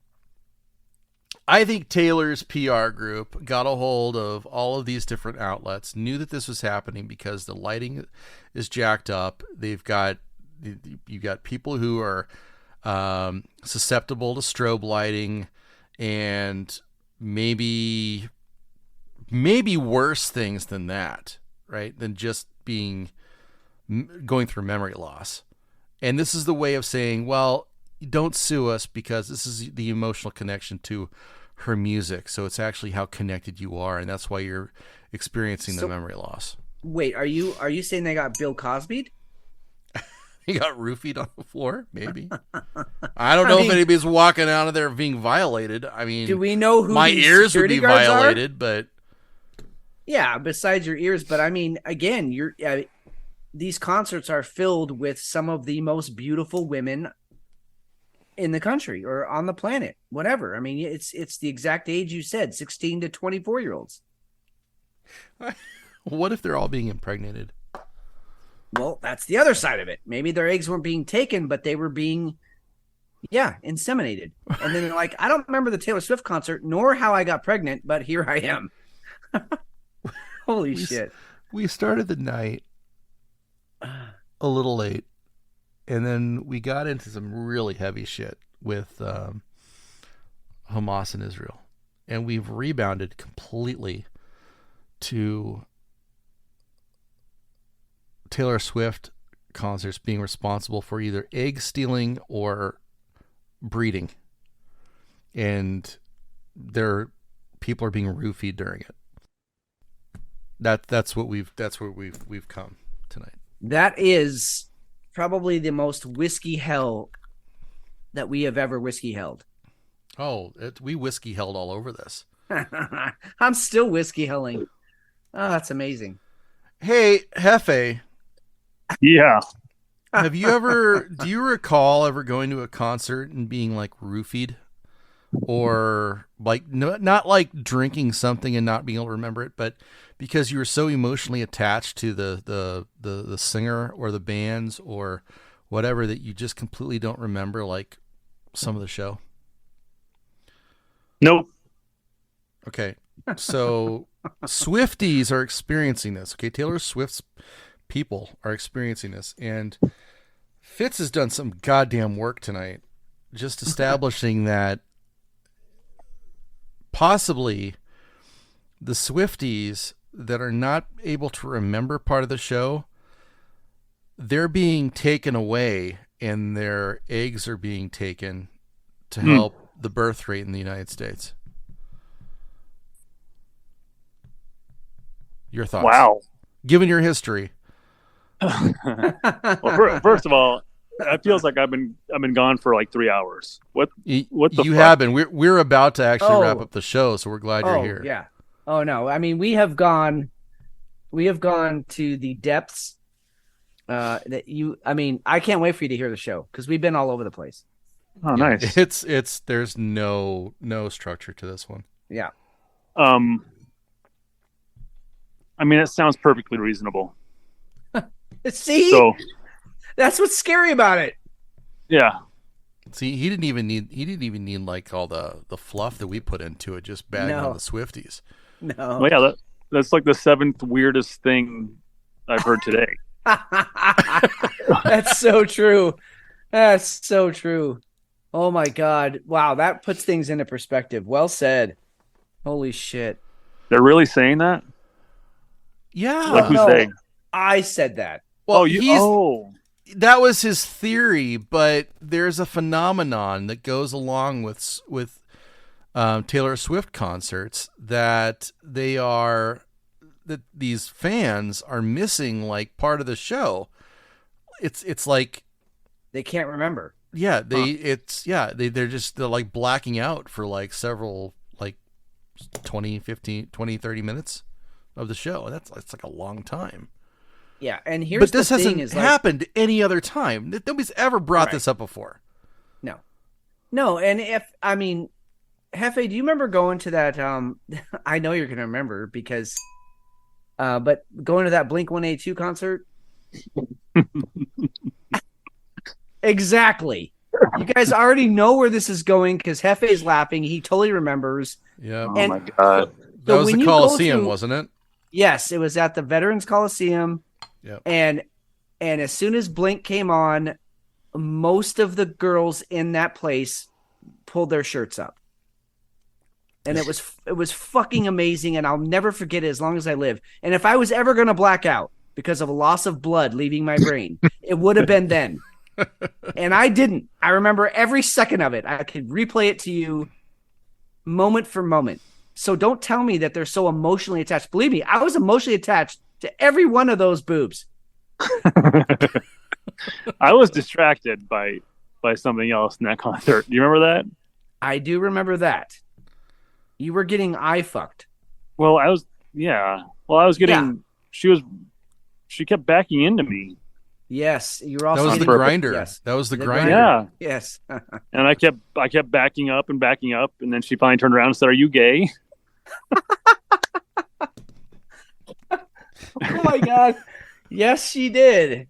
I think Taylor's PR group got a hold of all of these different outlets, knew that this was happening because the lighting is jacked up. You got people who are susceptible to strobe lighting, and maybe worse things than that, right? Than just going through memory loss. And this is the way of saying, well, don't sue us because this is the emotional connection to her music. So it's actually how connected you are, and that's why you're experiencing the memory loss. Wait, are you saying they got Bill Cosby'd? He got roofied on the floor, maybe. I don't know if anybody's walking out of there being violated. I mean, do we know who my these ears would be security guards violated, are? but Yeah, besides your ears. But I mean, again, these concerts are filled with some of the most beautiful women in the country or on the planet, whatever. I mean, it's the exact age you said, 16 to 24-year-olds. What if they're all being impregnated? Well, that's the other side of it. Maybe their eggs weren't being taken, but they were being, inseminated. And then they're like, I don't remember the Taylor Swift concert, nor how I got pregnant, but here I am. Holy shit. We started the night a little late, and then we got into some really heavy shit with Hamas and Israel. And we've rebounded completely to Taylor Swift concerts being responsible for either egg stealing or breeding, and people are being roofied during it. That's where we've come tonight. That is probably the most whiskey hell that we have ever whiskey held. Oh, we whiskey held all over this. I'm still whiskey helling. Oh, that's amazing. Hey, Hefe. Yeah. Do you recall ever going to a concert and being like roofied? Or like, not like drinking something and not being able to remember it, but because you were so emotionally attached to the singer or the bands or whatever that you just completely don't remember like some of the show? Nope. Okay. So Swifties are experiencing this. Okay. Taylor Swift's people are experiencing this, and Fitz has done some goddamn work tonight just establishing that possibly the Swifties that are not able to remember part of the show, they're being taken away and their eggs are being taken to help the birth rate in the United States. Your thoughts? Wow. Given your history. Well, first of all, it feels like I've been gone for like 3 hours. What the you fuck? have been? We're about to actually wrap up the show, so we're glad you're here. Yeah. Oh no. I mean, we have gone to the depths I can't wait for you to hear the show because we've been all over the place. Oh, nice. It's there's no structure to this one. Yeah. I mean, it sounds perfectly reasonable. See? So, that's what's scary about it. Yeah. See, he didn't even need like all the fluff that we put into it, just bagging on the Swifties. No. Well, yeah, that's like the 7th weirdest thing I've heard today. That's so true. That's so true. Oh my God. Wow, that puts things into perspective. Well said. Holy shit. They're really saying that? Yeah. Like who's saying? I said that. Well, that was his theory, but there's a phenomenon that goes along with Taylor Swift concerts that these fans are missing like part of the show. It's like they can't remember. Yeah, they're like blacking out for like several like 20, 30 minutes of the show. That's like a long time. Yeah, and here's but this the thing hasn't happened any other time. Nobody's ever brought this up before. No, and Hefe, do you remember going to that? I know you're going to remember because, but going to that Blink-182 concert. Exactly. You guys already know where this is going because Hefe is laughing. He totally remembers. Yeah. Oh my God. That was the Coliseum, wasn't it? Yes, it was at the Veterans Coliseum. Yep. And as soon as Blink came on, most of the girls in that place pulled their shirts up. And it was fucking amazing, and I'll never forget it as long as I live. And if I was ever going to black out because of a loss of blood leaving my brain, it would have been then. And I didn't. I remember every second of it. I could replay it to you moment for moment. So don't tell me that they're so emotionally attached. Believe me, I was emotionally attached to every one of those boobs. I was distracted by something else in that concert. Do you remember that? I do remember that. You were getting eye fucked. Well, I was, yeah. Well, I was getting. She kept backing into me. Yes, you were also. That was the grinder. Yes, that was the grinder. Yeah. Yes. And I kept backing up, and then she finally turned around and said, "Are you gay?" Oh my God! Yes, she did.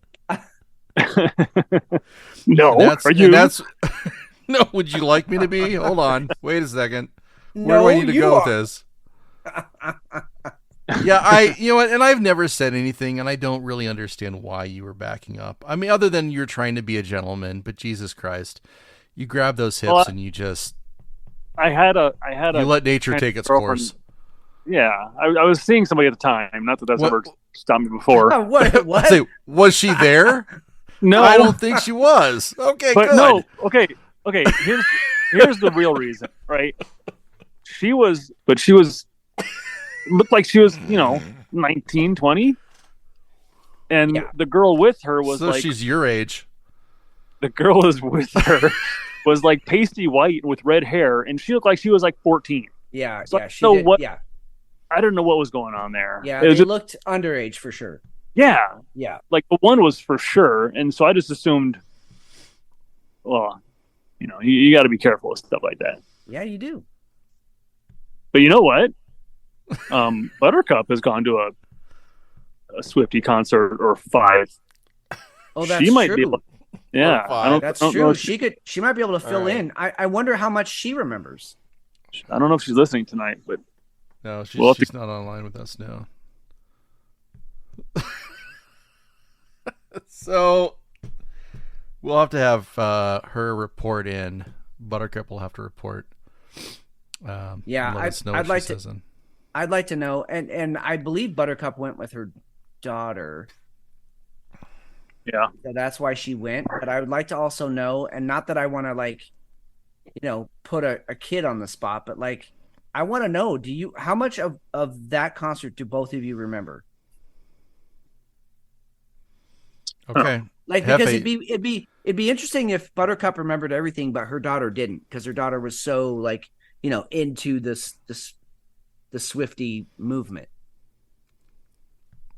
No, are you? No. Would you like me to be? Hold on. Wait a second. Where No, do I need to you go with are. this? Yeah, you know what? And I've never said anything, and I don't really understand why you were backing up. I mean, other than you're trying to be a gentleman, but Jesus Christ, you grab those hips and you just. I had a. You let nature take its course. Yeah, I was seeing somebody at the time. Not that that's ever stopped me before. What? Say, was she there? No, I don't think she was. Okay, but good. No, okay. Here's the real reason, right? She looked like she was, 19, 20. And the girl with her was so she's your age. The girl was with her was like pasty white with red hair, and she looked like she was like 14. Yeah, so she did. Yeah. I don't know what was going on there. Yeah, they looked underage for sure. Yeah. Yeah. Like the one was for sure. And so I just assumed, well, you got to be careful with stuff like that. Yeah, you do. But you know what? Buttercup has gone to a Swiftie concert or 5. Oh, that's she might true. be able, yeah. That's true. She might be able to fill in. I wonder how much she remembers. I don't know if she's listening tonight, but no, she's not online with us now. So we'll have to have her report in. Buttercup will have to report. Yeah, let us know what I'd she like says to. then. I'd like to know, and I believe Buttercup went with her daughter. Yeah, so that's why she went. But I would like to also know, and not that I want to put a kid on the spot, but I want to know: how much of that concert do both of you remember? Okay. Because it'd be interesting if Buttercup remembered everything, but her daughter didn't, because her daughter was so into the Swiftie movement.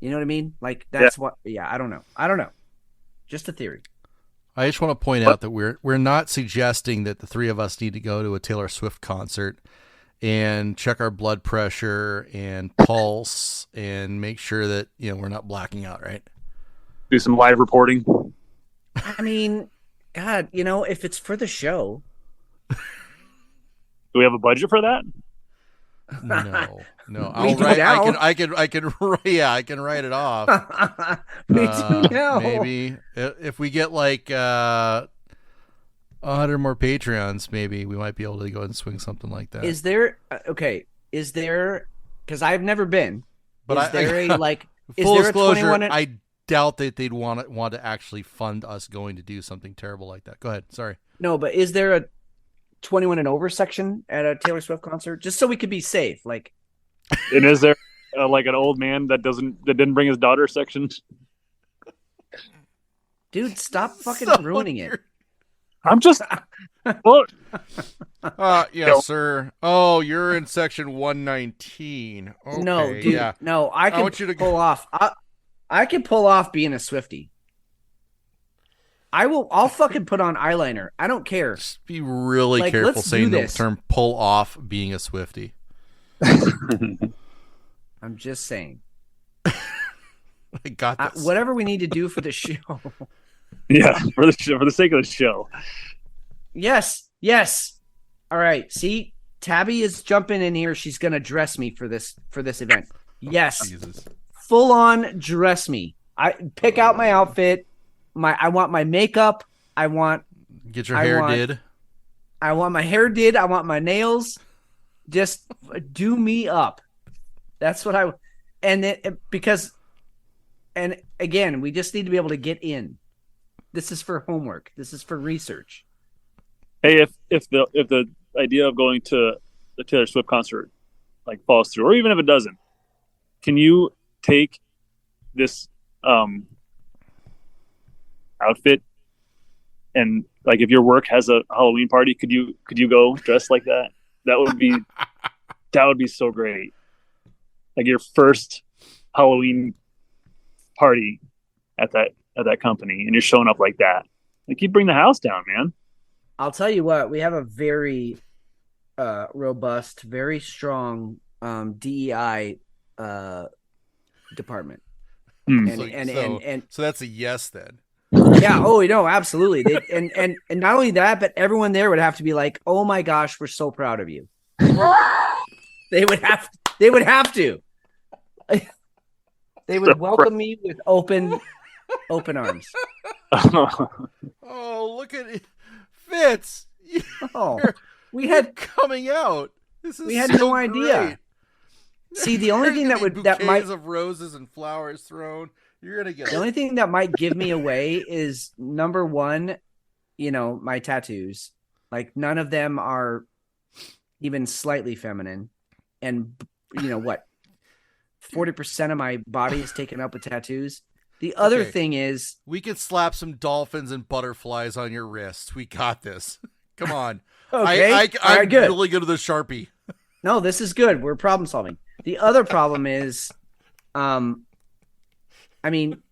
You know what I mean? That's what. Yeah, I don't know. Just a theory. I just want to point out that we're not suggesting that the three of us need to go to a Taylor Swift concert and check our blood pressure and pulse and make sure that we're not blacking out, right? Do some live reporting. I mean, God, if it's for the show. Do we have a budget for that? No. I'll write. I can write it off. Me too now. Maybe if we get 100 more Patreons, maybe we might be able to go and swing something like that. Is there? Is there? Because I've never been. But is there full a disclosure? 21 I doubt that they'd want to actually fund us going to do something terrible like that. Go ahead. Sorry. No, but is there a 21 and over section at a Taylor Swift concert, just so we could be safe? And is there an old man that didn't bring his daughter section? Dude, stop fucking ruining it. I'm just. Well, yes, sir. Oh, you're in section 119. Okay, no, dude. Yeah. No, I can pull off. I can pull off being a Swiftie. I'll fucking put on eyeliner. I don't care. Just be really careful saying the term "pull off" being a Swiftie. I'm just saying. I got this. Whatever we need to do for the show. Yeah, for the sake of the show. Yes. All right. See, Tabby is jumping in here. She's gonna dress me for this event. Yes. Jesus. Full on dress me. I pick out my outfit. I want my makeup. I want get your hair did. I want my hair did. I want my nails. Just do me up. That's what and again, we just need to be able to get in. This is for homework. This is for research. Hey, if the idea of going to the Taylor Swift concert falls through, or even if it doesn't, can you take this outfit and if your work has a Halloween party, could you go dressed like that? That would be so great. Your first Halloween party at that company, and you're showing up like that. Like, you bring the house down, man. I'll tell you what, we have a very robust, very strong DEI department. So that's a yes then. Yeah. Oh, no, absolutely. And not only that, but everyone there would have to be like, "Oh my gosh, we're so proud of you." They would have to. They would welcome me with open arms. Oh, look at it. Fitz. We had coming out. We had no idea. See, the only thing that might of roses and flowers thrown. You're gonna get the only thing that might give me away is number one, my tattoos. Like, none of them are even slightly feminine, and 40% of my body is taken up with tattoos. The other thing is, we could slap some dolphins and butterflies on your wrists. We got this. Come on. Okay, I'm good. really good with a Sharpie. No, this is good. We're problem solving. The other problem is,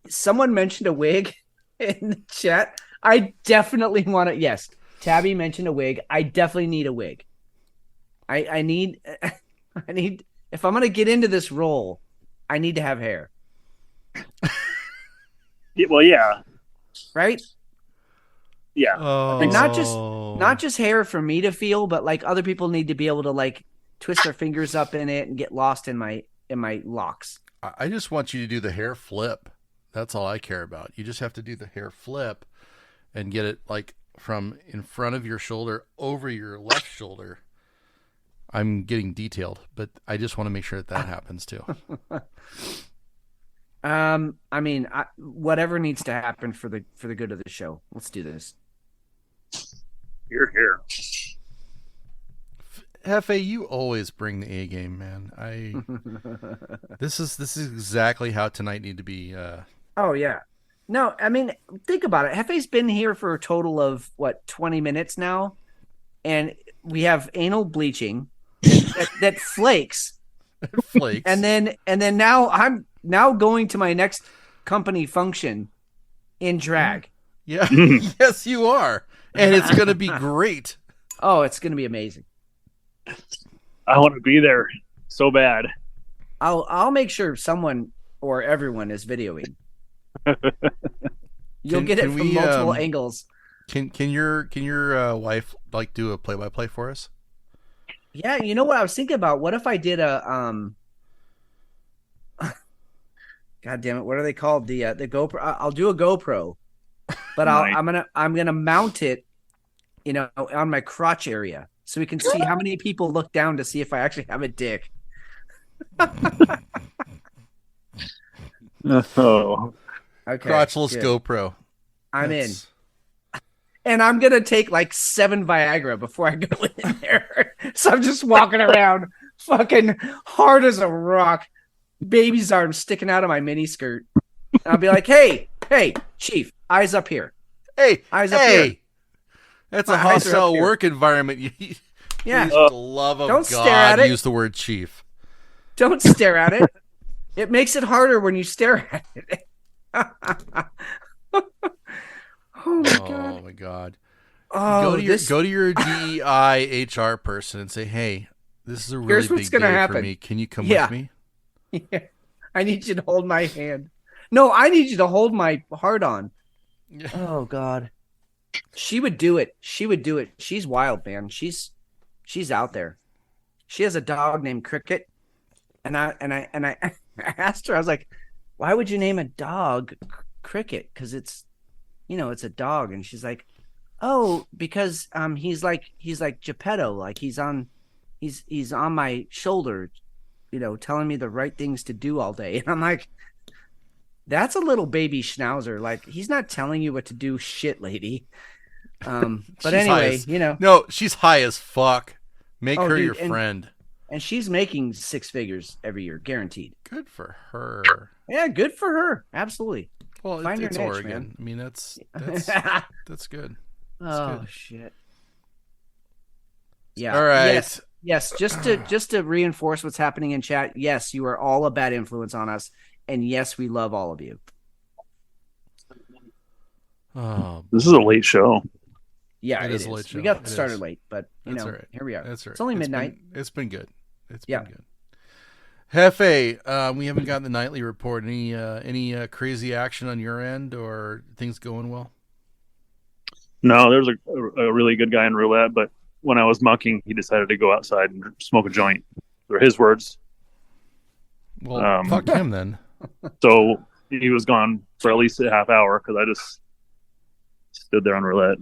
someone mentioned a wig in the chat. I definitely want to. Yes, Tabby mentioned a wig. I definitely need a wig. I need. If I'm gonna get into this role, I need to have hair. Well, yeah. Right. Yeah. And not just hair for me to feel, but like other people need to be able to like twist their fingers up in it and get lost in my locks. I just want you to do the hair flip. That's all I care about. You just have to do the hair flip and get it like from in front of your shoulder over your left shoulder. I'm getting detailed, but I just want to make sure that happens too. Whatever needs to happen for the good of the show. Let's do this. You're here. Hefe, you always bring the A game, man. This is exactly how tonight need to be. Oh yeah. No, think about it. Hefe's been here for a total of 20 minutes now, and we have anal bleaching that flakes. Flakes. And then now I'm going to my next company function in drag. Yeah. Yes, you are. And it's going to be great. Oh, it's going to be amazing. I want to be there so bad. I'll make sure someone or everyone is videoing. You'll get it from multiple angles. Can your wife like do a play-by-play for us? Yeah, you know what I was thinking about? What if I did a God damn it, what are they called? The GoPro. I'll do a GoPro, but I'm gonna mount it, on my crotch area, so we can see how many people look down to see if I actually have a dick. Oh, okay. Crotchless good. GoPro. I'm in. And I'm going to take like 7 Viagra before I go in there. So I'm just walking around fucking hard as a rock, baby's arm sticking out of my mini skirt. And I'll be like, hey, Chief, eyes up here. Hey, eyes up here. That's a hostile work environment. Yeah. For the love of Don't God, stare at it. use the word chief. Don't stare at it. It makes it harder when you stare at it. Oh my god. Oh, go to your DEI HR person and say, "Hey, this is a really big day for me. Can you come with me?" Yeah. I need you to hold my hand. No, I need you to hold my heart on. Oh god. She would do it. She's wild, man. She's out there. She has a dog named Cricket. And I asked her, I was like, "Why would you name a dog Cricket? Because it's a dog." And she's like, "Oh, because he's like Geppetto, like he's on my shoulder, telling me the right things to do all day." And I'm like, "That's a little baby schnauzer. Like, he's not telling you what to do, shit, lady." But anyway, no, she's high as fuck. Make her your friend. And she's making 6 figures every year, guaranteed. Good for her. Yeah, good for her. Absolutely. Well, Find it's your niche, Oregon. man. I mean, that's good. That's Oh good. shit. Yeah. All right. Yes. Yes, just to reinforce what's happening in chat. Yes, you are all a bad influence on us, and yes, we love all of you. Oh, this is a late show. Yeah, it it is a late show. We got It started is. late, but That's all right. here we are. That's all right. It's only midnight. It's been good. It's Yeah. been good. Hefe, we haven't gotten the nightly report. Any crazy action on your end or things going well? No, there was a really good guy in roulette, but when I was mucking, he decided to go outside and smoke a joint. They're his words. Well, fuck him then. So he was gone for at least a half hour because I just stood there on roulette.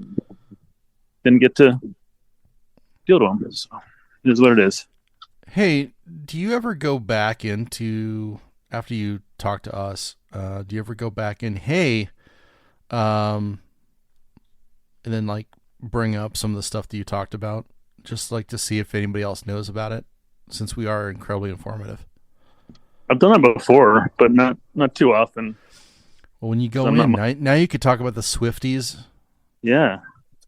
Didn't get to deal to him. So it is what it is. Hey, do you ever go back into, after you talk to us, do you ever go back in, and then like bring up some of the stuff that you talked about, just like to see if anybody else knows about it, since we are incredibly informative? I've done that before, but not too often. Well, when you go in, now you could talk about the Swifties. Yeah.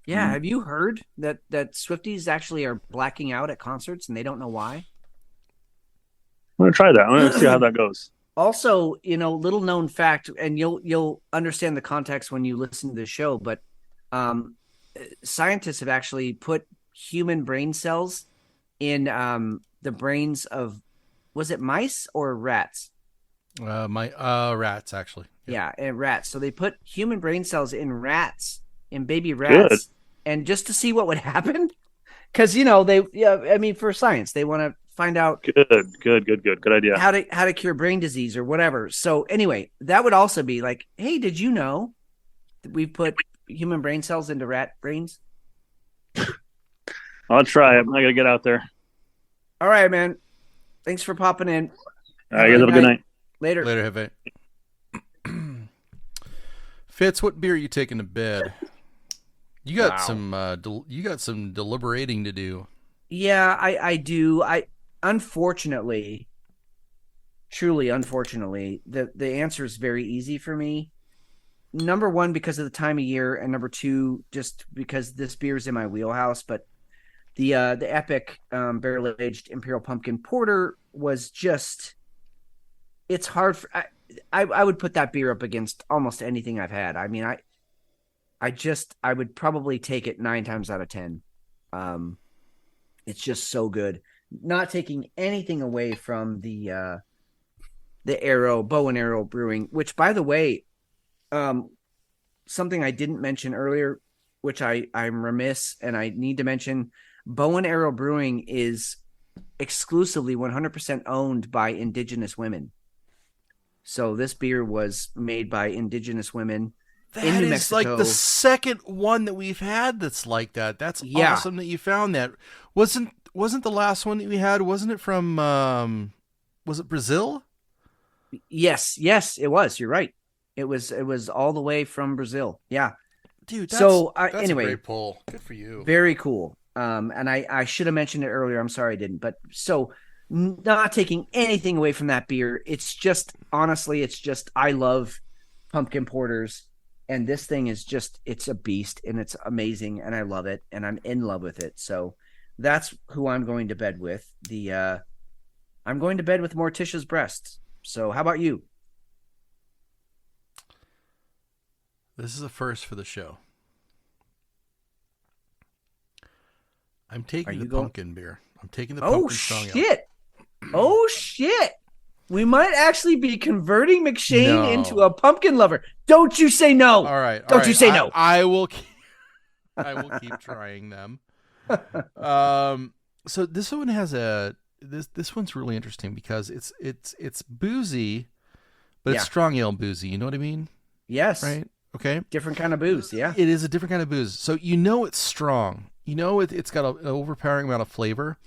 Yeah, have you heard that Swifties actually are blacking out at concerts and they don't know why? I'm gonna try that. I'm gonna see how that goes. Also, little known fact, and you'll understand the context when you listen to the show, but scientists have actually put human brain cells in the brains of, was it mice or rats? Rats, actually. Yeah, and rats. So they put human brain cells in rats, in baby rats. Good. And just to see what would happen, because for science, they want to find out. Good idea. How to cure brain disease or whatever. So anyway, that would also be like, hey, did you know that we put human brain cells into rat brains? I'll try it. I gotta get out there. All right, man. Thanks for popping in. All right, guys, have a good night. Later. Later, Hefe. Fitz, what beer are you taking to bed? You got some deliberating to do. Yeah, I do. Unfortunately, truly unfortunately, the answer is very easy for me. Number one, because of the time of year, and number two, just because this beer is in my wheelhouse. But the epic barrel aged Imperial Pumpkin Porter was just, it's hard for, I would put that beer up against almost anything I've had. I mean, I would probably take it 9 times out of 10. It's just so good. Not taking anything away from the Bow and Arrow Brewing, which, by the way, something I didn't mention earlier, which I'm remiss, and I need to mention. Bow and Arrow Brewing is exclusively 100% owned by Indigenous women. So this beer was made by Indigenous women in New Mexico. That is like the second one that we've had that's like that. That's awesome that you found that. Wasn't the last one that we had? Wasn't it from? Was it Brazil? Yes, it was. You're right. It was all the way from Brazil. Yeah, dude. That's anyway, a great pull. Good for you. Very cool. And I should have mentioned it earlier. I'm sorry I didn't. But so, not taking anything away from that beer. It's just, honestly, I love pumpkin porters, and this thing is just, it's a beast, and it's amazing, and I love it, and I'm in love with it. So that's who I'm going to bed with. I'm going to bed with Morticia's breasts. So how about you? This is a first for the show. I'm taking the pumpkin beer. I'm taking the pumpkin strong ale. Oh shit! We might actually be converting McShane into a pumpkin lover. Don't you say no! All right, don't you say no! I will keep trying them. So this one has this one's really interesting because it's boozy, but it's strong ale boozy. You know what I mean? Yes. Right. Okay. Different kind of booze. Yeah. It is a different kind of booze. So it's strong. It's got an overpowering amount of flavor.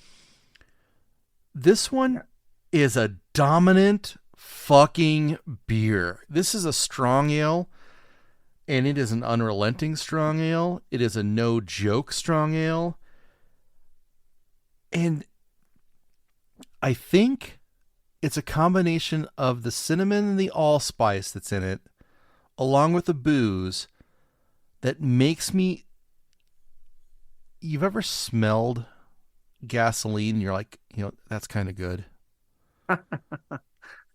This one is a dominant fucking beer. This is a strong ale, and it is an unrelenting strong ale. It is a no joke strong ale. And I think it's a combination of the cinnamon and the allspice that's in it, along with the booze, that makes me... You've ever smelled gasoline, and you're like, that's kind of good.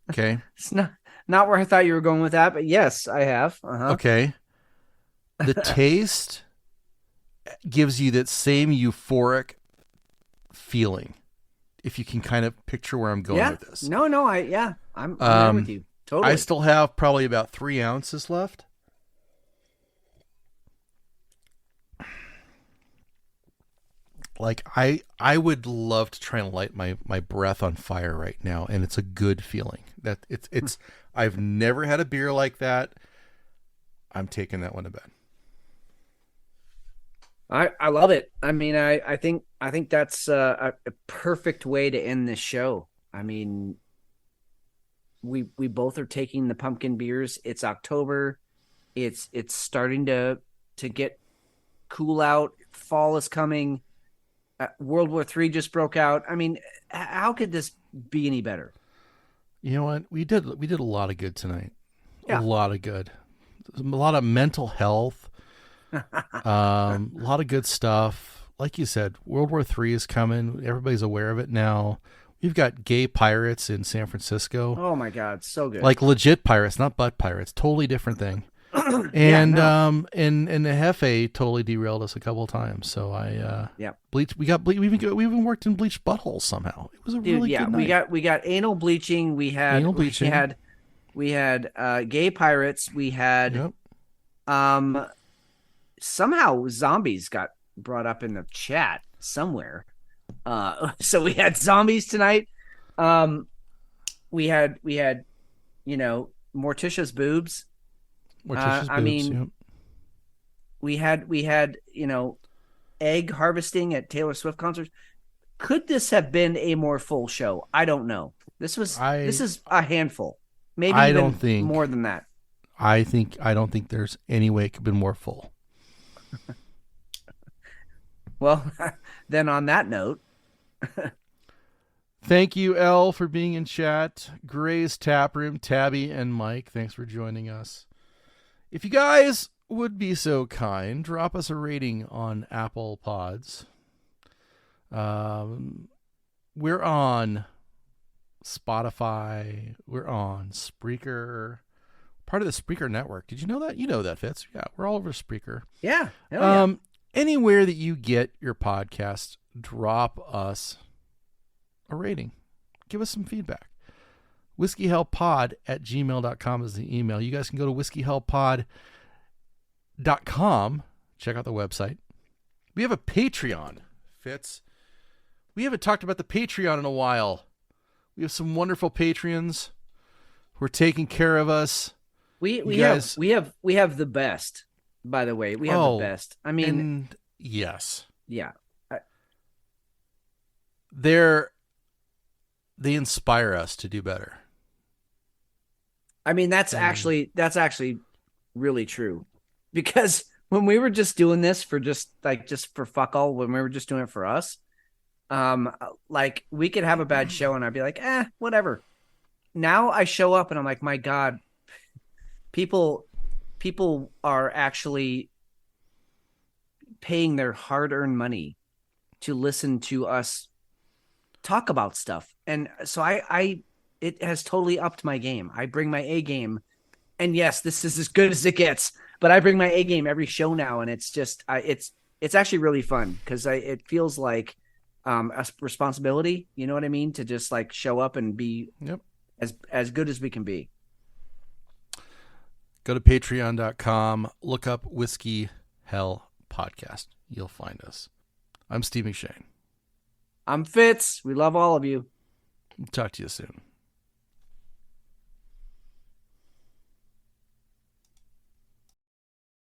Okay. It's not where I thought you were going with that, but yes, I have. Uh-huh. Okay. The taste gives you that same euphoric feeling. If you can kind of picture where I'm going with this. No, I'm there with you. Totally. I still have probably about 3 ounces left. Like I would love to try and light my breath on fire right now, and it's a good feeling. That it's I've never had a beer like that. I'm taking that one to bed. I love it. I mean, I think that's a perfect way to end this show. I mean, we both are taking the pumpkin beers. It's October. It's starting to get cool out. Fall is coming. World War III just broke out. I mean, how could this be any better? You know what? We did a lot of good tonight. Yeah. A lot of good. A lot of mental health. A lot of good stuff. Like you said, World War III is coming. Everybody's aware of it now. We've got gay pirates in San Francisco. Oh my God, so good. Like legit pirates, not butt pirates. Totally different thing. And the Hefe totally derailed us a couple of times. So bleach. We even worked in bleached buttholes somehow. It was a really good night. We got anal bleaching. We had anal bleaching. We had gay pirates. We had somehow zombies got brought up in the chat somewhere. So we had zombies tonight. We had Morticia's boobs. I mean, we had egg harvesting at Taylor Swift concerts. Could this have been a more full show? I don't know. This is a handful. Maybe even more than that. I don't think there's any way it could have been more full. Well, then on that note, thank you, Elle, for being in chat. Gray's Taproom, Tabby, and Mike, thanks for joining us. If you guys would be so kind, drop us a rating on Apple Pods. We're on Spotify. We're on Spreaker. Part of the Spreaker network. Did you know that? You know that, Fitz. Yeah, we're all over Spreaker. Yeah. Hell yeah. Anywhere that you get your podcast, drop us a rating. Give us some feedback. whiskeyhellpod@gmail.com is the email. You guys can go to whiskeyhellpod.com. Check out the website. We have a Patreon, Fitz. We haven't talked about the Patreon in a while. We have some wonderful Patreons who are taking care of us. We have the best, by the way. We have the best. I mean, yes. Yeah. They inspire us to do better. I mean, that's actually really true, because when we were just doing this for just for fuck all, when we were just doing it for us, like we could have a bad show and I'd be like, whatever. Now I show up and I'm like, my God, people are actually paying their hard-earned money to listen to us talk about stuff. And so it has totally upped my game. I bring my A game, and yes, this is as good as it gets, but I bring my A game every show now. And it's just, it's actually really fun, because it feels like a responsibility, you know what I mean? To just like show up and be as good as we can be. Go to patreon.com, look up Whiskey Hell Podcast. You'll find us. I'm Steve McShane. I'm Fitz. We love all of you. Talk to you soon.